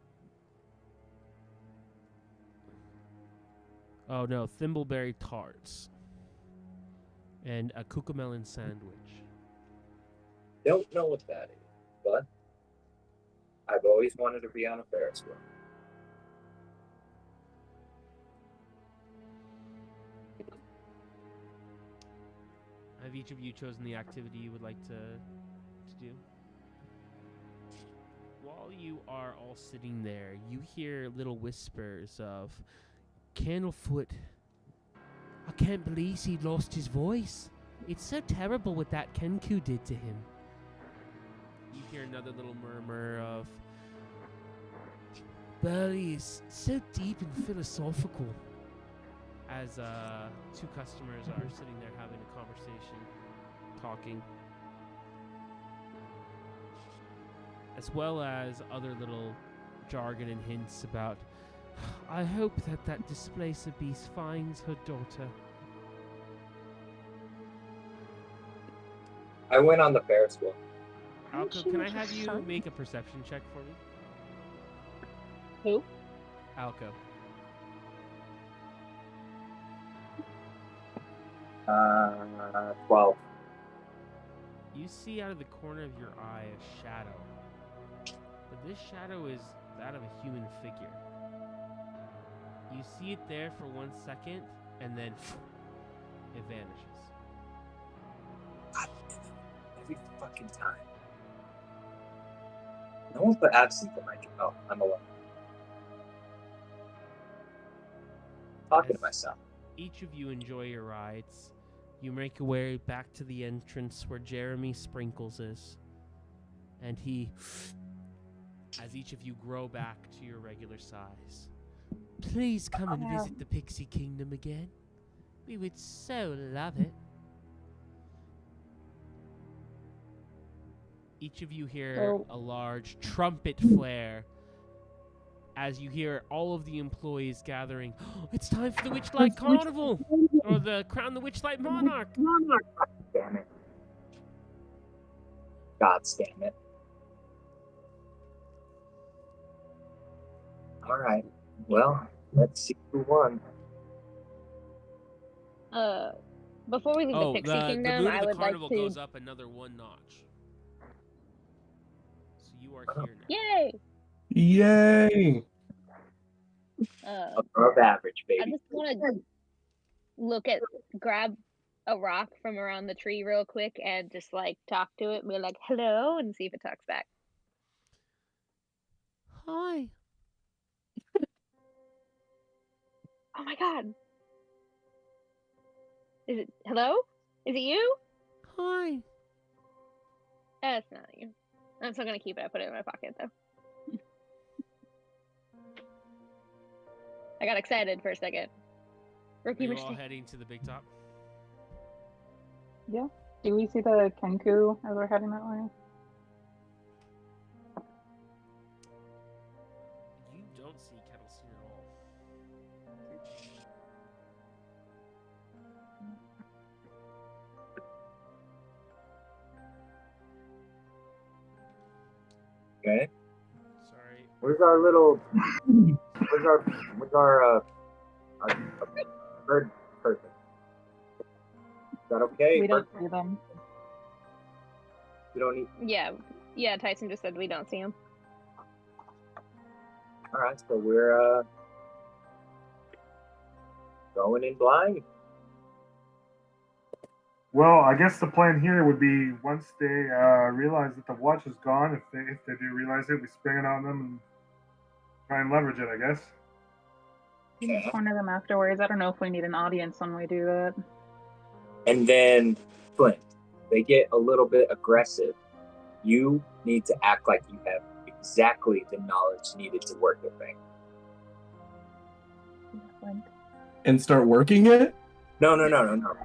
Oh no, thimbleberry tarts and a cucamelon sandwich.
Don't know what that is, but I've always wanted to be on a Ferris wheel.
Have each of you chosen the activity you would like to do? While you are all sitting there, you hear little whispers of, Candlefoot, I can't believe he lost his voice. It's so terrible what that Kenku did to him. You hear another little murmur of, Burley is so deep and philosophical. As 2 customers are sitting there having a conversation, talking. As well as other little jargon and hints about, I hope that displacer beast finds her daughter.
I went on the Ferris wheel.
Alco, can I have you make a perception check for me?
Who?
Alco.
12.
You see out of the corner of your eye a shadow. But this shadow is that of a human figure. You see it there for 1 second, and then it vanishes.
Every fucking time. No one put absinthe in my drink. Oh, I'm alone. Talking to myself.
Each of you enjoy your rides. You make your way back to the entrance where Jeremy Sprinkles is. And he, as each of you grow back to your regular size, please come and visit the Pixie Kingdom again. We would so love it. Each of you hear a large trumpet flare as you hear all of the employees gathering. It's time for the Witchlight Carnival! Or the Crown the Witchlight Monarch!
Damn it. God damn it. Alright. Well, let's see who won.
Before we leave the
Oh,
Pixie
the
Kingdom,
mood
I
of the
would like
carnival
to.
goes up another 1 notch. So you are here now.
Yay!
Yay!
Above average,
I
baby.
just want to grab a rock from around the tree real quick and just like talk to it and be like, hello, and see if it talks back.
Hi.
Oh my god. Is it hello? Is it you?
Hi.
It's not you. I'm still gonna keep it. I put it in my pocket though. I got excited for a second.
Are
Rookie
you all
mistake.
heading to the big top?
Yeah. Do we see the Kenku as we're heading that way?
You don't see Kettlestein at all.
Okay.
Sorry.
Where's our little? Where's our bird person? Is that okay?
We don't see them.
We don't need.
Yeah, Tyson just said we don't see him.
All right, so we're going in blind.
Well, I guess the plan here would be once they realize that the watch is gone, if they do realize it, we spring it on them and try and leverage it, I guess.
We can corner them afterwards. I don't know if we need an audience when we do that.
And then, Flint, they get a little bit aggressive. You need to act like you have exactly the knowledge needed to work the thing.
And start working it?
No.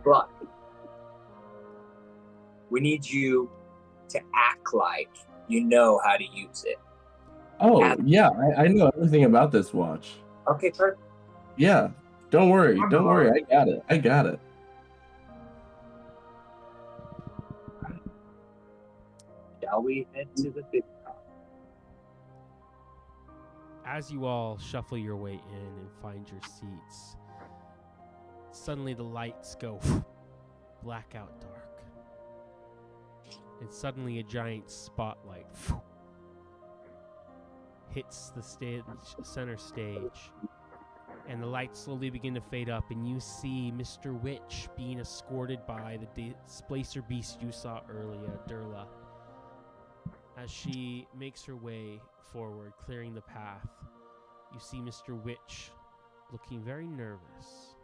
But we need you to act like you know how to use it.
Oh, yeah, I know everything about this watch.
Okay, perfect.
Yeah, don't worry, I got it.
Shall we head to the big top?
As you all shuffle your way in and find your seats, suddenly the lights go blackout dark. And suddenly a giant spotlight hits the center stage. And the lights slowly begin to fade up, and you see Mr. Witch being escorted by the displacer beast you saw earlier, Durla. As she makes her way forward, clearing the path, you see Mr. Witch looking very nervous.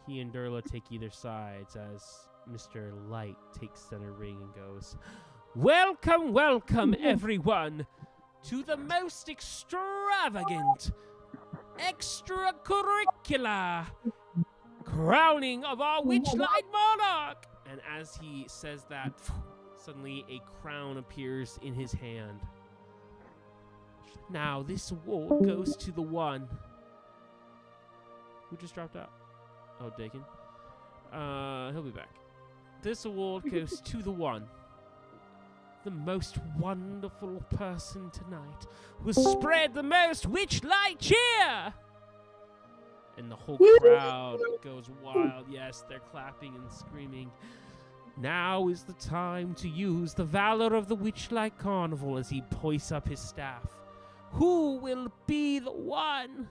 He and Durla take either sides as Mr. Light takes center ring and goes, "Welcome, welcome, everyone, to the most extravagant, extracurricular crowning of our Witchlight monarch." And as he says that, suddenly a crown appears in his hand. Now, this award goes to the one. Who just dropped out? Oh, Dakin. He'll be back. This award goes to the one. The most wonderful person tonight who has spread the most Witchlight cheer! And the whole crowd goes wild. Yes, they're clapping and screaming. Now is the time to use the valor of the Witchlight Carnival as he hoists up his staff. Who will be the one?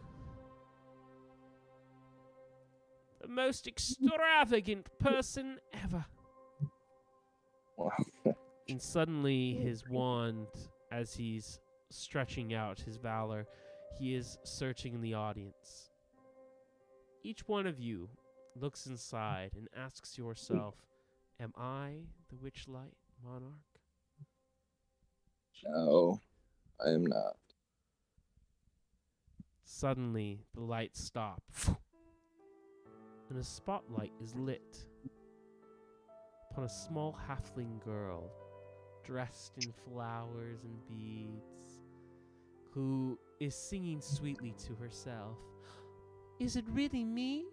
The most extravagant person ever.
Wow.
And suddenly his wand, as he's stretching out his valor, he is searching in the audience. Each one of you looks inside and asks yourself, am I the Witchlight monarch?
No, I am not.
Suddenly, the lights stop, and a spotlight is lit upon a small halfling girl dressed in flowers and beads, who is singing sweetly to herself. Is it really me?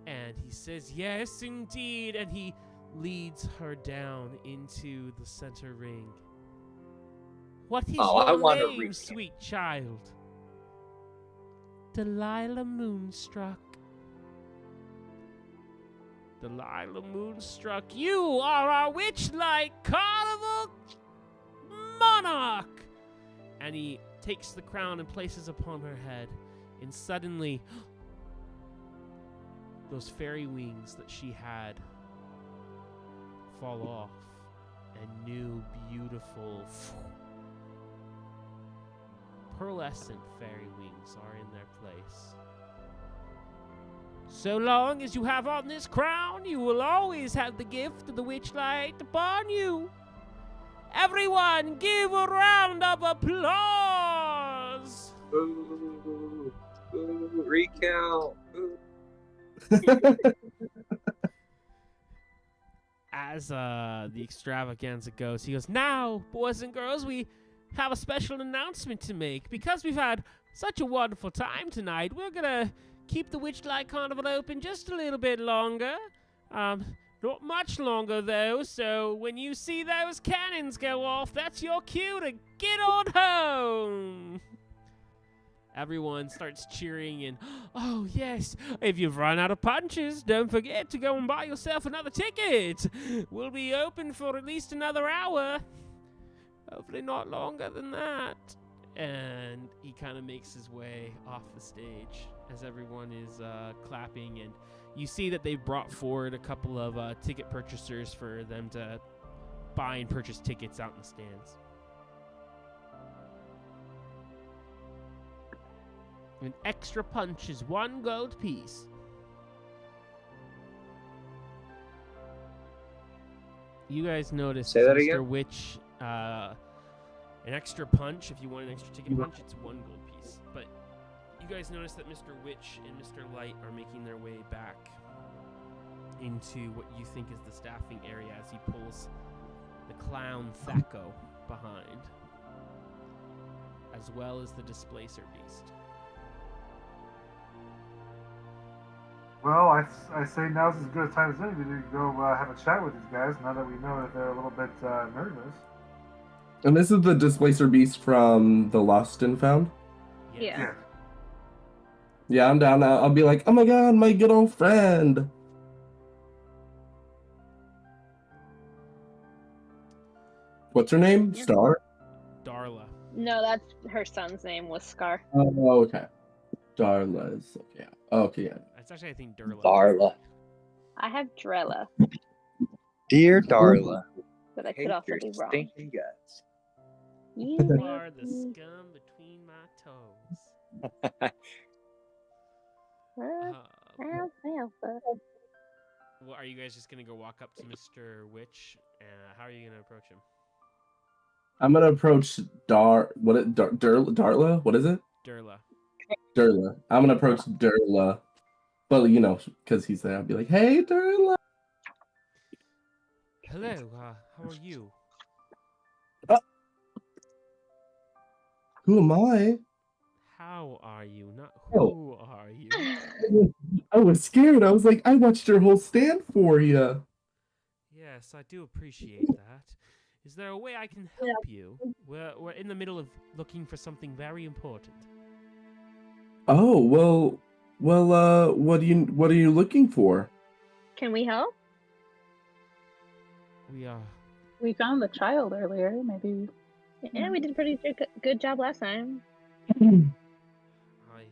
And he says, yes, indeed, and he leads her down into the center ring. What is your name, sweet child? Delilah Moonstruck. Delilah Moonstruck, you are our Witchlight Carnival monarch! And he takes the crown and places upon her head. And suddenly, those fairy wings that she had fall off, and new, beautiful, pearlescent fairy wings are in their place. So long as you have on this crown, you will always have the gift of the Witchlight upon you. Everyone, give a round of applause!
Ooh, recount. Ooh.
As the extravaganza goes, he goes, "Now, boys and girls, we have a special announcement to make. Because we've had such a wonderful time tonight, we're gonna keep the Witchlight Carnival open just a little bit longer. Not much longer, though, so when you see those cannons go off, that's your cue to get on home." Everyone starts cheering and, "Oh, yes, if you've run out of punches, don't forget to go and buy yourself another ticket. We'll be open for at least another hour. Hopefully not longer than that." And he kind of makes his way off the stage as everyone is clapping, and you see that they've brought forward a couple of ticket purchasers for them to buy and purchase tickets out in the stands. An extra punch is 1 gold piece. You guys notice
Say that
Mr.
again?
Witch, an extra punch, if you want an extra ticket punch, it's 1 gold piece. But you guys notice that Mr. Witch and Mr. Light are making their way back into what you think is the staffing area as he pulls the clown Thaco behind, as well as the displacer beast.
Well, I say now's as good a time as any to go have a chat with these guys, now that we know that they're a little bit nervous.
And this is the displacer beast from the Lost and Found?
Yes.
Yeah.
Yeah, I'm down now. I'll be like, "Oh my god, my good old friend." What's her name?
Yeah.
Star?
Darla.
No, that's her son's name was Scar.
Oh, okay. Darla's. Okay. Okay, yeah.
It's actually, I think, Darla.
Darla.
I have Drella,
Dear Darla.
but I
Hate
could also
your
be wrong.
stinking guts.
You
You
may
are the
be-
scum between my toes.
Well, but
Well, are you guys just gonna go walk up to Mr. Witch? How are you gonna approach him?
I'm gonna approach Darla? What is it?
Darla.
Darla. I'm gonna approach Darla. But, you know, because he's there, I'll be like, "Hey, Darla."
Hello. How are you?
Who am I?
How are you? Not
Oh.
who are you.
I was scared. I was like, I watched your whole stand for you.
Yes, I do appreciate that. Is there a way I can help you? We're in the middle of looking for something very important.
Oh, well, what are you looking for?
can we help?
We are.
We found the child earlier. Maybe.
Yeah, we did a pretty good job last time.
I.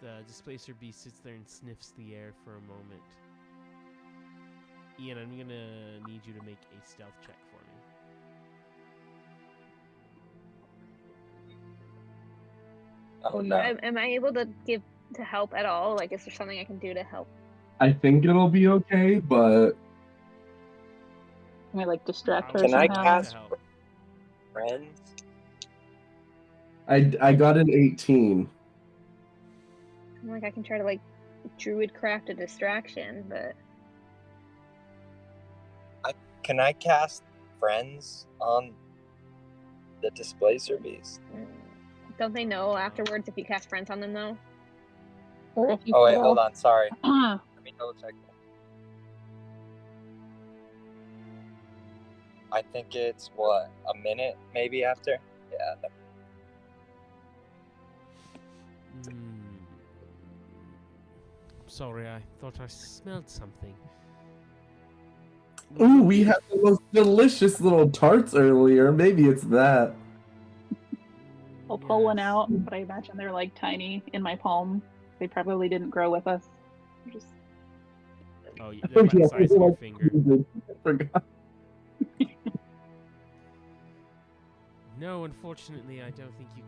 The displacer beast sits there and sniffs the air for a moment. Ian, I'm gonna need you to make a stealth check for me.
Oh no.
Am I able to help at all? Like, is there something I can do to help?
I think it'll be okay, but
Can we like distract her
Can I
somehow?
cast friends?
I got an 18.
I'm like, I can try to like druid craft a distraction, but
Can I cast friends on the displacer beast?
don't they know afterwards if you cast friends on them though?
Or if you
Oh wait,
feel-
hold on. Sorry. Let me double check that. I think it's what, a minute maybe after? Yeah.
Sorry, I thought I smelled something.
Ooh, we had the most delicious little tarts earlier. Maybe it's that.
I'll pull one
Yes.
out, but I imagine they're like tiny in my palm. They probably didn't grow with us. They're just
Oh, yeah, they're about the size of your finger.
I forgot.
No, unfortunately, I don't think you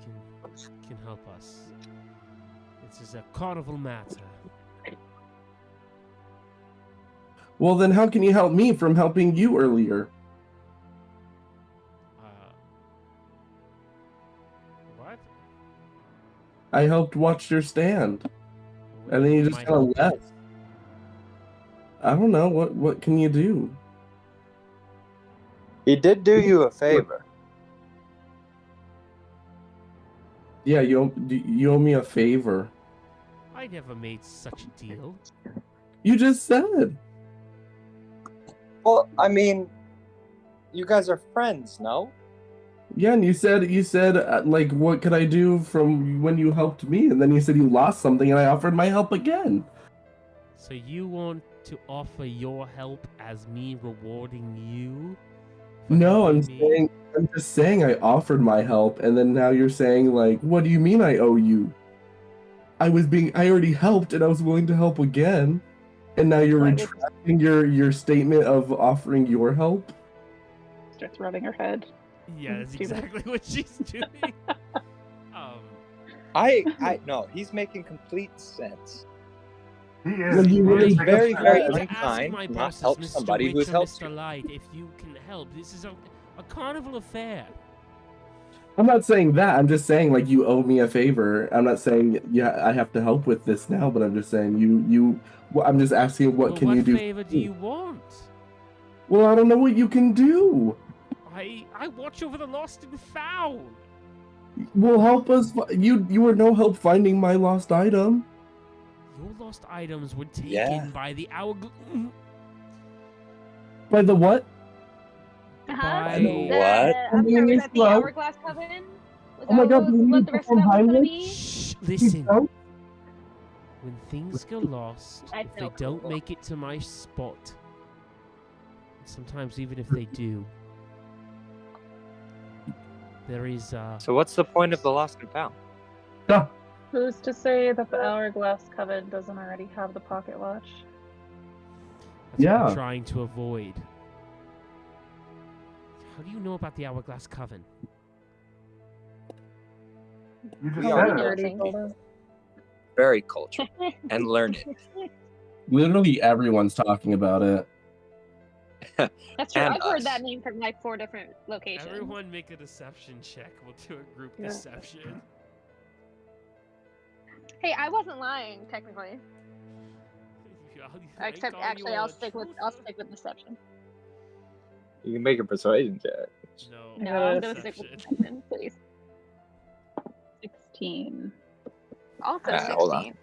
can help us. This is a carnival matter.
Well, then how can you help me from helping you earlier?
What?
I helped watch your stand, and then you just
My
kind of
help
left.
is-
I don't know what can you do?
He did do you a favor.
Yeah, you owe me a favor.
I never made such a deal.
You just said.
Well, I mean, you guys are friends, no?
Yeah, and you said like, what could I do from when you helped me? And then you said you lost something, and I offered my help again.
So you want to offer your help as me rewarding you? for
No,
helping me?
I'm just saying I offered my help, and then now you're saying like, what do you mean I owe you? I already helped, and I was willing to help again, and now you're
Right.
retracting your statement of offering your help.
starts rubbing her head.
Yeah, that's
Stupid.
exactly what she's doing.
No, he's making complete sense.
He
Well,
is.
you
he
really
is
It's very,
making
very
sense.
to ask
unkind
my
to not
bosses,
help
Mr.
somebody
Witch
who's
or
helped
Mr.
you.
Light, if you can help. This is a carnival affair.
I'm not saying that. I'm just saying like you owe me a favor. I'm not saying I have to help with this now, but I'm just saying well, I'm just asking what can you do?
What favor do you want?
Well, I don't know what you can do.
I watch over the lost and found.
Well, help us. You were no help finding my lost item.
Your lost items were taken
Yeah.
by the hourglass.
By the what?
Uh-huh.
the what?
I'm sorry, was that the
Slow.
Hourglass Coven? Was
Oh my
that
God, do you
what
need
the
to
rest of that was
perform
gonna
Heimlich?
be?
Shh, listen.
No?
When things go lost,
I
if they
feel
don't
cool.
make it to my spot, sometimes even if they do, there is
So what's the point of the lost and found?
Ah,
Who's to say that the Hourglass Coven doesn't already have the pocket watch?
that's what
Yeah.
I'm trying to avoid. How do you know about the Hourglass Coven?
You just
We
said
are
it.
Already told us.
Very cultured and learned.
literally everyone's talking about it.
That's true.
And
I've heard
us.
that name from like 4 different locations.
Everyone make a deception check. We'll do a group
Yeah.
deception.
Hey, I wasn't lying technically. Except actually, I'll stick with deception.
You can make a persuasion check.
No,
No,
Yeah,
I'm gonna stick with
deception.
deception, please.
16.
Also
Hold on.
16.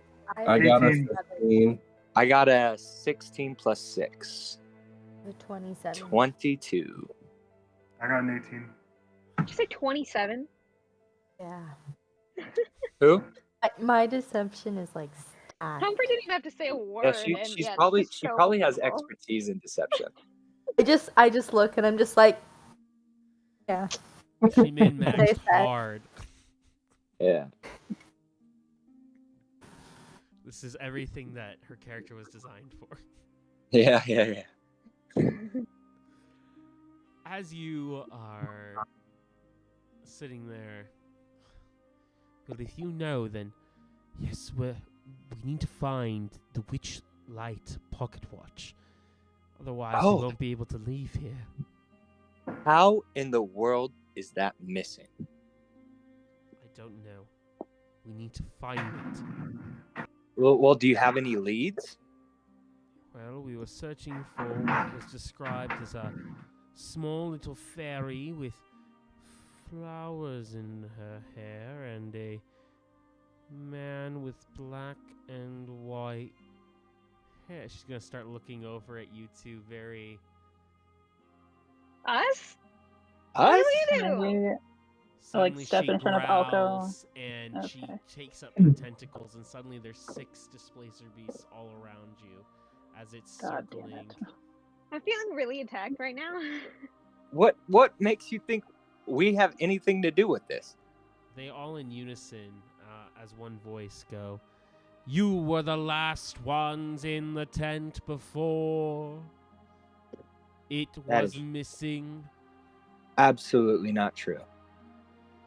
I got a
18.
15.
I got a 16 plus 6.
27.
22.
I got an 18.
Did you say 27?
Yeah.
Who?
My deception is like stacked.
Humphrey didn't even have to say a word.
Yeah,
and
she
yet
probably
it's so
has
horrible.
expertise in deception.
I just look and I'm just like, yeah.
She min-maxed
Very sad.
hard.
Yeah.
This is everything that her character was designed for.
Yeah.
As you are sitting there, well, if you know, then yes, we need to find the Witchlight pocket watch. Otherwise,
Oh.
we won't be able to leave here.
How in the world is that missing?
I don't know. We need to find it.
Well, do you have any leads?
Well, we were searching for what was described as a small little fairy with flowers in her hair and a man with black and white hair. She's gonna start looking over at you two very
Us?
Us?
What do we do?
Maybe
suddenly
step
she
in front of Alco.
growls and she
Okay.
takes up her tentacles and suddenly there's 6 displacer beasts all around you as it's
God damn
circling
it.
I'm feeling really attacked right now.
What makes you think we have anything to do with this?
They all in unison, as one voice, go, "You were the last ones in the tent before. It
That
was
is-
missing.
Absolutely not true.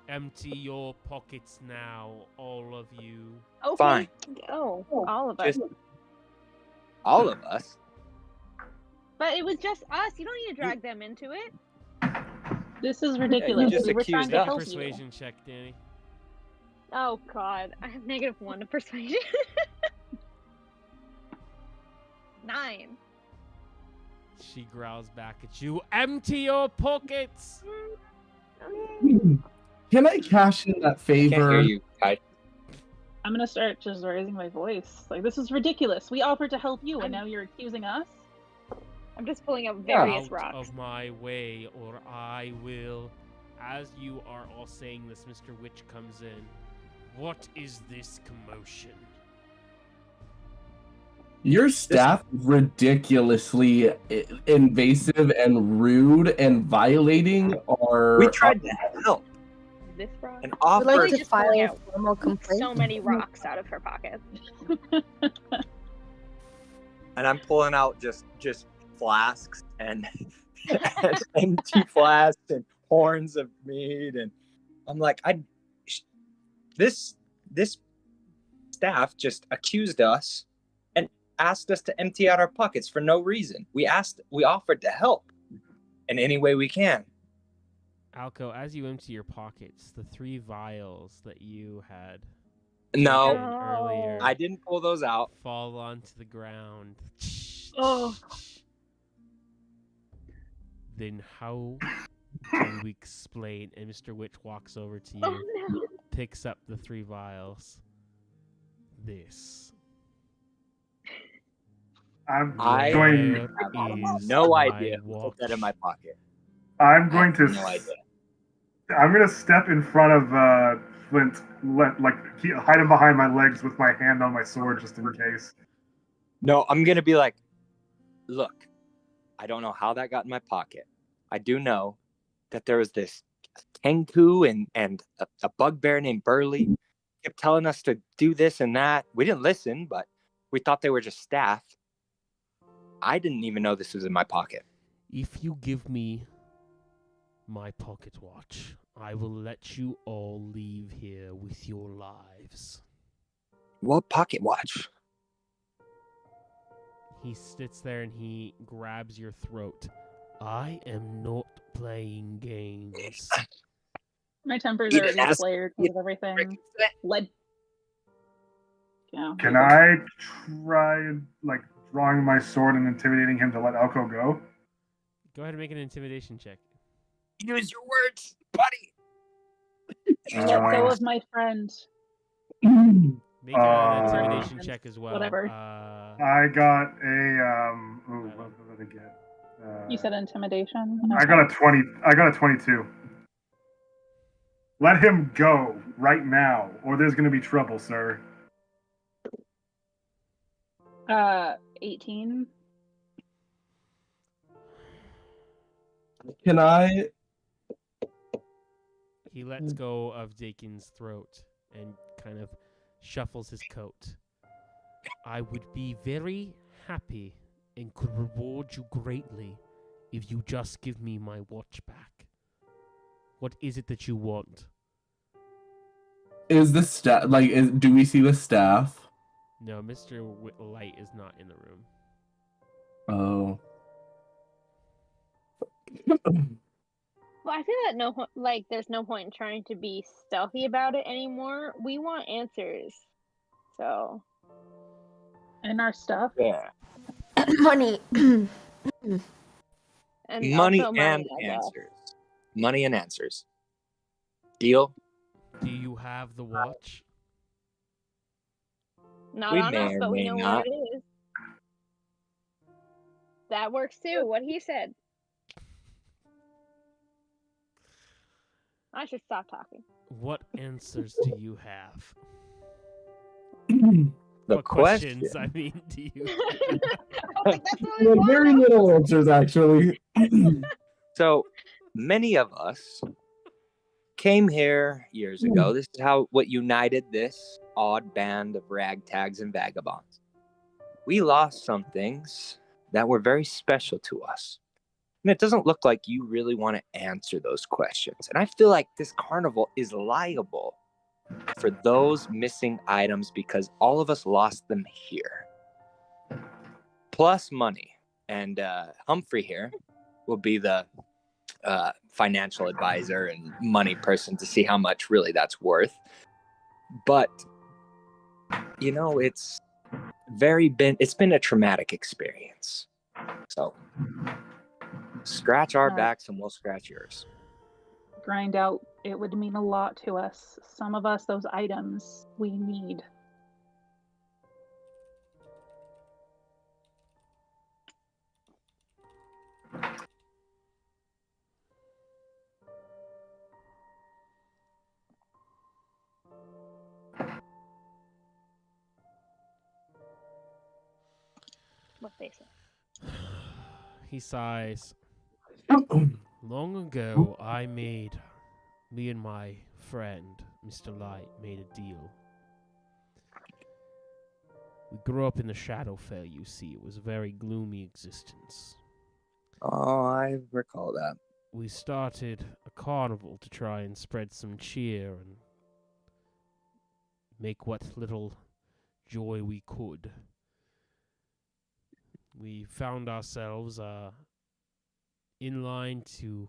Empty your pockets now, all of you."
Okay.
Fine.
Oh, all of us.
Just all of us.
But it was just us. You don't need to drag them into it.
This is ridiculous.
just
We were trying
accused
to
us.
help you.
Persuasion check, Danny.
Oh God, I have -1 to persuasion. 9.
She growls back at you. Empty your pockets.
Can I cash in that
I can't hear
favor?
you.
I'm gonna start just raising my voice. Like, this is ridiculous. We offered to help you, and now you're accusing us?
I'm just pulling up various
Out
rocks.
of my way, or I will. As you are all saying this, Mr. Witch comes in. What is this commotion?
Your staff is ridiculously invasive and rude and violating our.
We tried to help
This rock.
and
I'd like
offered.
to
just pulling
file
out
a formal complaint.
So many rocks out of her pocket.
And I'm pulling out just flasks and, and empty flasks and horns of mead, and I'm like, this staff just accused us and asked us to empty out our pockets for no reason. We offered to help in any way we can.
Alco, as you empty your pockets, the 3 vials that you had
No,
taken earlier
I didn't pull those out.
fall onto the ground.
Oh.
Then how can we explain? And Mr. Witch walks over to you,
Oh no.
picks up the 3 vials. This.
I
going.
Where is
No
my
idea who put that in my
watch?
pocket.
I'm
I
going
have
to.
no idea.
I'm going to step in front of Flint. Hide him behind my legs with my hand on my sword, just in case.
No, I'm gonna be like, look, I don't know how that got in my pocket. I do know that there was this Kenku and a bugbear named Burley kept telling us to do this and that. We didn't listen, but we thought they were just staff. I didn't even know this was in my pocket.
If you give me my pocket watch, I will let you all leave here with your lives.
What pocket watch?
He sits there and he grabs your throat. I am not playing games.
My temper's
You
already
didn't ask-
flared because of everything. Lead. Yeah.
Can I try drawing my sword and intimidating him to let Elko go?
Go ahead and make an intimidation check.
Use your words, buddy.
Let go of my friend.
Make an intimidation check as well.
Whatever.
I got a what did I get?
You said intimidation?
I got a 20. I got a 22. Let him go right now, or there's going to be trouble, sir.
18.
Can I?
He lets go of Dakin's throat and kind of shuffles his coat. I would be very happy and could reward you greatly if you just give me my watch back. What is it that you want?
Is the staff do we see the staff?
No, Mr. Witchlight is not in the room.
Oh.
Well, I feel that there's no point in trying to be stealthy about it anymore. We want answers. So.
And our stuff.
Yeah.
Money.
And
Money
also
and
I guess.
answers. Money and answers. Deal?
Do you have the watch?
Not
We
on us,
may or
but we
may
know
not.
where it is. That works too. What he said. I should stop talking.
What answers do you have?
The
what questions,
question.
I mean, do you?
I was like, that's what we
Well,
want.
very little answers, actually.
So many of us came here years ago. This is what united this odd band of ragtags and vagabonds. We lost some things that were very special to us. And it doesn't look like you really want to answer those questions. And I feel like this carnival is liable for those missing items because all of us lost them here. Plus money. And Humphrey here will be the financial advisor and money person to see how much really that's worth. But, you know, it's been a traumatic experience. So scratch our backs and we'll scratch yours.
Grind out, it would mean a lot to us. Some of us, those items we need.
What they say.
He sighs. Long ago, me and my friend, Mr. Light, made a deal. We grew up in the Shadowfell, you see. It was a very gloomy existence.
Oh, I recall that.
We started a carnival to try and spread some cheer and make what little joy we could. We found ourselves in line to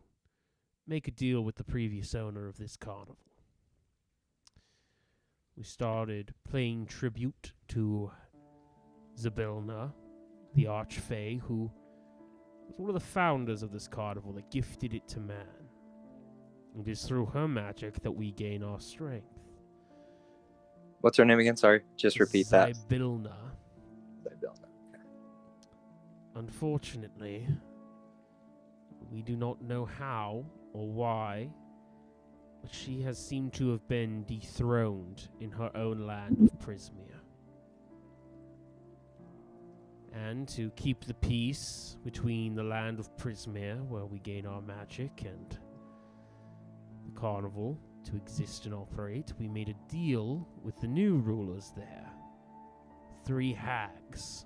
make a deal with the previous owner of this carnival. We started paying tribute to Zabelna, the Archfey, who was one of the founders of this carnival that gifted it to man. It is through her magic that we gain our strength.
What's her name again? Sorry, just repeat that.
Zabelna.
Zabelna.
Unfortunately, we do not know how or why, but she has seemed to have been dethroned in her own land of Prismia. And to keep the peace between the land of Prismia, where we gain our magic, and the carnival to exist and operate, we made a deal with the new rulers there. 3 hags.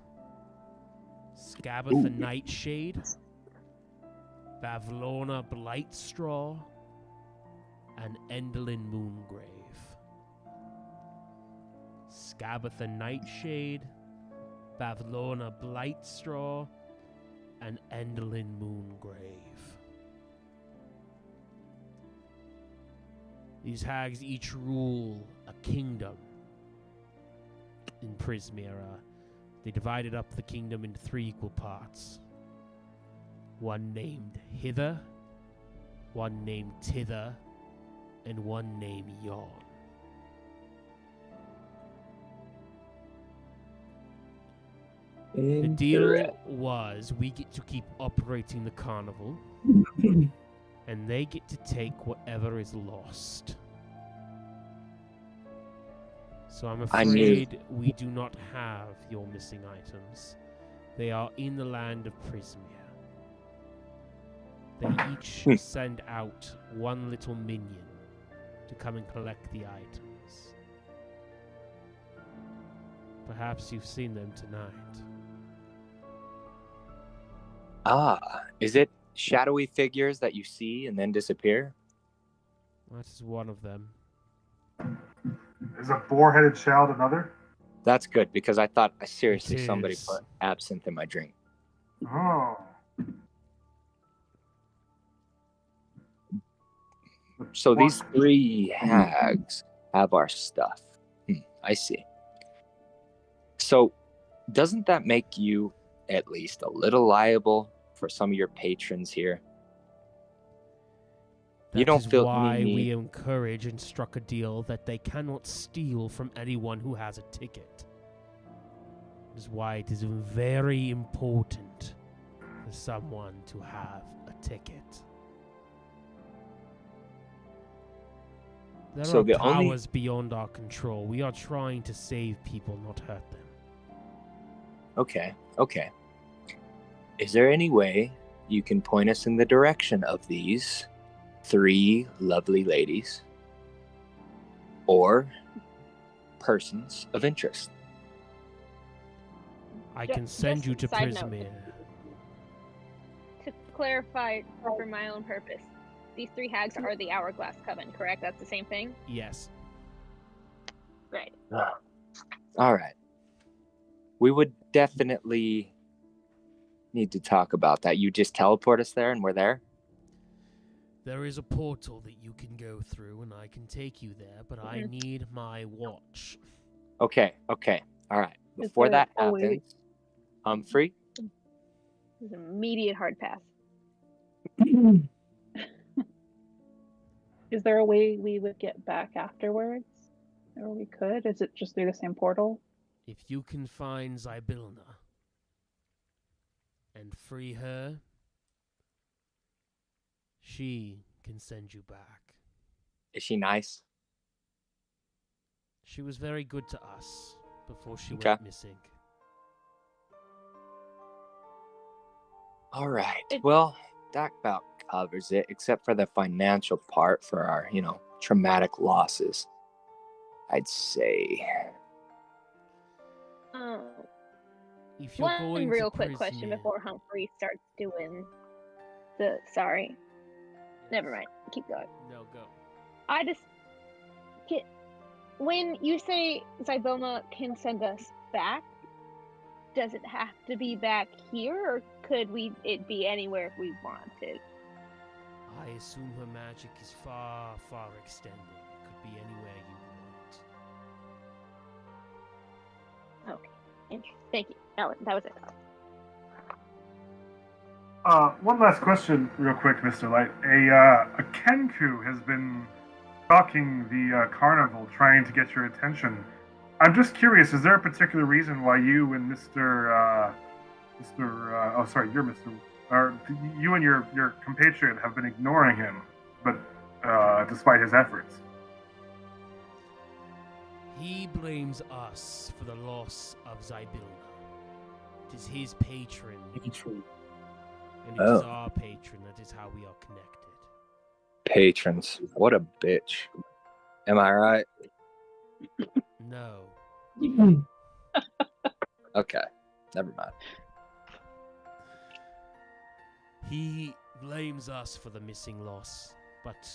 Scabbeth the Nightshade, Bavlorna Blightstraw, and Endelyn Moongrave. Scabbeth the Nightshade, Bavlorna Blightstraw, and Endelyn Moongrave. These hags each rule a kingdom in Prismia. They divided up the kingdom into 3 equal parts. One named Hither, one named Tither, and one named Yon. The deal was we get to keep operating the carnival, and they get to take whatever is lost. So I'm afraid we do not have your missing items. They are in the land of Prismia. They each send out one little minion to come and collect the items. Perhaps you've seen them tonight.
Ah, is it shadowy figures that you see and then disappear?
That is one of them.
Is a boar-headed child another?
That's good, because I thought seriously
It
somebody
is.
put absinthe in my drink.
Oh.
So these 3 hags have our stuff. I see. So doesn't that make you at least a little liable for some of your patrons here? You don't
That is
feel
why
any
we
need.
encourage and struck a deal that they cannot steal from anyone who has a ticket. That is why it is very important for someone to have a ticket. There
So
are
the only-
powers beyond our control. We are trying to save people, not hurt them.
Okay. Is there any way you can point us in the direction of these 3 lovely ladies or persons of interest?
I can send
Just
you to
side note.
Prismere.
To clarify for my own purpose, these 3 hags are the Hourglass Coven, correct? That's the same thing?
Yes.
Right.
All right. We would definitely need to talk about that. You just teleport us there and we're there?
There is a portal that you can go through, and I can take you there, but I need my watch.
Okay. All right.
Is
Before
there
that
a way-
happens, Humphrey,
This is an immediate hard pass.
Is there a way we would get back afterwards? Or we could? Is it just through the same portal?
If you can find Zybilna and free her, she can send you back.
is she nice?
She was very good to us before she
Okay.
went missing.
All right. Well, that about covers it, except for the financial part for our, traumatic losses. I'd say.
If you're
One
going
real
to
quick question
Prismere-
before Humphrey starts doing the. Sorry. Never mind. Keep going.
No, go.
I just. When you say Zybilna can send us back, does it have to be back here, or could it be anywhere if we wanted?
I assume her magic is far, far extended. It could be anywhere you want.
Okay. Interesting. Thank you. That was it.
One last question, real quick, Mr. Light. A Kenku has been stalking the carnival, trying to get your attention. I'm just curious, is there a particular reason why you and you and your compatriot have been ignoring him, but despite his efforts?
He blames us for the loss of Zybilna. It is his patron. And it is our patron. That is how we are connected.
Patrons. What a bitch. Am I right?
No.
Okay. Never mind.
He blames us for the missing loss, but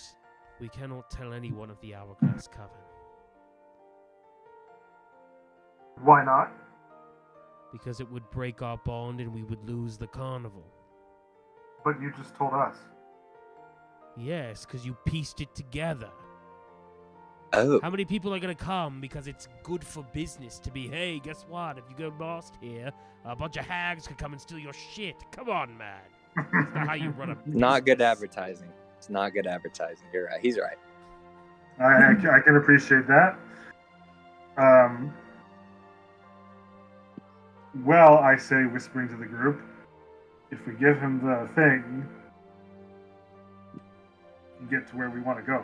we cannot tell anyone of the Hourglass Coven.
Why not?
Because it would break our bond and we would lose the carnival.
But you just told us.
Yes, because you pieced it together.
Oh.
How many people are going to come because it's good for business to be, hey, guess what? If you go lost here, a bunch of hags could come and steal your shit. Come on, man. That's not how you run a business.
Not good advertising. It's not good advertising. You're right. He's right.
I can appreciate that. Well, I say, whispering to the group, if we give him the thing, we get to where we want to go.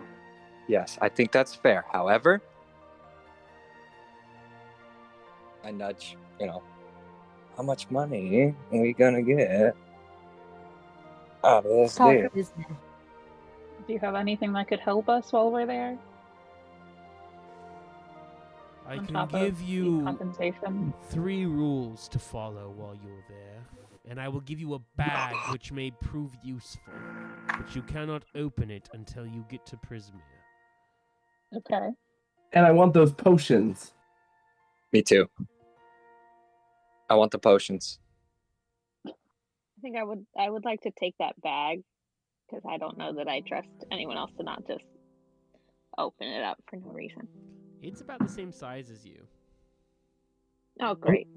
Yes, I think that's fair. However, I nudge, how much money are we gonna get out of this
Talk
deal?
business.
Do you have anything that could help us while we're there?
I
On
can
top of
give
the
you
compensation?
3 rules to follow while you're there, and I will give you a bag which may prove useful, but you cannot open it until you get to Prismere.
Okay.
And I want those potions.
Me too. I want the potions.
I think I would like to take that bag because I don't know that I trust anyone else to not just open it up for no reason.
It's about the same size as you.
Oh, great.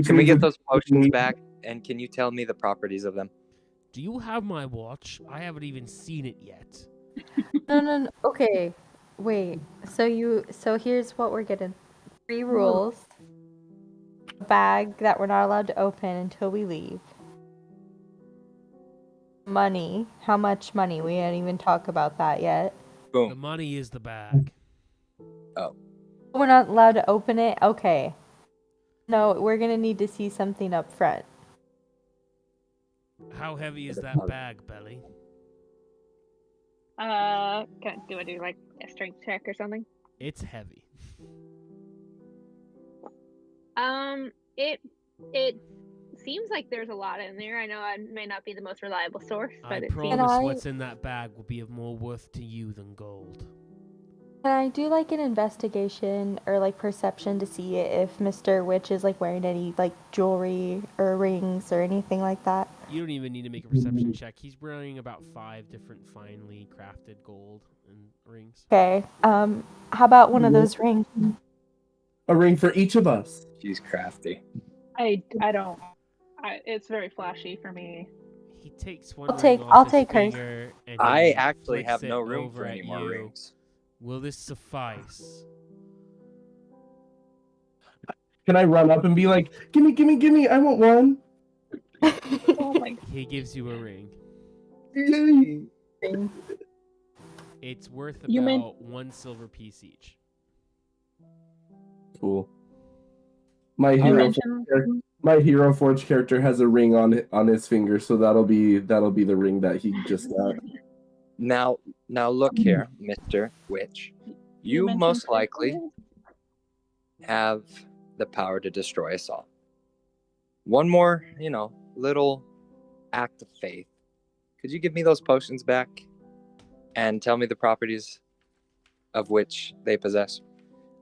Can we get those potions back? And can you tell me the properties of them?
Do you have my watch? I haven't even seen it yet.
No. Okay. Wait. So here's what we're getting. 3 rules. A bag that we're not allowed to open until we leave. Money. How much money? We didn't even talk about that yet.
The
Boom.
money is the bag.
We're not allowed to open it? Okay. No, we're gonna need to see something up front.
How heavy is that bag, Belly?
Do I do like a strength check or something?
It's heavy.
It seems like there's a lot in there. I know I may not be the most reliable source,
I
but it seems.
promise what's in that bag will be of more worth to you than gold.
Can I do like an investigation or like perception to see if Mr. Witch is like wearing any like jewelry or rings or anything like that?
You don't even need to make a perception check. He's wearing about 5 different finely crafted gold and rings.
Okay. How about one of those rings?
A ring for each of us.
She's crafty.
I don't. It's very flashy for me.
He takes one
I'll
ring
take-
off
I'll
his
take hers.
finger and
I
he
actually
flicks
have
it
no room
over
for
at
any more
you.
rings.
Will this suffice?
Can I run up and be like, gimme, I want one?
Oh my god.
He gives you a ring.
Yay!
It's worth
You meant-
about 1 silver piece each.
Cool. My
You
hero,
mentioned
my hero forge character has a ring on his finger, so that'll be the ring that he just got.
Now look here, Mr. Witch. You
mentioned
most likely
purple?
have the power to destroy us all. One more, little act of faith. Could you give me those potions back and tell me the properties of which they possess?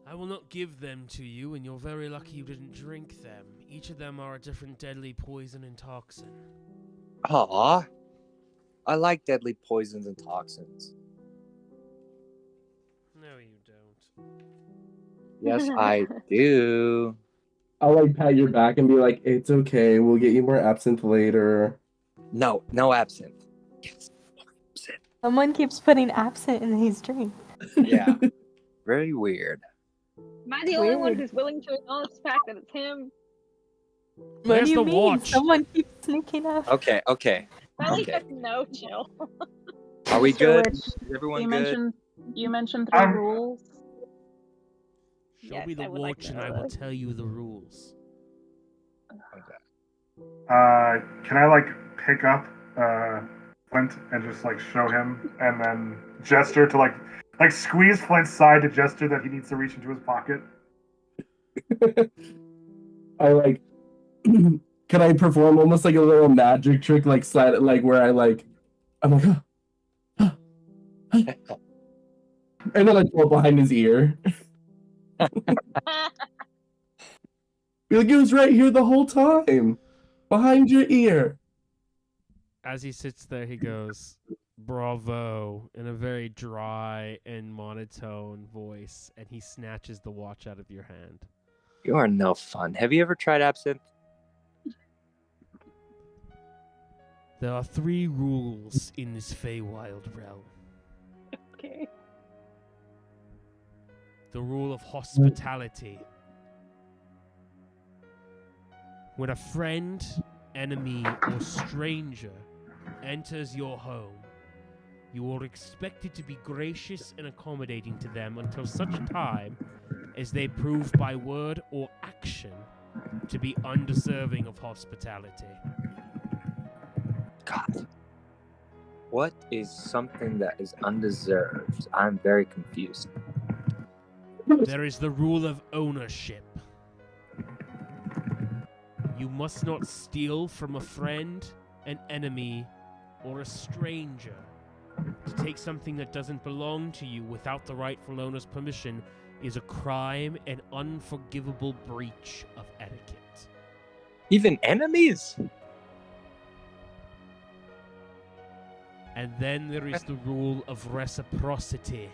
I will not give them to you, and you're very lucky you didn't drink them. Each of them are a different deadly poison and toxin.
Aw, I like deadly poisons and toxins.
No, you don't.
Yes, I do.
I'll like pat your back and be like, it's okay, we'll get you more absinthe later.
No absinthe. Yes, more absinthe.
Someone keeps putting absinthe in these drinks.
Yeah, very weird.
Am I the only one
Weird.
who's willing to acknowledge the fact that it's him?
What
Where's
do you
the
mean?
watch?
Someone keeps sneaking up.
Okay.
Belly
Okay.
has no chill.
Are we
Mr.
good?
Witch,
Is everyone
you
good?
mentioned 3 rules.
Show
Yes,
me the
I would like
watch
to
and
know
I will
those.
tell you the rules.
Can I like pick up Flint and just like show him, and then gesture to like squeeze Flint's side to gesture that he needs to reach into his pocket?
I like can I perform almost like a little magic trick like slide like where I'm like and then I pull behind his ear. Be like, it was right here the whole time. Behind your ear.
As he sits there, he goes, "Bravo," in a very dry and monotone voice, and he snatches the watch out of your hand.
You are no fun. Have you ever tried absinthe?
There are 3 rules in this Feywild realm.
Okay.
The rule of hospitality. When a friend, enemy, or stranger enters your home, you are expected to be gracious and accommodating to them until such time as they prove by word or action to be undeserving of hospitality.
God. What is something that is undeserved? I'm very confused.
There is the rule of ownership. You must not steal from a friend, an enemy, or a stranger. To take something that doesn't belong to you without the rightful owner's permission is a crime and unforgivable breach of etiquette.
Even enemies?
And then there is the rule of reciprocity.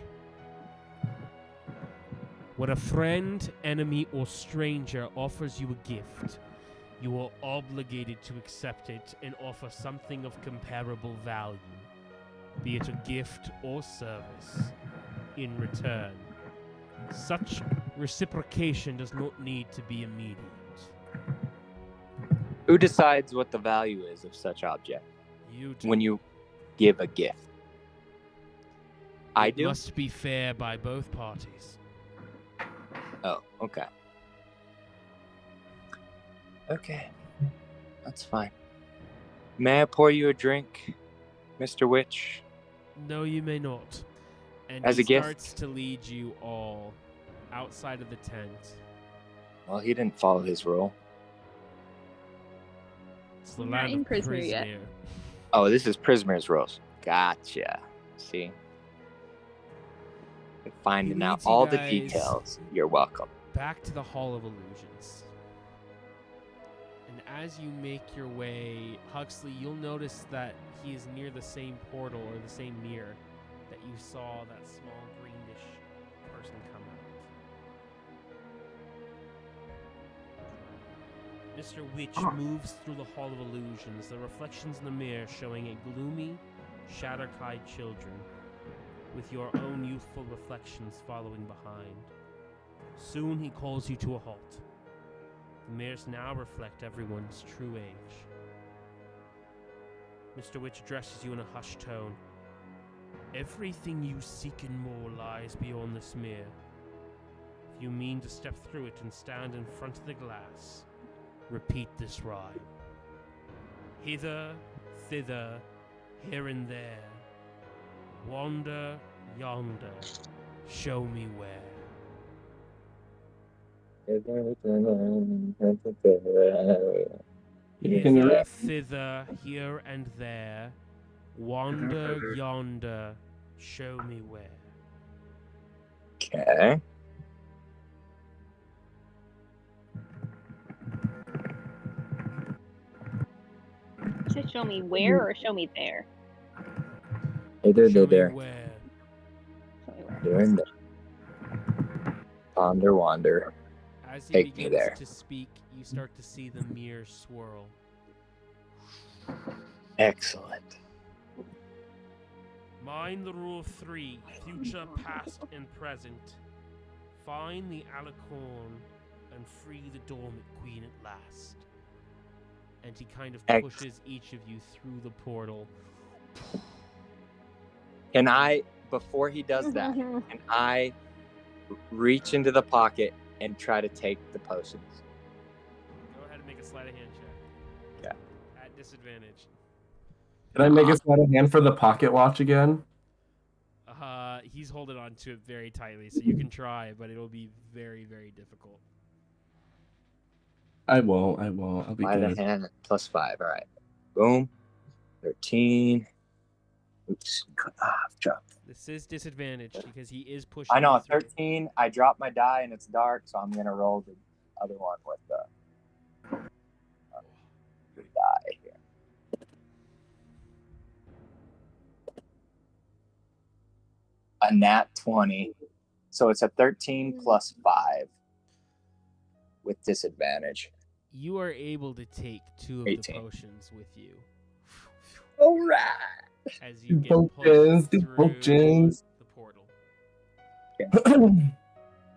When a friend, enemy, or stranger offers you a gift, you are obligated to accept it and offer something of comparable value, be it a gift or service, in return. Such reciprocation does not need to be immediate.
Who decides what the value is of such object
You do.
when you give a gift? I
It
do?
must be fair by both parties.
Oh, okay. Okay. That's fine. May I pour you a drink, Mr. Witch?
No, you may not. And
As
he
a gift?
starts to lead you all outside of the tent.
Well, he didn't follow his rule.
It's the
We're not
land
in
of
Prismere yet.
Prismere.
Oh, this is Prismare's rules. Gotcha. See? Finding out
leads you
all the
guys-
details. You're welcome.
Back to the Hall of Illusions. And as you make your way, Huxley, you'll notice that he is near the same portal or the same mirror that you saw that small greenish person come out. Mr. Witch moves through the Hall of Illusions, the reflections in the mirror showing a gloomy, shadow-eyed children, with your own youthful reflections following behind. Soon he calls you to a halt. The mirrors now reflect everyone's true age. Mr. Witch addresses you in a hushed tone. Everything you seek and more lies beyond this mirror. If you mean to step through it and stand in front of the glass, repeat this rhyme. Hither, thither, here and there. Wander, yonder, show me where. Hither, thither, here and there. Wander, yonder, show me where.
Okay.
Should show me where or show me there?
Either
Show me
there.
where.
Show me where.
Doing the ponder wander.
As he
Take me
begins
there.
to speak, you start to see the mirror swirl.
Excellent.
Mind the rule of 3, future, past, and present. Find the alicorn and free the dormant queen at last. And he kind of pushes each of you through the portal.
Can I, before he does that, can I reach into the pocket and try to take the potions?
Go ahead and make a sleight of hand check.
Okay.
At disadvantage.
Can I make a sleight of hand for the pocket watch again?
He's holding on to it very tightly, so you can try, but it'll be very, very difficult.
I won't. I'll be
By the
good.
hand, +5. All right. Boom. 13. Oops. I've dropped.
This is disadvantage because he is pushing.
I know,
you through.
13. I dropped my die and it's dark, so I'm going to roll the other one with the good die here. A nat 20. So it's a 13 plus 5 with disadvantage.
You are able to take 2 of
18.
the potions with you.
All right.
As you get
Potions,
pushed
the
through
potions.
the portal.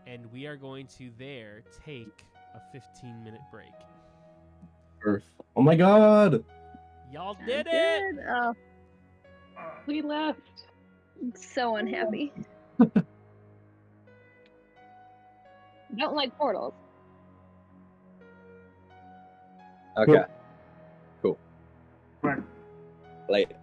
And we are going to there take a 15-minute break.
Earth. Oh my god!
Y'all did it!
Good. Oh,
We left.
I'm so unhappy. Don't like portals.
Okay. Cool.
Right.
Later.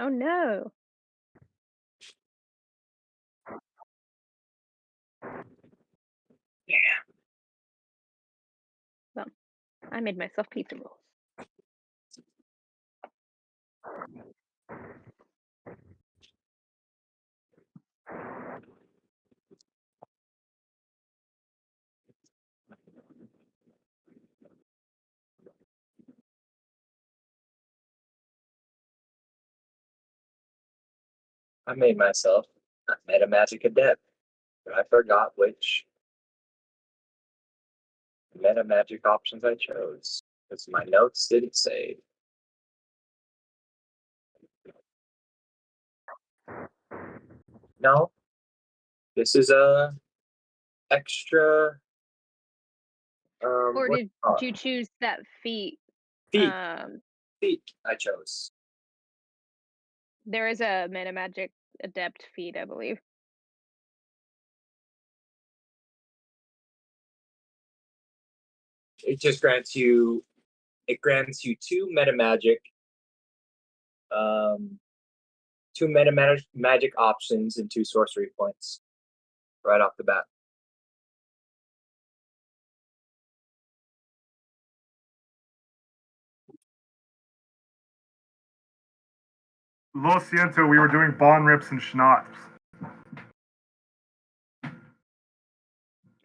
Oh no. Well, I made myself pizza rolls.
I made myself a metamagic adept, but I forgot which metamagic options I chose because my notes didn't save. No, this is a extra.
Or
What
did you choose that feat?
feat? Feat I chose.
There is a metamagic adept feat, I believe.
It just grants you. It grants you 2 metamagic 2 magic options and 2 sorcery points right off the bat.
Lo siento, we were doing bond rips and schnapps.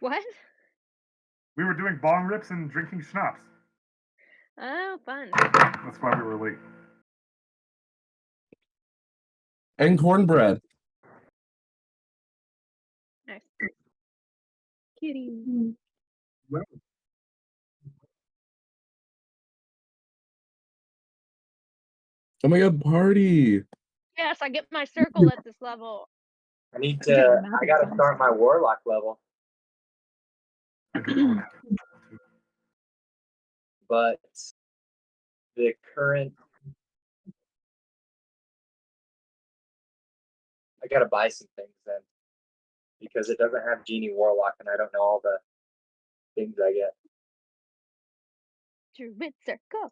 What?
We were doing bong rips and drinking schnapps.
Oh, fun.
That's why we were late.
And cornbread.
Nice. Kitty.
Oh my god, party!
Yes, I get my circle at this level.
I gotta start my warlock level. But the current, I gotta buy some things then, because it doesn't have Genie Warlock, and I don't know all the things I get.
Druid circle.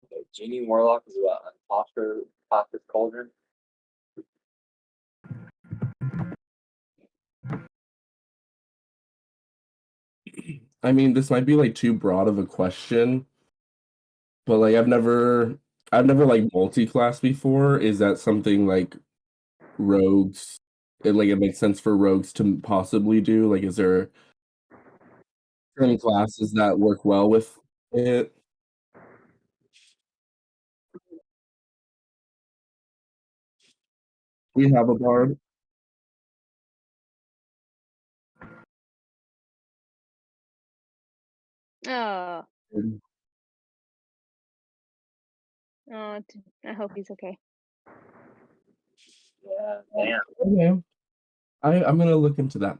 Okay, Genie Warlock is what? Imposter's Cauldron?
I mean, this might be like too broad of a question, but like I've never like multi-class before. Is that something like rogues? It makes sense for rogues to possibly do. Like, is there certain classes that work well with it? We have a bard.
Oh. Oh, I hope he's okay.
Yeah, damn.
Okay. I'm gonna look into that.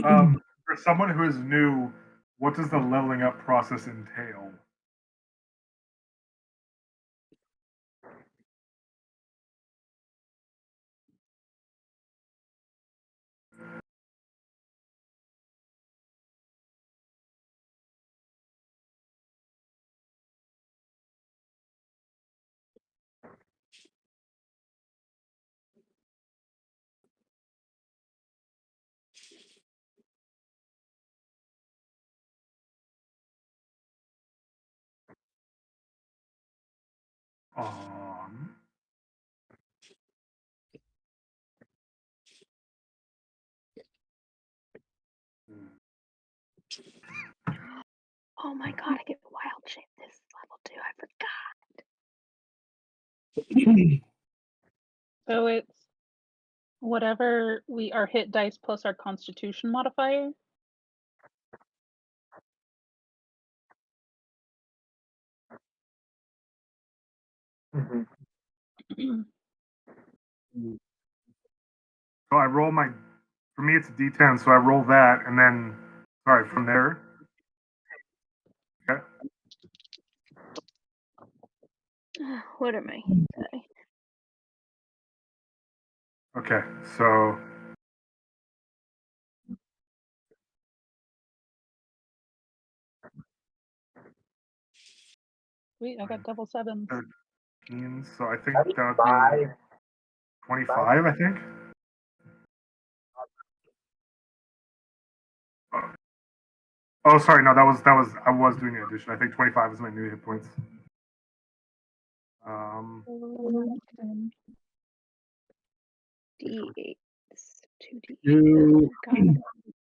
For someone who is new, what does the leveling up process entail?
Oh my god, I get wild shape this level 2. I forgot.
So it's whatever our hit dice plus our constitution modifier.
So I roll for me it's a D10, so I roll that, and then, from there. Okay.
What are my hit die?
Okay, so
Sweet, I got double sevens.
13, so I think that would be 25, I think. Oh, sorry, no, that was I was doing the addition. I think 25 is my new hit points.
D8. 2D8.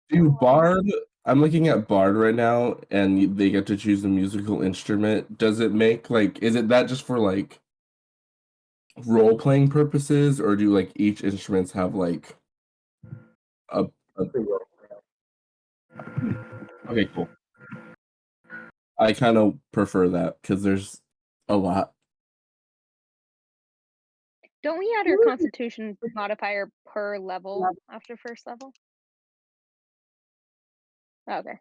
Do Bard? I'm looking at Bard right now, and they get to choose a musical instrument. Does it make is it that just for role playing purposes, or do each instruments have a Okay, cool. I kind of prefer that because there's a lot.
Don't we add our constitution modifier per level after first level? Okay.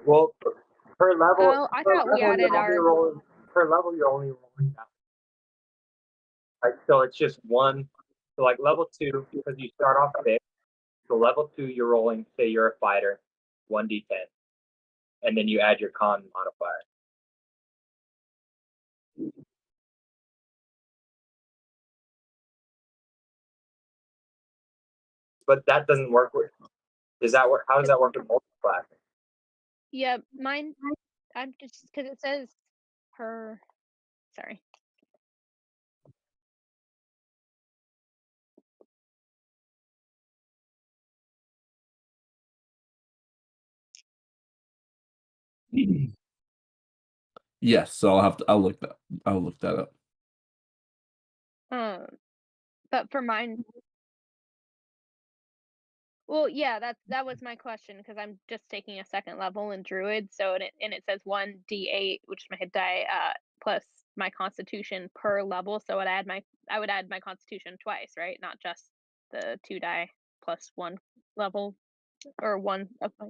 Well, per level.
Oh, I thought we added our.
Per level, you're only rolling that. Right, so it's just one. So like level 2, because you start off big. So level 2, you're rolling. Say you're a fighter, 1d10, and then you add your con modifier. But that doesn't work with. Does that work? How does that work with multi-class?
Yeah, mine. I'm just because it says per. Sorry.
Yes, so I'll look that up.
But for mine. Well, yeah, that was my question because I'm just taking a second level in Druid, so it says 1d8, which is my hit die, plus my Constitution per level. So I would add my Constitution twice, right? Not just the 2 die plus 1 level or 1 of my.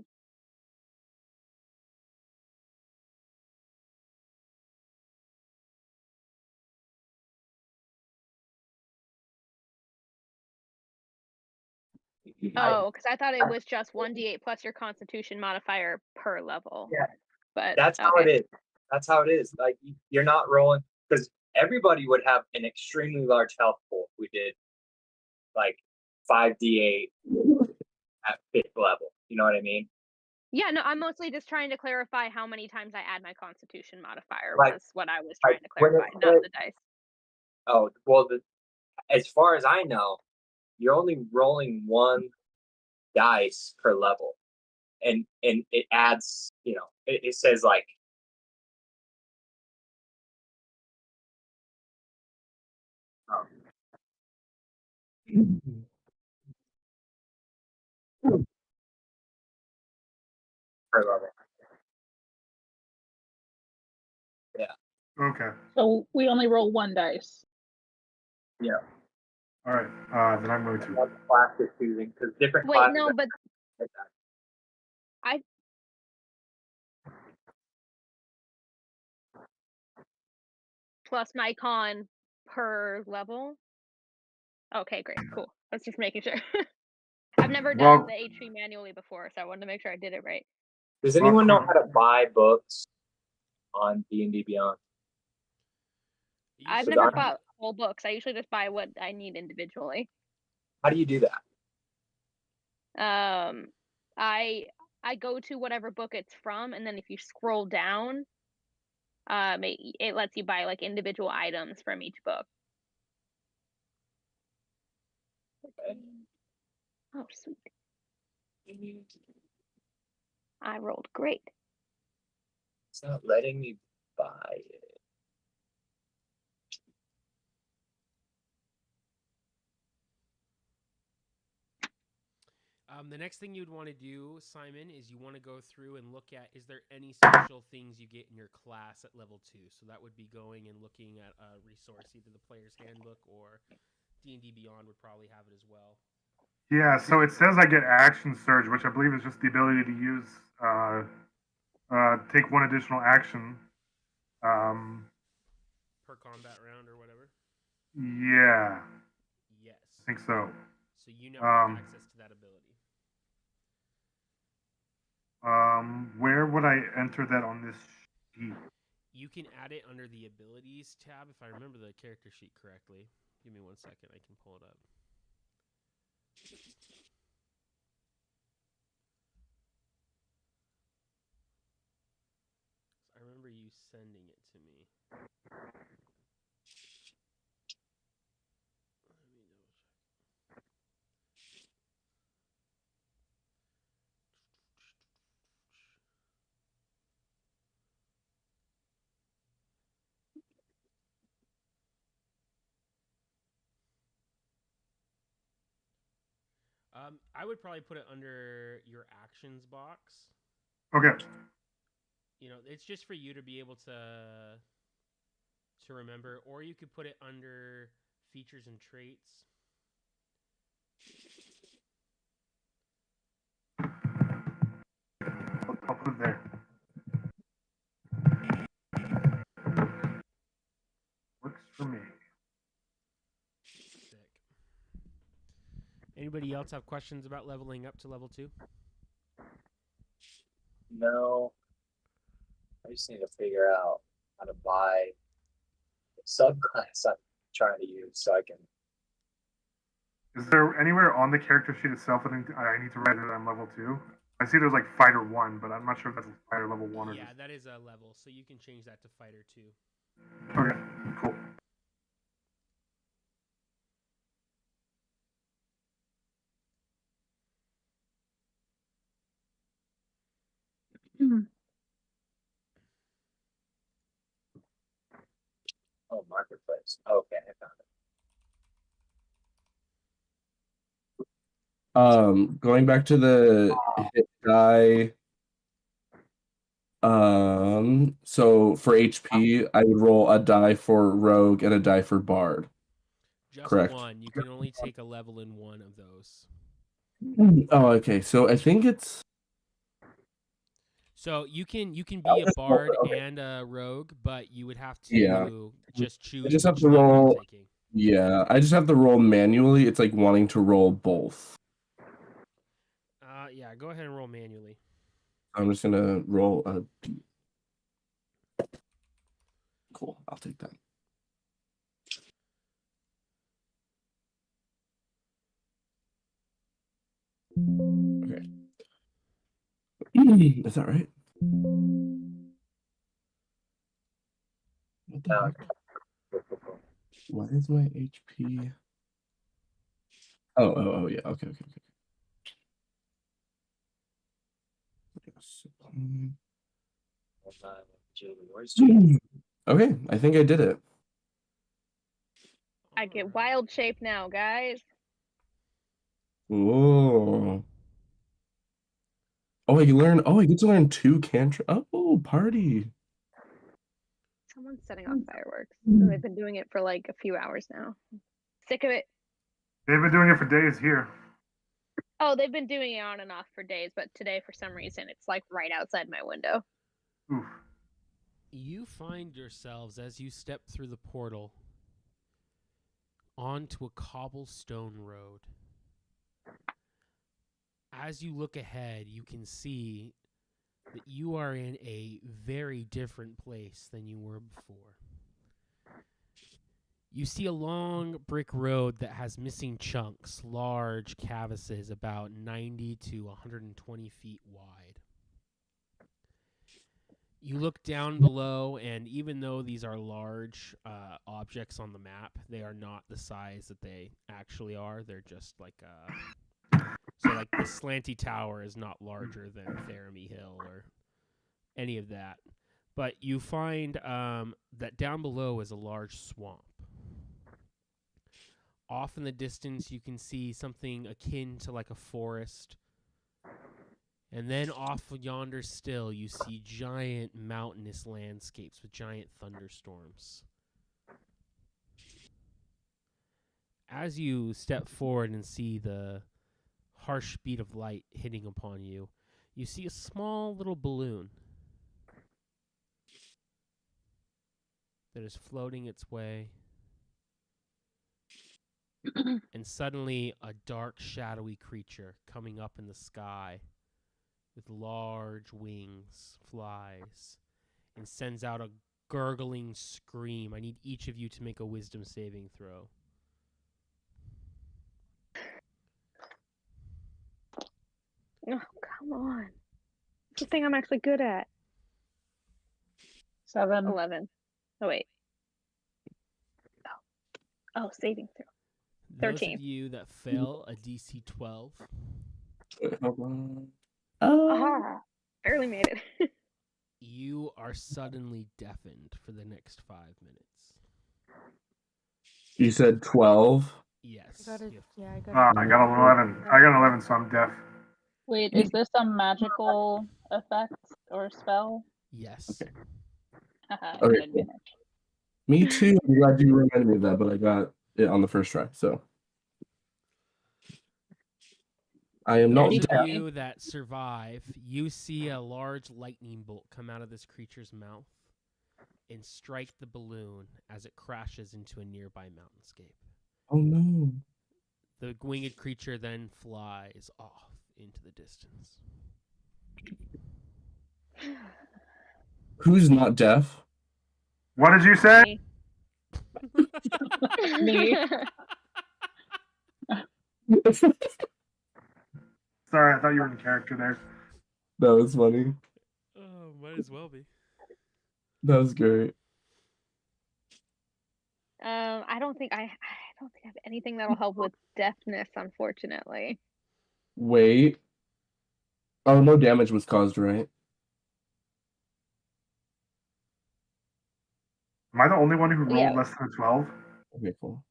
Oh, because I thought it was just 1d8 plus your Constitution modifier per level.
Yeah,
but
that's how it is. That's how it is. Like you're not rolling because everybody would have an extremely large health pool. If we did like 5d8 at 5th level. You know what I mean?
Yeah, no, I'm mostly just trying to clarify how many times I add my Constitution modifier
Like-
was what I was trying to
when it
clarify, not
says-
the dice.
Oh well, as far as I know, you're only rolling 1 dice per level, and it adds. You know, it says like. Per level.
Okay.
So we only roll 1 dice.
Yeah.
All right. Then I'm going to.
What class is choosing because different
Wait,
classes.
no, but
have that.
plus my con per level. Okay, great, cool. Let's just making sure. I've never done
Well-
the HP manually before, so I wanted to make sure I did it right.
Does anyone know how to buy books on D&D Beyond?
I've
So
never
that-
bought whole books. I usually just buy what I need individually.
How do you do that?
I go to whatever book it's from, and then if you scroll down, it lets you buy like individual items from each book.
Okay.
Oh, sweet. I rolled great.
It's not letting me buy it.
The next thing you'd want to do, Simon, is you want to go through and look at, is there any special things you get in your class at level 2? So that would be going and looking at a resource, either the player's handbook or D&D Beyond would probably have it as well.
Yeah, so it says I get action surge, which I believe is just the ability to use take 1 additional action.
Per combat round or whatever?
Yeah,
Yes.
I think so.
So you now have access to that ability.
Where would I enter that on this sheet?
You can add it under the abilities tab if I remember the character sheet correctly. Give me 1 second, I can pull it up. I remember you sending it to me. Let me double check. I would probably put it under your actions box.
Okay.
You know, it's just for you to be able to remember, or you could put it under features and traits.
I'll put it there.
Anybody else have questions about leveling up to level 2?
No. I just need to figure out how to buy the subclass I'm trying to use so I can.
Is there anywhere on the character sheet itself that I need to write that I'm level 2? I see there's like fighter 1, but I'm not sure if that's fighter level 1 or
Yeah,
just...
that is a level, so you can change that to fighter 2.
Okay, cool.
Oh, marketplace. Okay, I found it.
Going back to the hit die. So for HP, I would roll a die for rogue and a die for bard.
Just
Correct.
one. You can only take a level in one of those.
Oh, okay. So I think it's.
So you can be a bard and a rogue, but you would have to just choose.
I just have
which
to
level you're
roll.
taking.
Yeah, I just have to roll manually. It's like wanting to roll both.
Yeah, go ahead and roll manually.
I'm just gonna roll a D. Cool, I'll take that. Okay. Is that right? What the heck? Why is my HP? Oh, yeah. Okay. Okay, I think I did it.
I get wild shape now, guys.
Whoa. Oh, I get to learn 2 cantrips. Oh, party.
Someone's setting off fireworks. They've been doing it for like a few hours now. Sick of it.
They've been doing it for days here.
Oh, they've been doing it on and off for days, but today, for some reason, it's like right outside my window.
Oof.
You find yourselves, as you step through the portal, onto a cobblestone road. As you look ahead, you can see that you are in a very different place than you were before. You see a long brick road that has missing chunks, large crevices about 90 to 120 feet wide. You look down below, and even though these are large objects on the map, they are not the size that they actually are. They're just like so like the slanty tower is not larger than Faramee Hill or any of that. But you find that down below is a large swamp. Off in the distance, you can see something akin to like a forest. And then off yonder still, you see giant mountainous landscapes with giant thunderstorms. As you step forward and see the harsh beat of light hitting upon you, you see a small little balloon that is floating its way. And suddenly, a dark, shadowy creature coming up in the sky with large wings flies and sends out a gurgling scream. I need each of you to make a wisdom saving throw.
Oh, come on. It's the thing I'm actually good at.
7.
11. Oh, wait. Oh, saving throw.
Those
13.
of you that fail a DC 12,
Aha! Barely made it.
you are suddenly deafened for the next 5 minutes.
You said 12?
Yes.
I got it.
you have-
Yeah, I got
I got an 11. I got an 11, so I'm deaf.
Wait, is this a magical effect or spell?
Yes.
Haha,
Okay,
good advantage.
Me too. I'm glad you reminded me of that, but I got it on the first try, so. I am not
Those
Those
of
deaf.
you that survive, you see a large lightning bolt come out of this creature's mouth and strike the balloon as it crashes into a nearby mountainscape.
Oh no.
The winged creature then flies off into the distance.
Who's not deaf?
What did you say?
Me.
Sorry, I thought you were in character there.
That was funny.
Oh, might as well be.
That was great.
I don't think I have anything that'll help with deafness, unfortunately.
Wait. Oh, no damage was caused, right?
Am I the only one who rolled
Yeah.
less than a 12?
Okay, cool.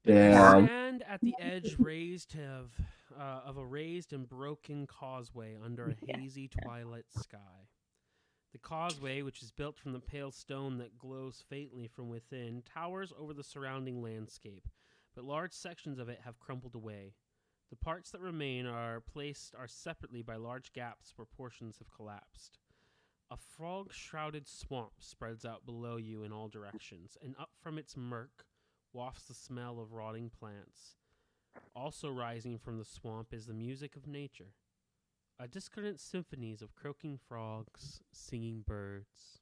You
Damn.
stand at the edge of a raised and broken causeway under a hazy twilight sky. The causeway, which is built from the pale stone that glows faintly from within, towers over the surrounding landscape, but large sections of it have crumbled away. The parts that remain are separately by large gaps where portions have collapsed. A frog-shrouded swamp spreads out below you in all directions, and up from its murk wafts the smell of rotting plants. Also rising from the swamp is the music of nature. A discordant symphonies of croaking frogs, singing birds.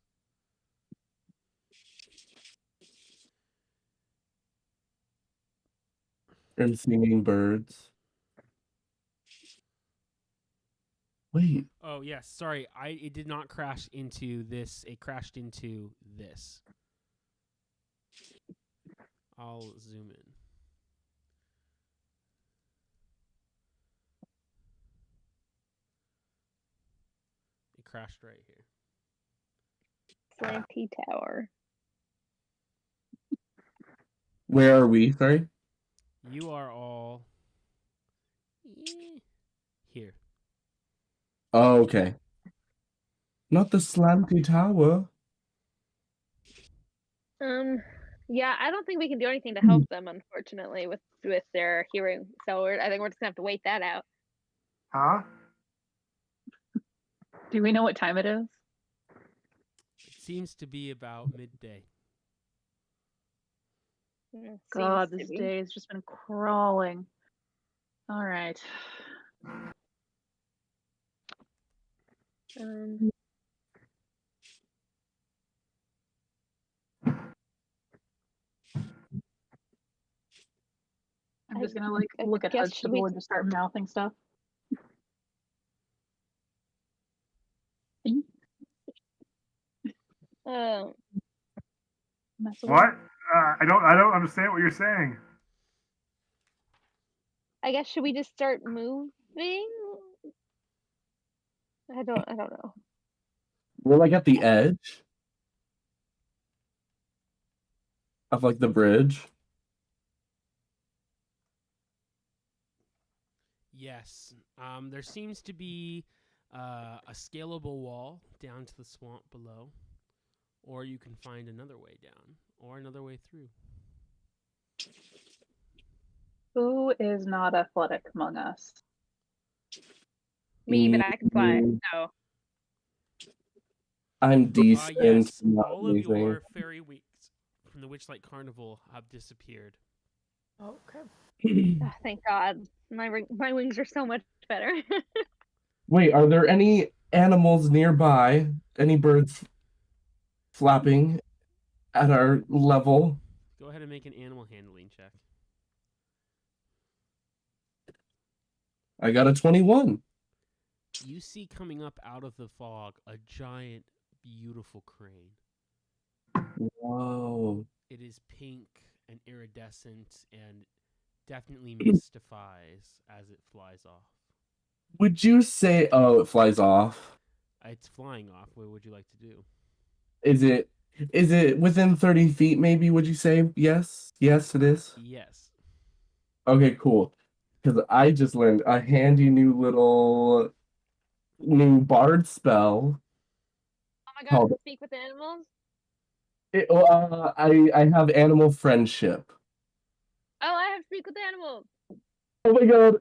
And singing birds. Wait.
Oh yes, sorry. It did not crash into this. It crashed into this. I'll zoom in. It crashed right here.
Slanty tower.
Where are we? Sorry?
You are all here.
Oh, okay. Not the slanty tower.
Yeah, I don't think we can do anything to help them, unfortunately, with their hearing. So I think we're just gonna have to wait that out.
Huh?
Do we know what time it is?
It seems to be about midday.
God,
Seems
this
to be.
day has just been crawling. All right. I'm just gonna
I
look at
guess should we-
Huxtable and just start mouthing stuff. Mess with
What? I don't understand what you're saying.
I guess should we just start moving? I don't know.
We're like at the edge of like the bridge.
Yes. There seems to be a scalable wall down to the swamp below, or you can find another way down, or another way through.
Who is not athletic among us?
Me, but I can fly. So
I'm decent.
Yes,
not
all of
anything.
your fairy wings from the Witchlight Carnival have disappeared.
Okay.
oh, thank God, my wings are so much better.
Wait, are there any animals nearby? Any birds flapping at our level?
Go ahead and make an animal handling check.
I got a 21.
You see coming up out of the fog a giant, beautiful crane.
Whoa.
It is pink and iridescent and definitely mystifies as it flies off.
Would you say, oh, it flies off?
It's flying off. What would you like to do?
Is it within 30 feet maybe, would you say? Yes? Yes, it is?
Yes.
Okay, cool. Because I just learned a handy new bard spell.
Oh my God,
Called-
to speak with animals.
I have animal friendship.
Oh, I have speak with animals.
Oh my god.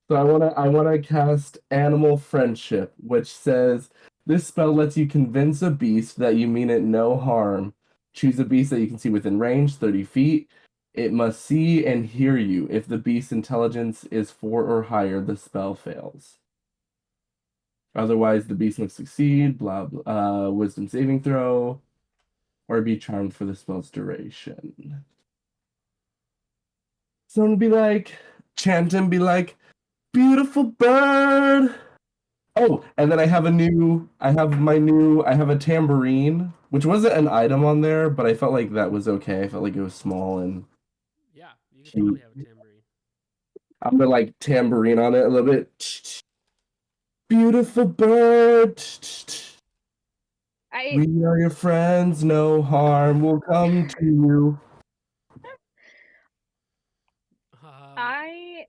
So I wanna cast Animal Friendship, which says this spell lets you convince a beast that you mean it no harm. Choose a beast that you can see within range, 30 feet. It must see and hear you. If the beast's intelligence is 4 or higher, the spell fails. Otherwise, the beast must succeed, wisdom saving throw, or be charmed for the spell's duration. Someone would be like, chant and be like, beautiful bird. Oh, and then I have a tambourine, which wasn't an item on there, but I felt like that was okay. I felt like it was small and
Yeah, you can totally have a tambourine.
I'm gonna like tambourine on it a little bit. Beautiful bird. We are your friends, no harm will come to you.
I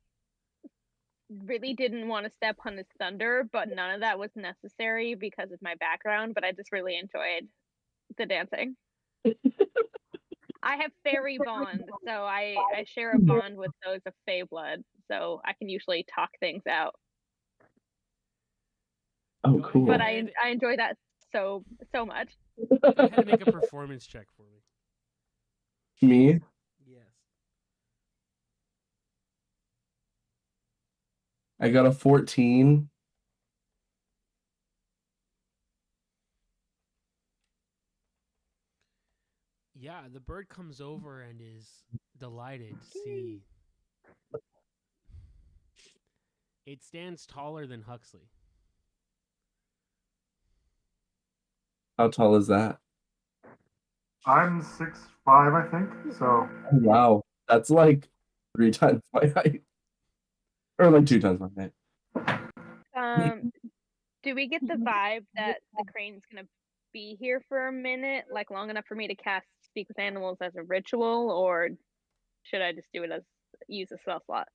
really didn't want to step on his thunder, but none of that was necessary because of my background, but I just really enjoyed the dancing. I have fairy bond, so I share a bond with those of Fey blood, so I can usually talk things out.
Oh, cool.
But I enjoy that so much.
Go ahead and make a performance check for me.
Me?
Yes.
I got a 14.
Yeah, the bird comes over and is delighted to see. It stands taller than Huxley.
How tall is that?
I'm 6'5", I think. So
Oh, wow, that's like 3 times my height, or like 2 times my height.
Do we get the vibe that the crane's gonna be here for a minute, like long enough for me to cast Speak with Animals as a ritual, or should I just do it as use a spell slot?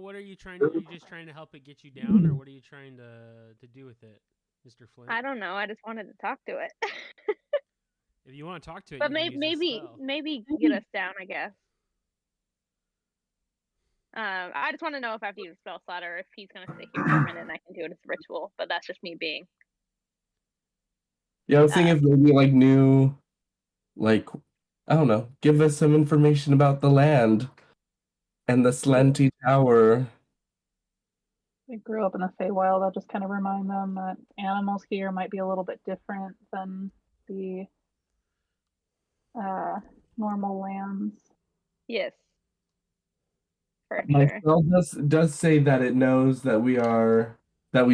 What are you trying to? Are you just trying to help it get you down, or what are you trying to do with it, Mr. Flint?
I don't know. I just wanted to talk to it.
If you want to talk to it,
But
you can use a spell.
maybe get us down, I guess. I just want to know if I have to use a spell slot or if he's gonna stay here for a minute and I can do it as a ritual. But that's just me being.
Yeah, I was thinking if maybe like new, like, I don't know, give us some information about the land and the Slanty Tower.
They grew up in the Feywild. I'll just kind of remind them that animals here might be a little bit different than the normal lands.
Yes. For
My
sure.
spell does say that it knows that we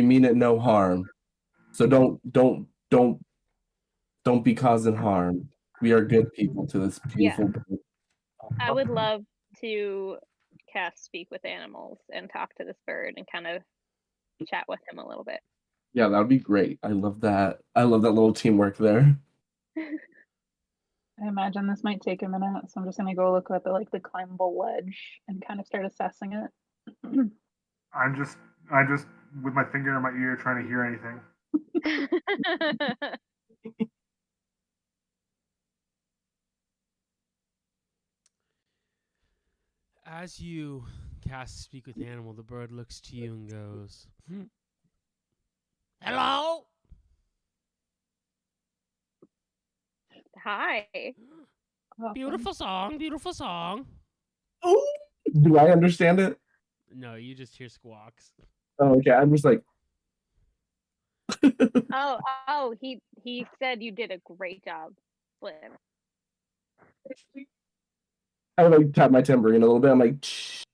mean it no harm. So don't be causing harm. We are good people to this beautiful bird.
I would love to cast Speak with Animals and talk to this bird and kind of chat with him a little bit.
Yeah, that would be great. I love that. I love that little teamwork there.
I imagine this might take a minute, so I'm just gonna go look at the climbable ledge and kind of start assessing it.
I just with my finger in my ear trying to hear anything.
As you cast Speak with Animal, the bird looks to you and goes, "Hello."
Hi.
Beautiful song, beautiful song.
Oh, do I understand it?
No, you just hear squawks.
Oh, okay. I'm just like.
Oh, he said you did a great job, Flynn.
I would like tap my tambourine a little bit. I'm like, shh.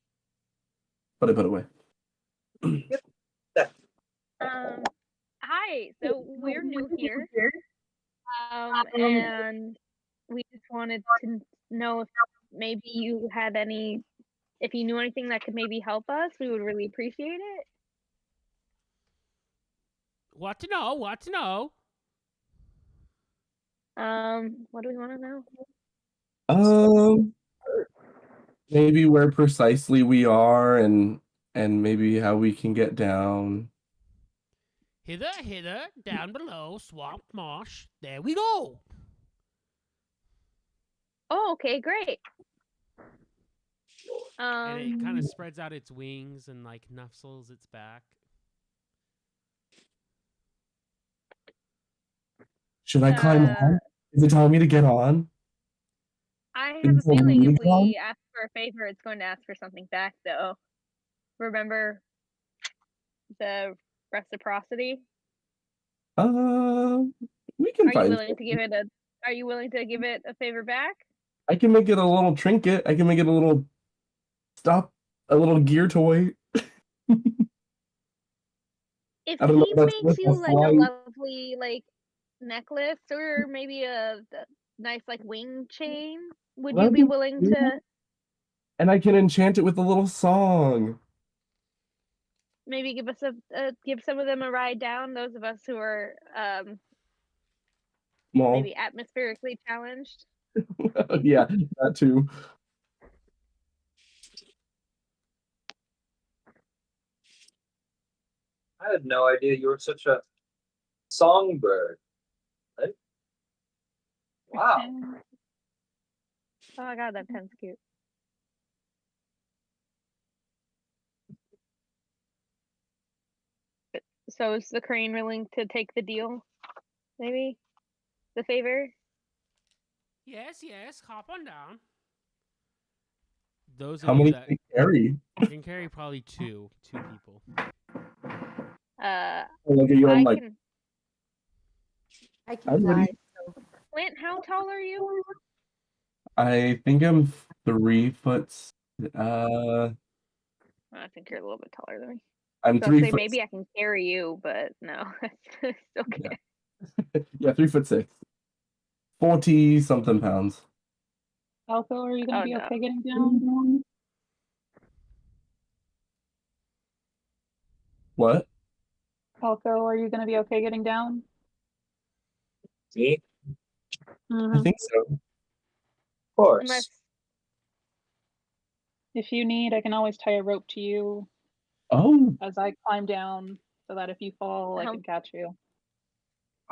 But I put it away.
Hi. So we're new here. And we just wanted to know if maybe you had if you knew anything that could maybe help us, we would really appreciate it.
What to know? What to know?
What do we want to know?
Maybe where precisely we are and maybe how we can get down.
Hither, down below, swamp marsh. There we go.
Oh, okay, great.
And it kind of spreads out its wings and like nuzzles its back.
Should I climb on? Is it telling me to get on?
I
Is
have
it
a
telling
feeling
me
if
to get on?
we ask for a favor, it's going to ask for something back, though. Remember the reciprocity?
We can
Are you
find
willing to
something.
give it a? Are you willing to give it a favor back?
I can make it a little trinket. I can make it a little gear toy.
If
I don't know
he
if that's
makes
worth
you
a
like a
flying.
lovely like necklace or maybe a nice like wing chain, would you
That'd
be
be
willing
cute.
to
And I can enchant it with a little song.
maybe give us give some of them a ride down? Those of us who are
Small.
maybe atmospherically challenged.
Yeah, that too.
I had no idea you were such a songbird. Right? Wow.
Oh my god, that pen's cute. So is the crane willing to take the deal? Maybe? The favor?
Yes, hop on down. Those
How
of you
many
that
can I carry?
can carry probably two people.
Look at you, I'm
I
like,
can.
I can
I'm ready.
fly.
Clint, how tall are you?
I think I'm 3 foot.
I think you're a little bit taller than me.
I'm
So I'll
3
say
foot.
maybe I can carry you, but no, it's okay.
Yeah, 3'6". 40 something pounds.
Alco, are you going to
Oh,
be
no.
okay getting down?
What?
Alco, are you going to be okay getting down?
Me?
I think so.
Of course.
Unless
If you need, I can always tie a rope to you
Oh,
as I climb down so that if you fall, I
How-
can catch you.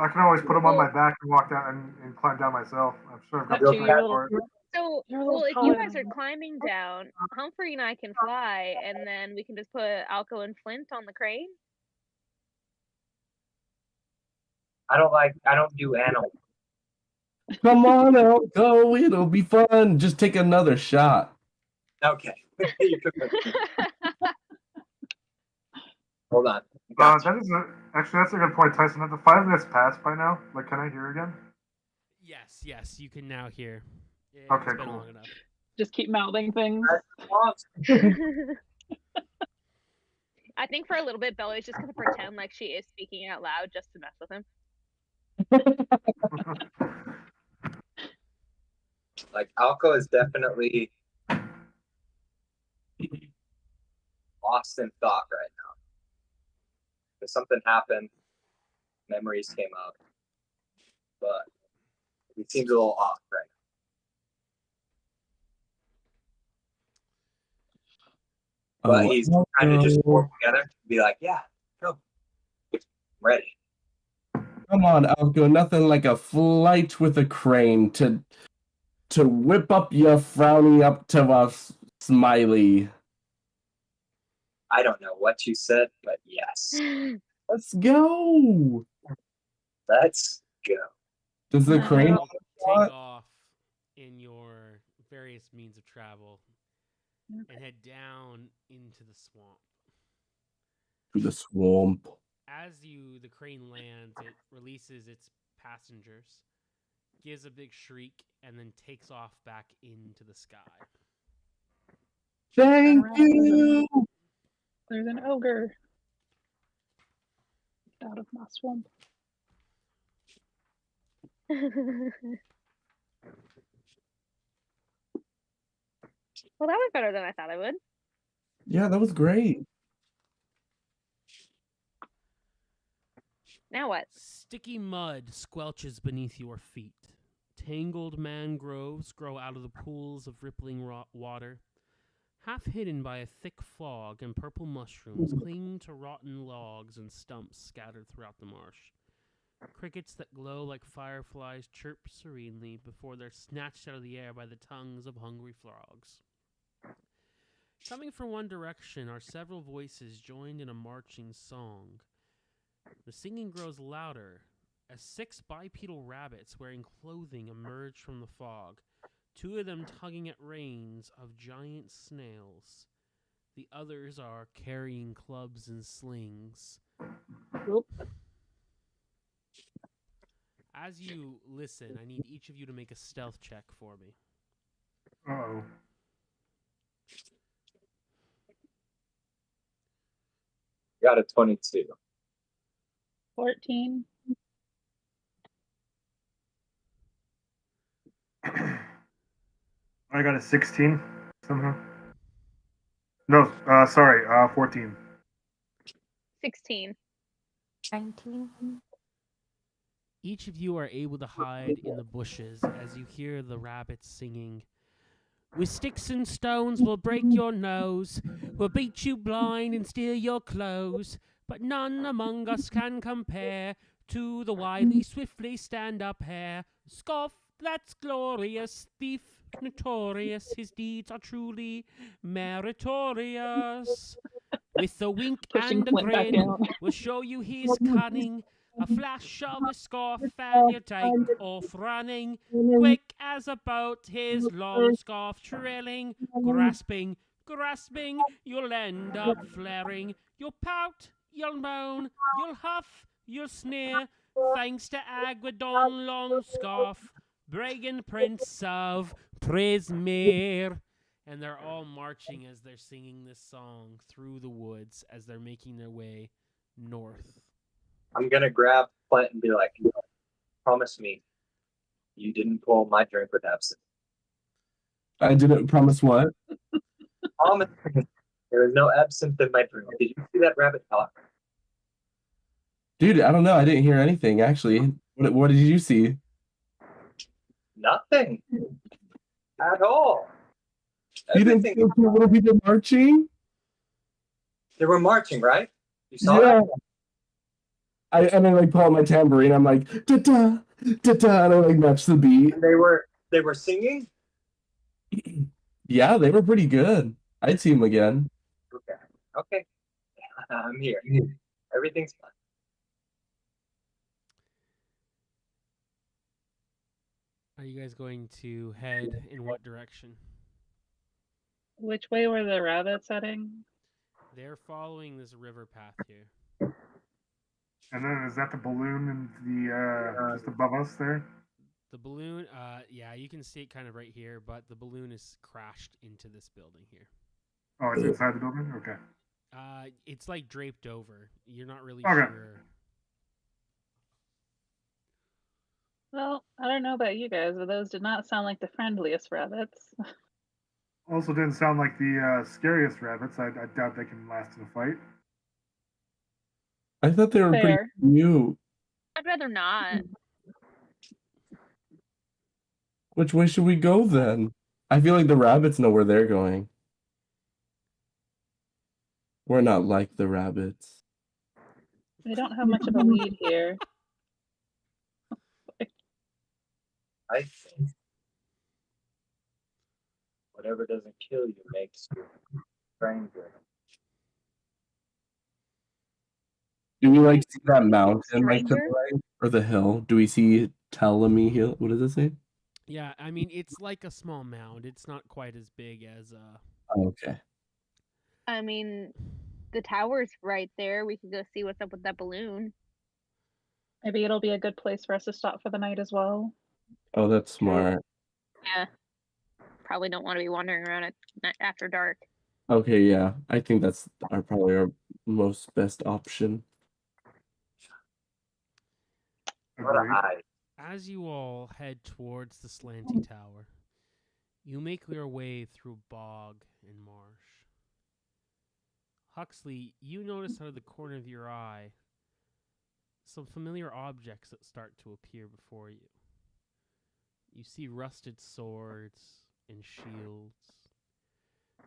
I can always put them on my back and walk down and climb down myself. I'm sure I've got
That
the
too,
strength
you're a little,
for it.
so,
you're a little
well, if you
taller
guys
than
are
me.
climbing down, Humphrey and I can fly, and then we can just put Alco and Flint on the crane.
I don't do animals.
come on, Elko. It'll be fun. Just take another shot.
Okay. You took my- Hold on. Got you.
That is actually that's a good point, Tyson. Have the 5 minutes passed by now? Like, can I hear again?
Yes, you can now hear.
Okay,
It's been
cool.
long enough.
Just keep mouthing things.
I think for a little bit, Bella's just gonna pretend like she is speaking out loud just to mess with him.
Like Alco is definitely lost in thought right now. Because something happened, memories came up, but he seems a little off right now. But he's kind of just pulled together to be like, yeah, go. I'm ready.
Come on, Elko. Nothing like a flight with a crane to whip up your frowny up to a smiley.
I don't know what you said, but yes.
Let's go.
Let's go.
Does the crane
You'll take off in your various means of travel and head down into the swamp.
to the swamp?
As the crane lands, it releases its passengers, gives a big shriek, and then takes off back into the sky.
Thank
Around
you.
There's an ogre out of my swamp.
Well, that was better than I thought it would.
Yeah, that was great.
Now what?
Sticky mud squelches beneath your feet. Tangled mangroves grow out of the pools of rippling water. Half hidden by a thick fog and purple mushrooms cling to rotten logs and stumps scattered throughout the marsh. Crickets that glow like fireflies chirp serenely before they're snatched out of the air by the tongues of hungry frogs. Coming from one direction are several voices joined in a marching song. The singing grows louder as 6 bipedal rabbits wearing clothing emerge from the fog, 2 of them tugging at reins of giant snails. The others are carrying clubs and slings.
Oop.
As you listen, I need each of you to make a stealth check for me.
Uh-oh.
Got a 22.
14.
I got a 16 somehow. No, sorry, 14.
16.
19.
Each of you are able to hide in the bushes as you hear the rabbits singing. With sticks and stones we'll break your nose, we'll beat you blind and steal your clothes, but none among us can compare to the wily, swiftly stand-up hare. Scoff, that's glorious, thief, notorious, his deeds are truly meritorious. With a wink
Pushing
and a
Flint back
grin,
down.
we'll show you his cunning. A flash of a scarf and you take off running. Quick as a boat, his long scarf trailing. Grasping, grasping, you'll end up flaring. You'll pout, you'll moan, you'll huff, you'll sneer. Thanks to Aguadon Long Scarf, Brigand Prince of Prismere. And they're all marching as they're singing this song through the woods as they're making their way north.
I'm gonna grab Flint and be like, promise me you didn't pull my drink with absinthe.
I didn't promise what?
Promise me there is no absinthe in my drink. Did you see that rabbit talk?
Dude, I don't know. I didn't hear anything, actually. What did you see?
Nothing. At all.
You didn't see
Everything.
little people marching?
They were marching, right? You saw
Yeah.
that?
And I like pull out my tambourine. I'm like, da-da, da-da, and I like match the beat.
And they were singing?
Yeah, they were pretty good. I'd see them again.
Okay. I'm here. Everything's fine.
Are you guys going to head in what direction?
Which way were the rabbits heading?
They're following this river path here.
And then is that the balloon and the just above us there?
The balloon, yeah, you can see it kind of right here, but the balloon is crashed into this building here.
Oh, it's inside the building? Okay.
It's like draped over. You're not really
Okay.
sure.
Well, I don't know about you guys, but those did not sound like the friendliest rabbits.
Also didn't sound like the scariest rabbits. I doubt they can last in a fight.
I thought they were pretty
Fair.
cute.
I'd rather not.
Which way should we go then? I feel like the rabbits know where they're going. We're not like the rabbits.
We don't have much of a lead here.
I think whatever doesn't kill you makes you stronger.
Do we like see that mountain like to the
Stranger?
right? Or the hill? Do we see Telemy Hill? What does it say?
Yeah, I mean, it's like a small mound. It's not quite as big as
Oh, okay.
I mean, the tower's right there. We could go see what's up with that balloon.
Maybe it'll be a good place for us to stop for the night as well.
Oh, that's smart.
Yeah. Probably don't want to be wandering around at after dark.
Okay, yeah. I think that's probably our most best option.
What a
Agreed.
high.
as you all head towards the slanty tower, you make your way through bog and marsh. Huxley, you notice out of the corner of your eye some familiar objects that start to appear before you. You see rusted swords and shields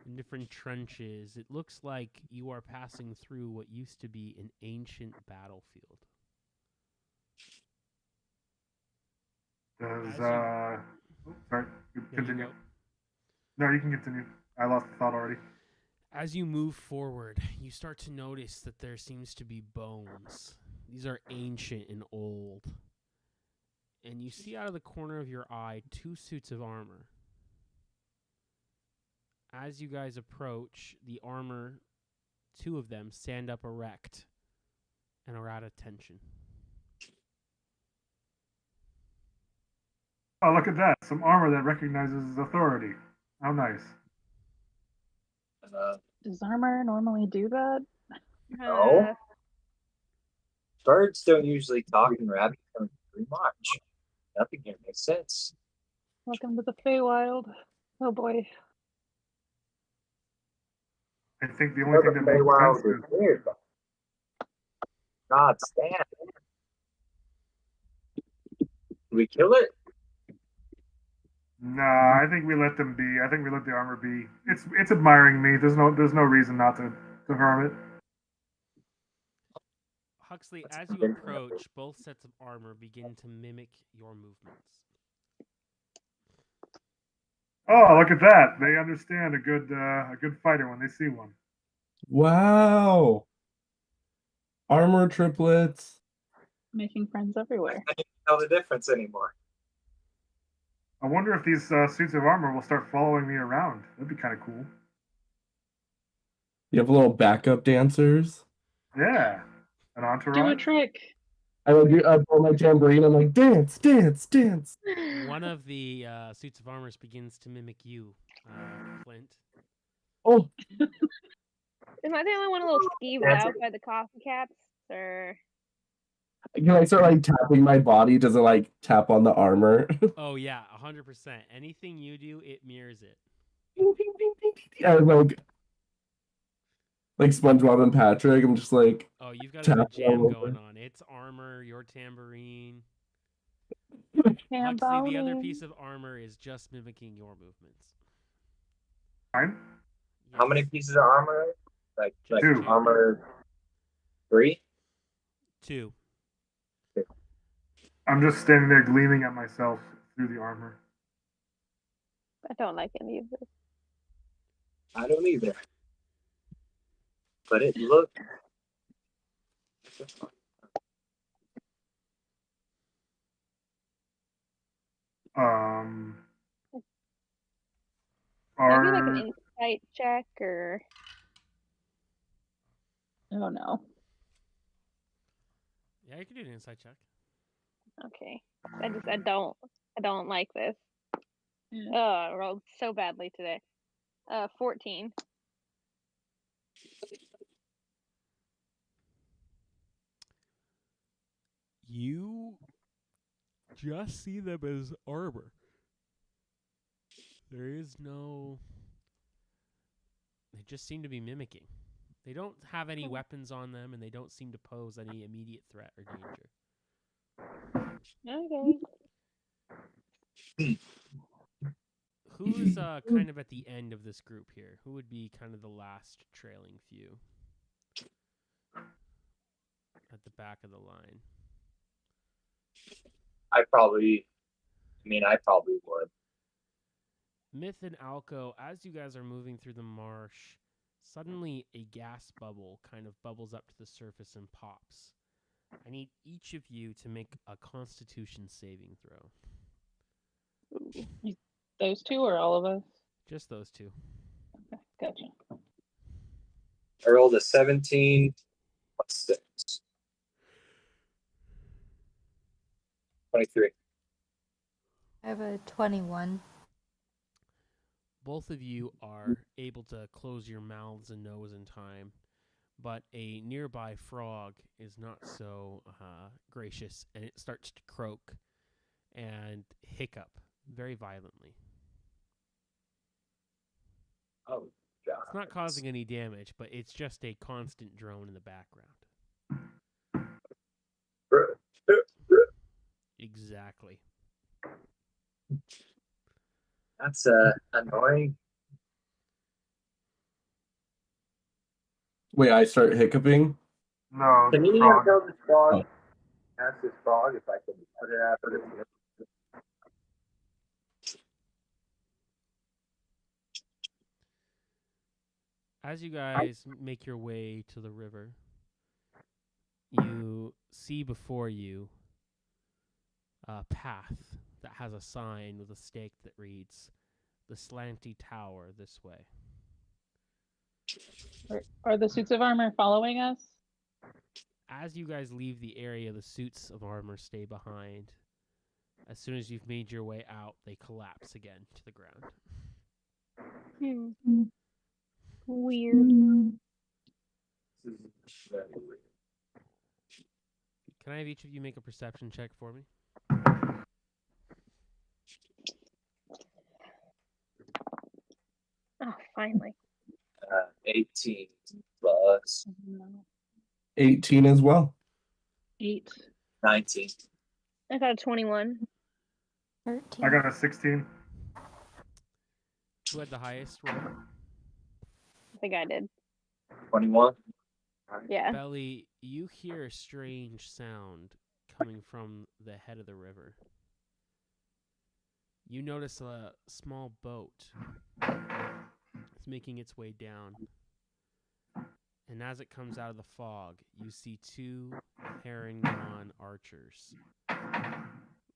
in different trenches. It looks like you are passing through what used to be an ancient battlefield.
Does
As
sorry,
There you
continue.
go.
No, you can continue. I lost the thought already.
As you move forward, you start to notice that there seems to be bones. These are ancient and old. and you see out of the corner of your eye 2 suits of armor. As you guys approach, the armor, 2 of them stand up erect and are at attention.
Oh, look at that. Some armor that recognizes authority. How nice.
Does armor normally do that?
No. Birds don't usually talk and rabbits don't very much. Nothing here makes sense.
Welcome to the Feywild. Oh boy.
I think the only thing that makes sense is
weird. God, Stan. Do we kill it?
Nah, I think we let them be. I think we let the armor be. It's admiring me. There's no reason not to harm it.
Huxley, as you approach, both sets of armor begin to mimic your movements.
Oh, look at that. They understand a good fighter when they see one.
Wow. Armor triplets.
Making friends everywhere.
I can't tell the difference anymore.
I wonder if these suits of armor will start following me around. That'd be kind of cool.
You have little backup dancers.
Yeah. An entourage.
Do a trick.
I pull my tambourine. I'm like, dance, dance, dance.
One of the suits of armor begins to mimic you, Flint.
Oh.
Am I the only one a little skeeved out by the coffee caps? Or
Can I start like tapping my body? Does it like tap on the armor?
Oh yeah, 100%. Anything you do, it mirrors it.
I like SpongeBob and Patrick. I'm just like,
oh, you've got a good jam going on. It's armor, your tambourine. Huxley, the other piece of armor is just mimicking your movements.
Fine.
Yes.
How many pieces of armor? Like
2.
Armor 3?
2.
I'm just standing there gleaming at myself through the armor.
I don't like any of this.
I don't either. But it looked.
Maybe like an insight check or.
Oh no.
Yeah, you can do an insight check.
Okay. I don't like this.
Yeah.
I rolled so badly today. 14.
You just see them as armor. There is no. They just seem to be mimicking. They don't have any weapons on them, and they don't seem to pose any immediate threat or danger.
Okay.
Who's kind of at the end of this group here? Who would be kind of the last trailing few? At the back of the line.
I probably would.
Myth and Alco, as you guys are moving through the marsh, suddenly a gas bubble kind of bubbles up to the surface and pops. I need each of you to make a Constitution saving throw.
Those 2 or all of us?
Just those 2.
Okay, gotcha.
I rolled a 17 plus 6. 23.
I have a 21.
Both of you are able to close your mouths and nose in time, but a nearby frog is not so gracious, and it starts to croak and hiccup very violently.
Oh, God.
It's not causing any damage, but it's just a constant drone in the background. Exactly.
That's annoying.
wait, I start hiccuping?
No,
Can
the
you
frog.
tell this frog?
Oh.
Ask this frog if I can put it after this.
As you guys make your way to the river, you see before you path that has a sign with a stake that reads, "The Slanty Tower this way."
Are the suits of armor following us?
As you guys leave the area, the suits of armor stay behind. As soon as you've made your way out, they collapse again to the ground.
Weird.
Can I have each of you make a perception check for me?
Oh, finally.
18 plus
18 as well.
8.
19.
I got a 21.
13.
I got a 16.
Who had the highest roll?
I think I did.
21.
Yeah.
Belly, you hear a strange sound coming from the head of the river. You notice a small boat is making its way down. And as it comes out of the fog, you see 2 Harengon archers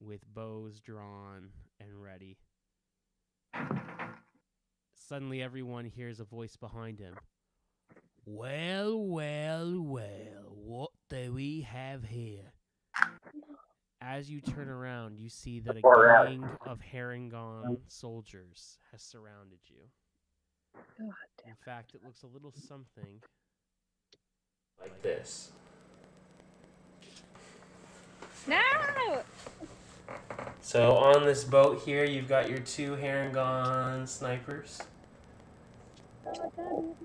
with bows drawn and ready. Suddenly everyone hears a voice behind him. "Well, well, well, what do we have here?" As you turn around, you see that a gang of Harengon soldiers has surrounded you.
God
In fact, it looks a little something like this.
No!
So on this boat here, you've got your 2 Harengon snipers.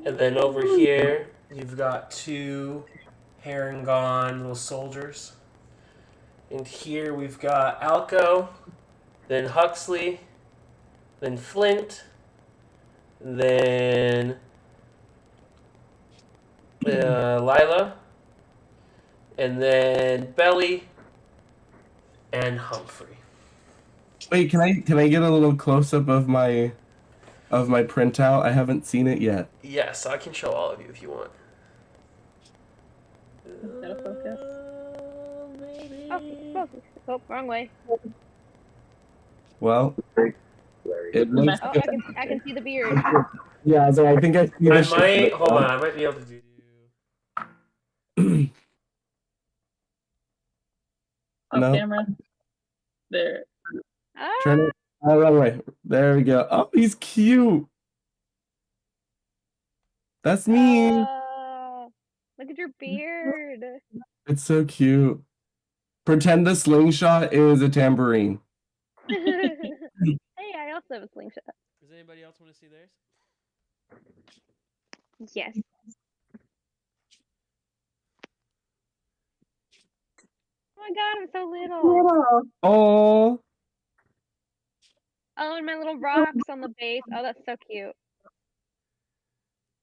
And then over here, you've got 2 Harengon little soldiers. And here we've got Alco, then Huxley, then Flint, then Lila, and then Belly, and Humphrey.
Wait, can I get a little close up of my printout? I haven't seen it yet.
Yes, I can show all of you if you want.
Gotta focus.
Focus. Oh, wrong way.
Well, it looks
Oh,
good.
I can see the beard.
Yeah, so I think I see the ship.
Hold on, I might be able to do.
Off
No.
camera. There.
Turn it. Oh, right. There we go. Oh, he's cute. That's me.
Look at your beard.
It's so cute. Pretend the slingshot is a tambourine.
Hey, I also have a slingshot.
Does anybody else want to see theirs?
Yes. Oh my god, I'm so little.
Oh,
Oh, and my little rocks on the base. Oh, that's so cute.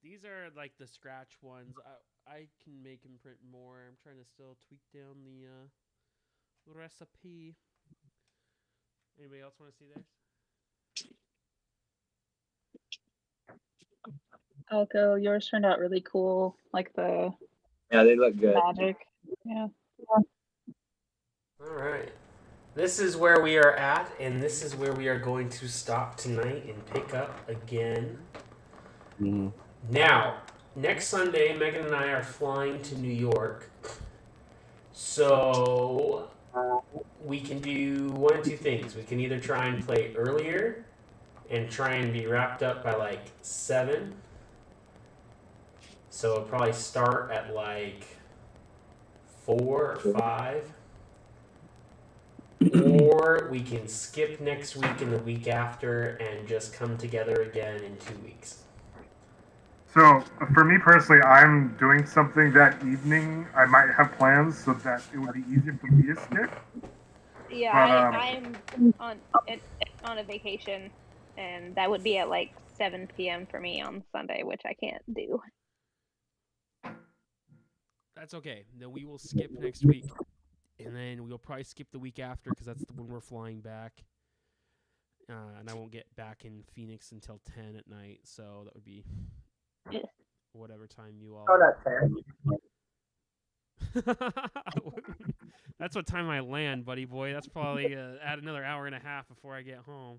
These are like the scratch ones. I can make him print more. I'm trying to still tweak down the recipe. Anybody else want to see theirs?
Alco, yours turned out really cool. Like the
Yeah, they look good.
magic. Yeah.
All right. This is where we are at, and this is where we are going to stop tonight and pick up again.
Mhm.
Now, next Sunday, Megan and I are flying to New York. So we can do one of 2 things. We can either try and play earlier and try and be wrapped up by like 7. So it'll probably start at like 4 or 5. Or we can skip next week and the week after and just come together again in 2 weeks.
So, for me personally, I'm doing something that evening. I might have plans so that it would be easier for me to skip.
Yeah, I'm on a vacation, and that would be at like 7 p.m. for me on Sunday, which I can't do.
That's okay. Then we will skip next week. And then we'll probably skip the week after because that's when we're flying back. And I won't get back in Phoenix until 10 at night. So that would be whatever time you all...
Oh, that's fair.
That's what time I land, buddy boy. That's probably add another hour and a half before I get home.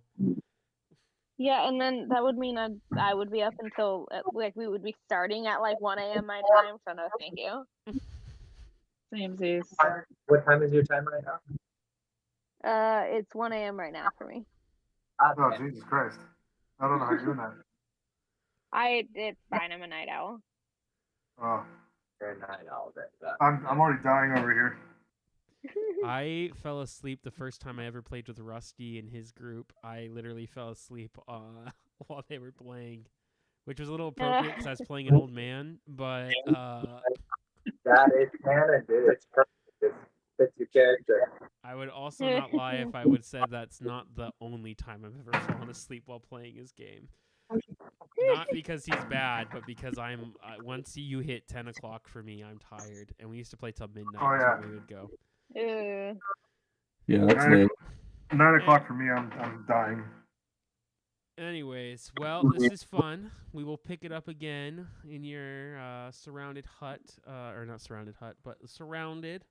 Yeah, and then that would mean I would be up until like we would be starting at like 1 a.m. my time. So no, thank you.
Samesies.
What time is your time right now?
It's 1 a.m. right now for me.
Oh, Jesus Christ. I don't know how you're doing that.
It's fine. I'm a night owl.
Oh,
You're a night owl.
I'm already dying over here.
I fell asleep the first time I ever played with Rusty and his group. I literally fell asleep while they were playing, which was a little appropriate because I was playing an old man. But
That is canon, dude. It's perfect. It fits your character.
I would also not lie if I would said that's not the only time I've ever fallen asleep while playing his game. Not because he's bad, but because I'm once you hit 10 o'clock for me, I'm tired. And we used to play till midnight.
Oh,
That's
yeah.
when we would go.
Yeah, that's late.
9 o'clock for me. I'm dying.
Anyways, well, this is fun. We will pick it up again in your surrounded hut, or not surrounded hut, but surrounded.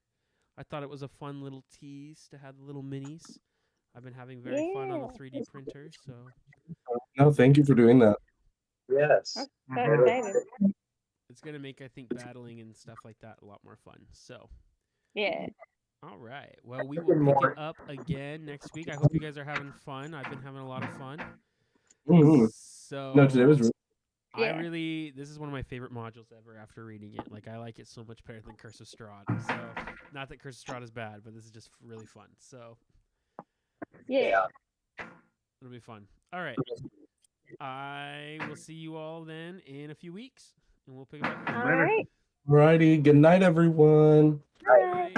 I thought it was a fun little tease to have the little minis. I've been having very fun on the 3D printer, so.
No, thank you for doing that.
Yes.
So excited.
It's going to make, I think, battling and stuff like that a lot more fun. So.
Yeah.
All right. Well, we will pick it up again next week. I hope you guys are having fun. I've been having a lot of fun.
Mm-hmm.
So.
No, today was.
This is one of my favorite modules ever after reading it. Like, I like it so much better than Curse of Strahd. So, not that Curse of Strahd is bad, but this is just really fun. So.
Yeah.
It'll be fun. All right. I will see you all then in a few weeks, and we'll pick it up.
All right.
Alrighty. Good night, everyone.
Bye.